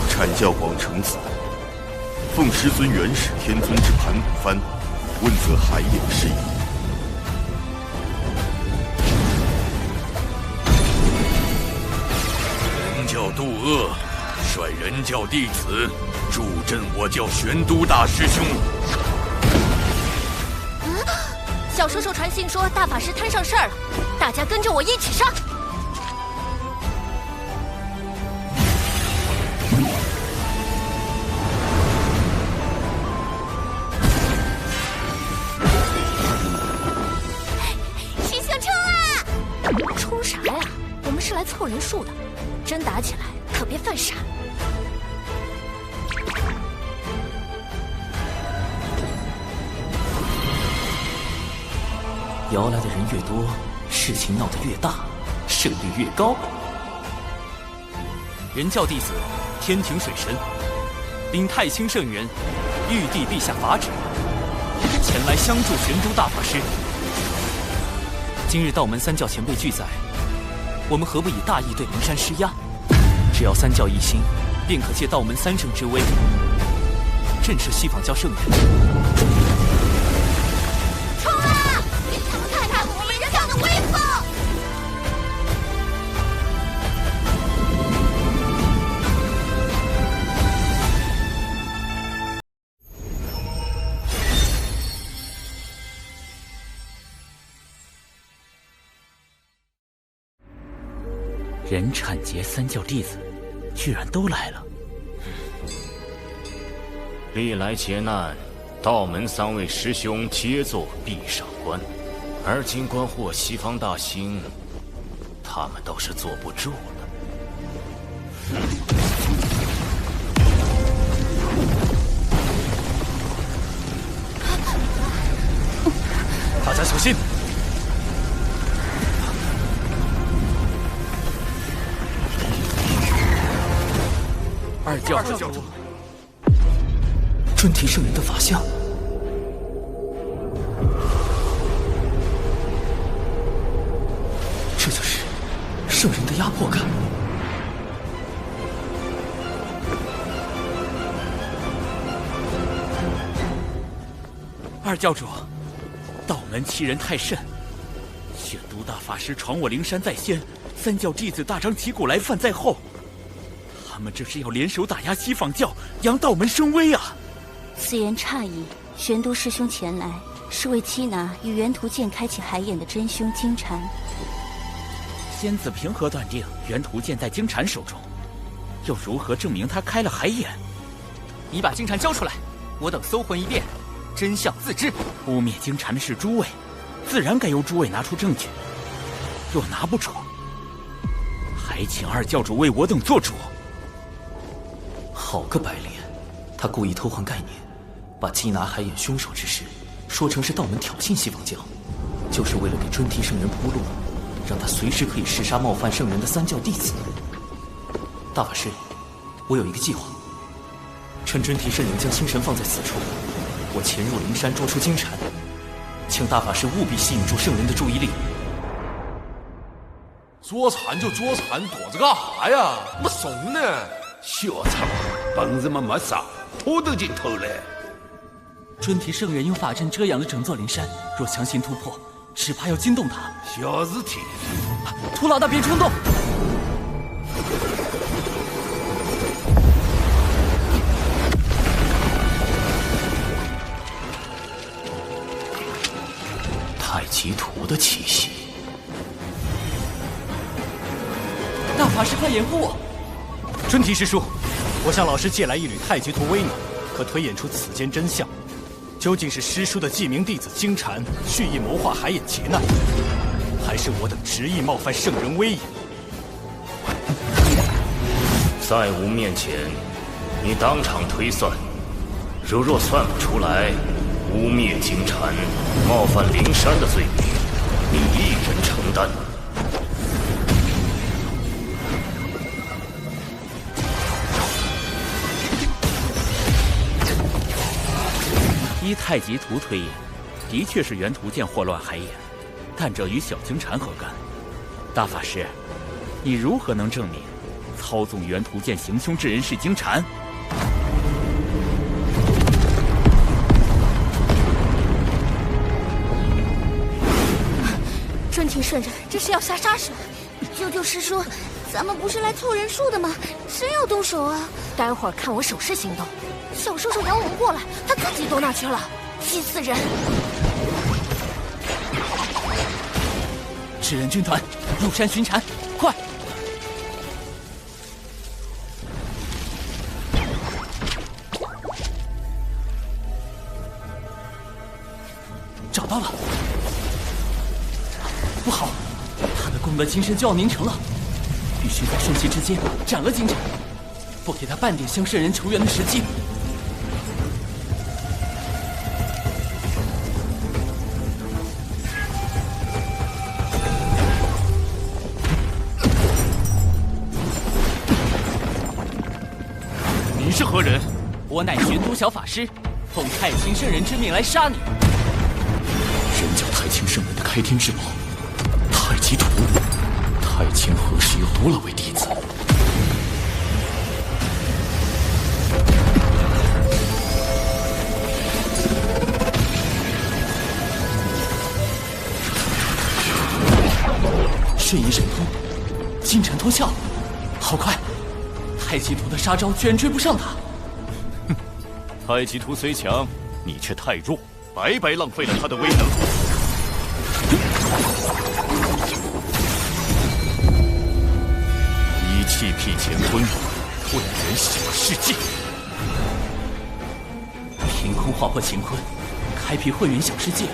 阐教广成子，奉师尊元始天尊之盘古幡，问责海眼事宜。人教渡恶，率人教弟子助阵我教玄都大师兄。小叔叔传信说大法师摊上事儿了，大家跟着我一起上。师兄冲啊！冲啥呀？我们是来凑人数的，真打起来可别犯傻。摇来的人越多，事情闹得越大，胜率越高。人教弟子天庭水神，禀太清圣元，玉帝陛下法旨，前来相助玄都大法师。今日道门三教前辈俱在，我们何不以大义对灵山施压？只要三教一心，便可借道门三圣之威，震慑西方教圣人。冲啊！看看我们人教的威风！人阐结三教弟子居然都来了。历来劫难，道门三位师兄皆作壁上观，而今观获西方大兴，他们倒是坐不住了。大家小心！二教主，准提圣人的法相，这就是圣人的压迫感。二教主，道门欺人太甚，玄都大法师闯我灵山在先，三教弟子大张旗鼓来犯在后。他们这是要联手打压西方教，扬道门声威啊！此言差矣。玄都师兄前来，是为缉拿与元图剑开启海眼的真凶金蝉。仙子凭何断定元图剑在金蝉手中？又如何证明他开了海眼？你把金蝉交出来，我等搜魂一遍，真相自知。污蔑金蝉的是诸位，自然该由诸位拿出证据。若拿不出，还请二教主为我等做主。好个白莲，他故意偷换概念，把缉拿海眼凶手之事说成是道门挑衅西方教，就是为了给尊提圣人铺路，让他随时可以弑杀冒犯圣人的三教弟子。大法师，我有一个计划，趁尊提圣人将心神放在此处，我潜入灵山捉出金蝉，请大法师务必吸引住圣人的注意力。捉蝉就捉蝉，躲着干啥呀？没怂呢！小苍，本事嘛没啥，偷都进偷来。尊提圣人用法阵遮阳了整座灵山，若强行突破，只怕要惊动他。小事体，涂老大别冲动。太极图的气息。大法师，快掩护我！尊提师叔，我向老师借来一缕太极图微脑，可推演出此间真相。究竟是师叔的记名弟子金蝉蓄意谋划海眼劫难，还是我等执意冒犯圣人威严？在吾面前，你当场推算，若算不出来，污蔑金蝉、冒犯灵山的罪名，你一人承担。依太极图推演，的确是元图剑祸乱海眼，但这与小金蝉何干？大法师，你如何能证明操纵元图剑行凶之人是金蝉？尊提圣人，这是要下杀手！救救师叔，咱们不是来凑人数的吗？谁要动手啊？待会儿看我手势行动。小叔叔摇我们过来，他自己躲哪去了？气死人！纸人军团入山寻蝉，快！找到了！不好，他的功德金身就要凝成了，必须在瞬息之间斩了金蝉，不给他半点向圣人求援的时机。你是何人？我乃玄都小法师，奉太清圣人之命来杀你。人教太清圣人的开天之宝太极图，太清何时有多了位弟子？瞬移神通，金蝉脱壳，好快！太极图的杀招居然追不上他。哼，太极图虽强，你却太弱，白白浪费了他的威能。一气辟乾坤，混元小世界。凭空划破乾坤，开辟混元小世界，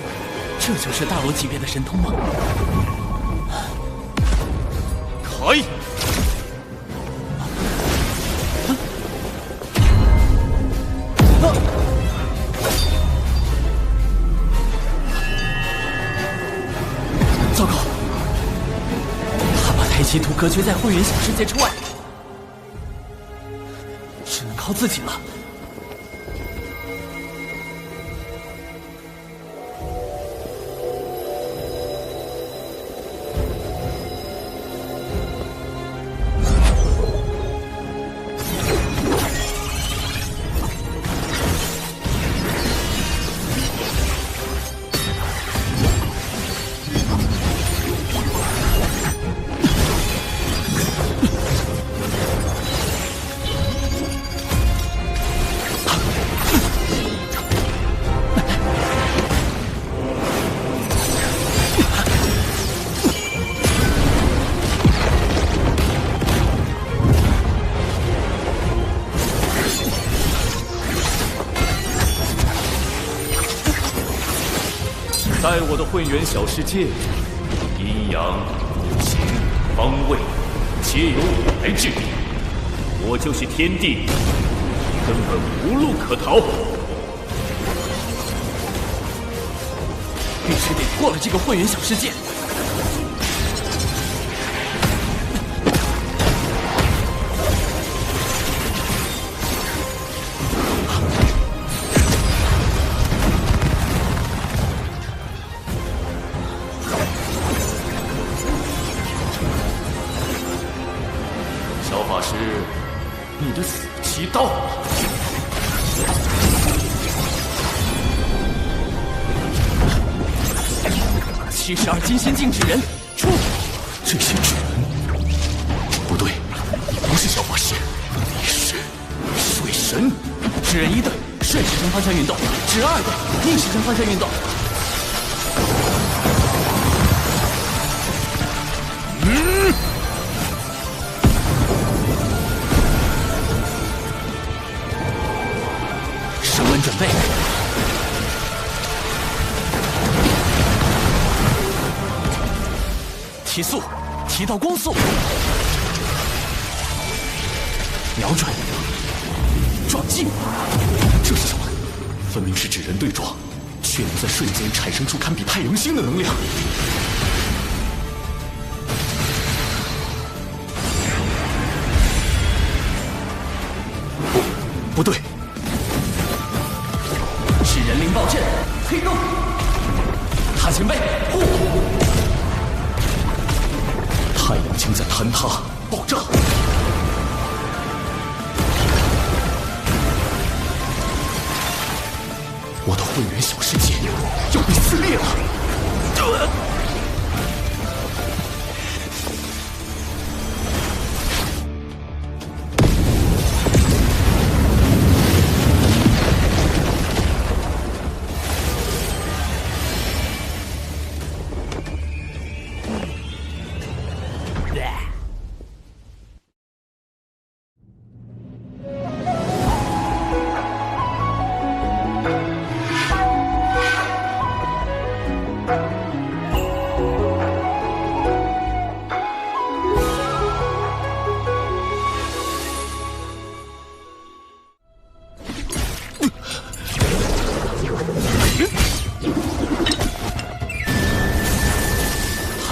这就是大罗级别的神通吗？开！糟糕，他把太极图隔绝在混元小世界之外，只能靠自己了。在我的混元小世界里，阴阳、五行、方位，皆由我来制定。我就是天地，根本无路可逃。必须得破了这个混元小世界。小法师，你的死期到了。72金仙禁止人出！这些纸人，不对，你不是小法师，你是水神。纸人1队顺时针方向运动，纸人2队逆时针方向运动。升温准备。提速，提到光速，瞄准，撞击。这是什么？分明是纸人对撞，却能在瞬间产生出堪比太阳星的能量。不对，是人灵暴阵，推动，塔前辈，护！太阳星在坍塌，爆炸。我的混元小世界要被撕裂了。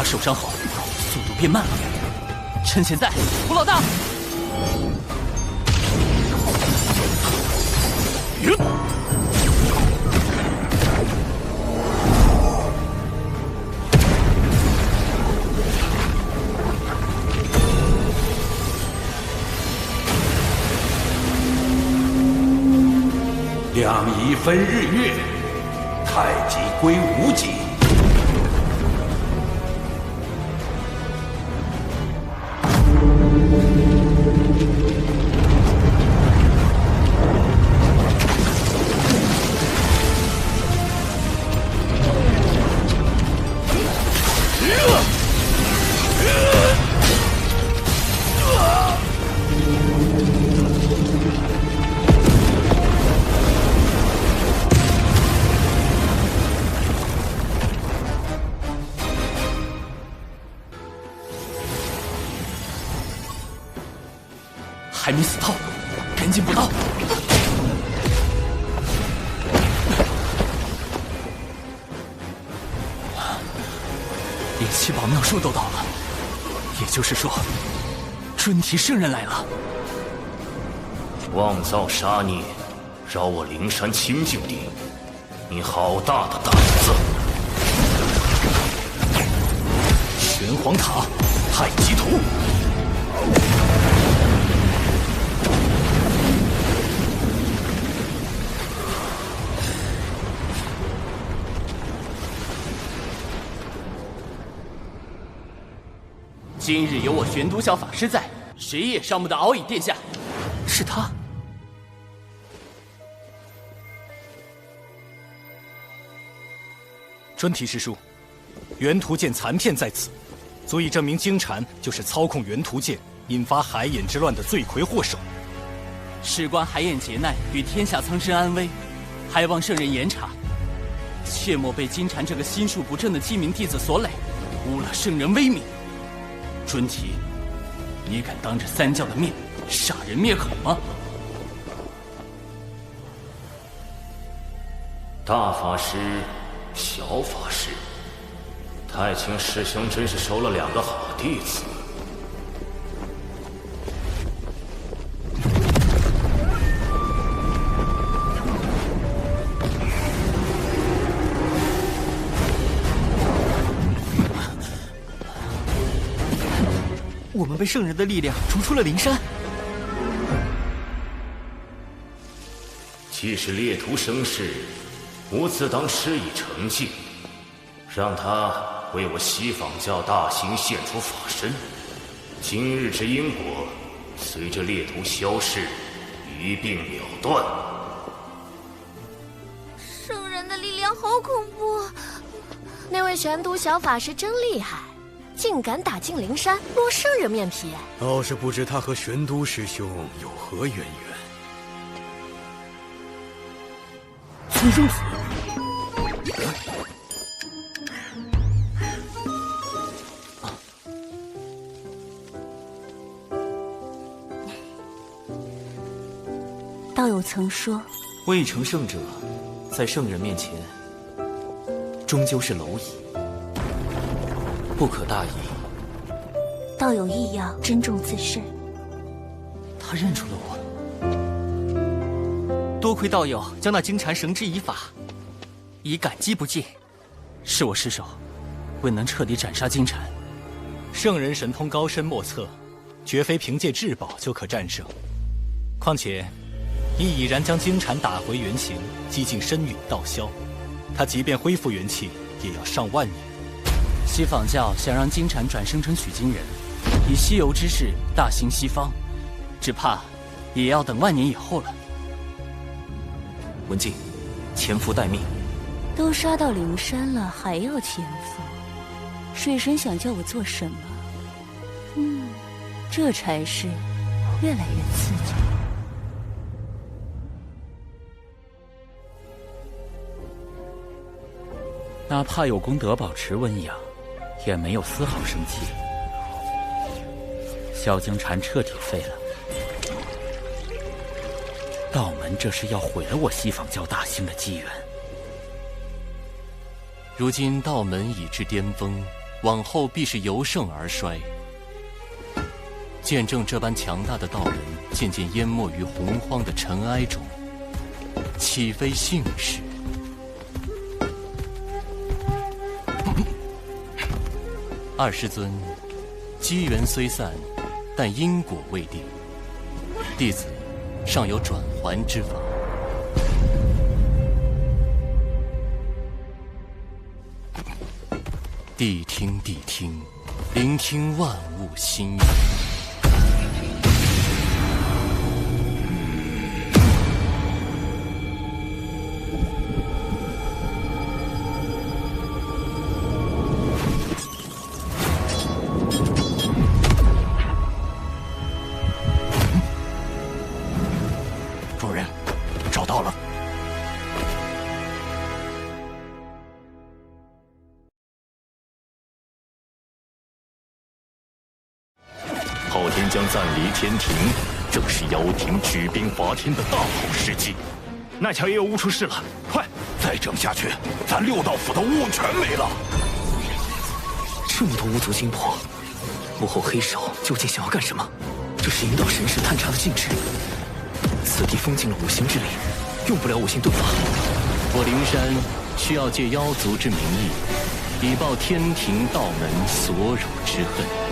受伤后，速度变慢了。趁现在，胡老大！两仪分日月，太极归无极。还没死透，赶紧补刀！连7宝妙术都到了，也就是说，准提圣人来了。妄造杀孽，扰我灵山清净地，你好大的胆子！玄黄塔，太极图。今日有我玄都小法师在，谁也伤不得敖乙殿下。是他。准提师叔，元图剑残片在此，足以证明金蝉就是操控元图剑引发海眼之乱的罪魁祸首。事关海眼劫难与天下苍生安危，还望圣人严查。切莫被金蝉这个心术不正的鸡鸣弟子所累，污了圣人威名。尊提，你敢当着三教的面杀人灭口吗？大法师，小法师，太清师兄真是收了2个好弟子。我们被圣人的力量逐出了灵山。既是猎徒生事，吾自当施以惩戒，让他为我西方教大兴献出法身。今日之因果，随着猎徒消逝，一并了断。圣人的力量好恐怖！那位玄都小法师真厉害，竟敢打进灵山，落圣人面皮。倒是不知他和玄都师兄有何渊源。孙生子，道友曾说，未成圣者，在圣人面前，终究是蝼蚁，不可大意。道友亦要珍重自身。他认出了我。多亏道友将那金蝉绳之以法，以感激不尽。是我失手，未能彻底斩杀金蝉。圣人神通高深莫测，绝非凭借至宝就可战胜。况且，你已然将金蝉打回原形，击进深陨道消，他即便恢复元气，也要上万年。西方教想让金蝉转生成取经人，以西游之势大兴西方，只怕也要等万年以后了。文静，潜伏待命。都杀到灵山了，还要潜伏？水神想叫我做什么？这差事越来越刺激。哪怕有功德保持温养，也没有丝毫生气。萧金蝉彻底废了。道门这是要毁了我西方教大兴的机缘。如今道门已至巅峰，往后必是由盛而衰。见证这般强大的道门渐渐淹没于洪荒的尘埃中，岂非幸事？二师尊，机缘虽散，但因果未定。弟子尚有转还之法。谛听，谛听，聆听万物心语。主人，找到了。昊天将暂离天庭，正是妖庭举兵伐天的大好时机。那桥也有悟出事了，快！再整下去，咱六道府的物全没了。这么多巫族精魄，幕后黑手究竟想要干什么？这是引导神识探查的禁制。此地封禁了五行之力，用不了五行遁法。我灵山需要借妖族之名义，以报天庭道门所辱之恨。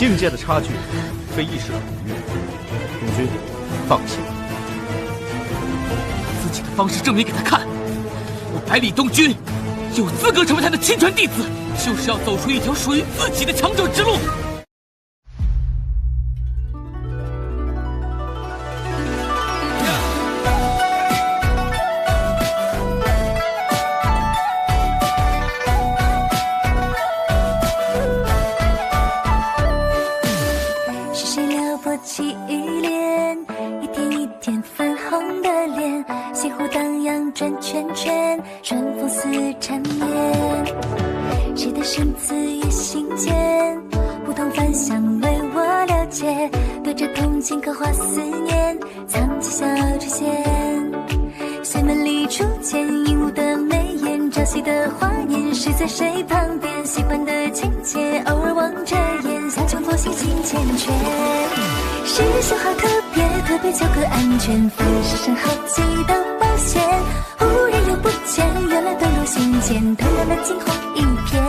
境界的差距，非一时可逾。东君，放心。自己的方式证明给他看，我百里东君有资格成为他的亲传弟子，就是要走出一条属于自己的强者之路。是谁撩拨起欲恋，一天一天粉红的脸，西湖荡漾转圈圈，春风似缠绵。谁的身子也心间，梧桐繁香为我了解，对着铜镜刻画思念，藏起小垂涎。随门里初见鹦鹉的眉眼，朝夕的华年，谁在谁旁边？喜欢的情节，偶尔望着眼，像穷佛心心缱绻。师兄好特别，特别求个安全，凡事上好奇当保险。忽然又不见，原来遁入心间，突然的惊鸿一瞥。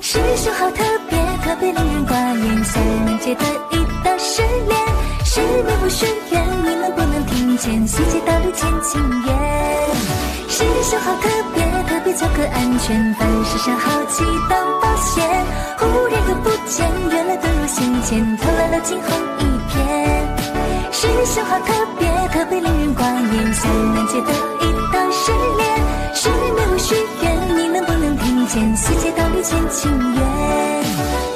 师兄好特别，特别令人挂念，像人间的一道失恋。是命不许愿，你能不能听见？细节道路见情缘。师兄好特别，特别求个安全，凡事上好奇当保险。忽然又不见，原来遁入心间，偷来了惊鸿一瞥。师兄好特别，特别令人挂念，像人间的一道失恋。是命不许愿，你能不能听见？细节道路见情缘。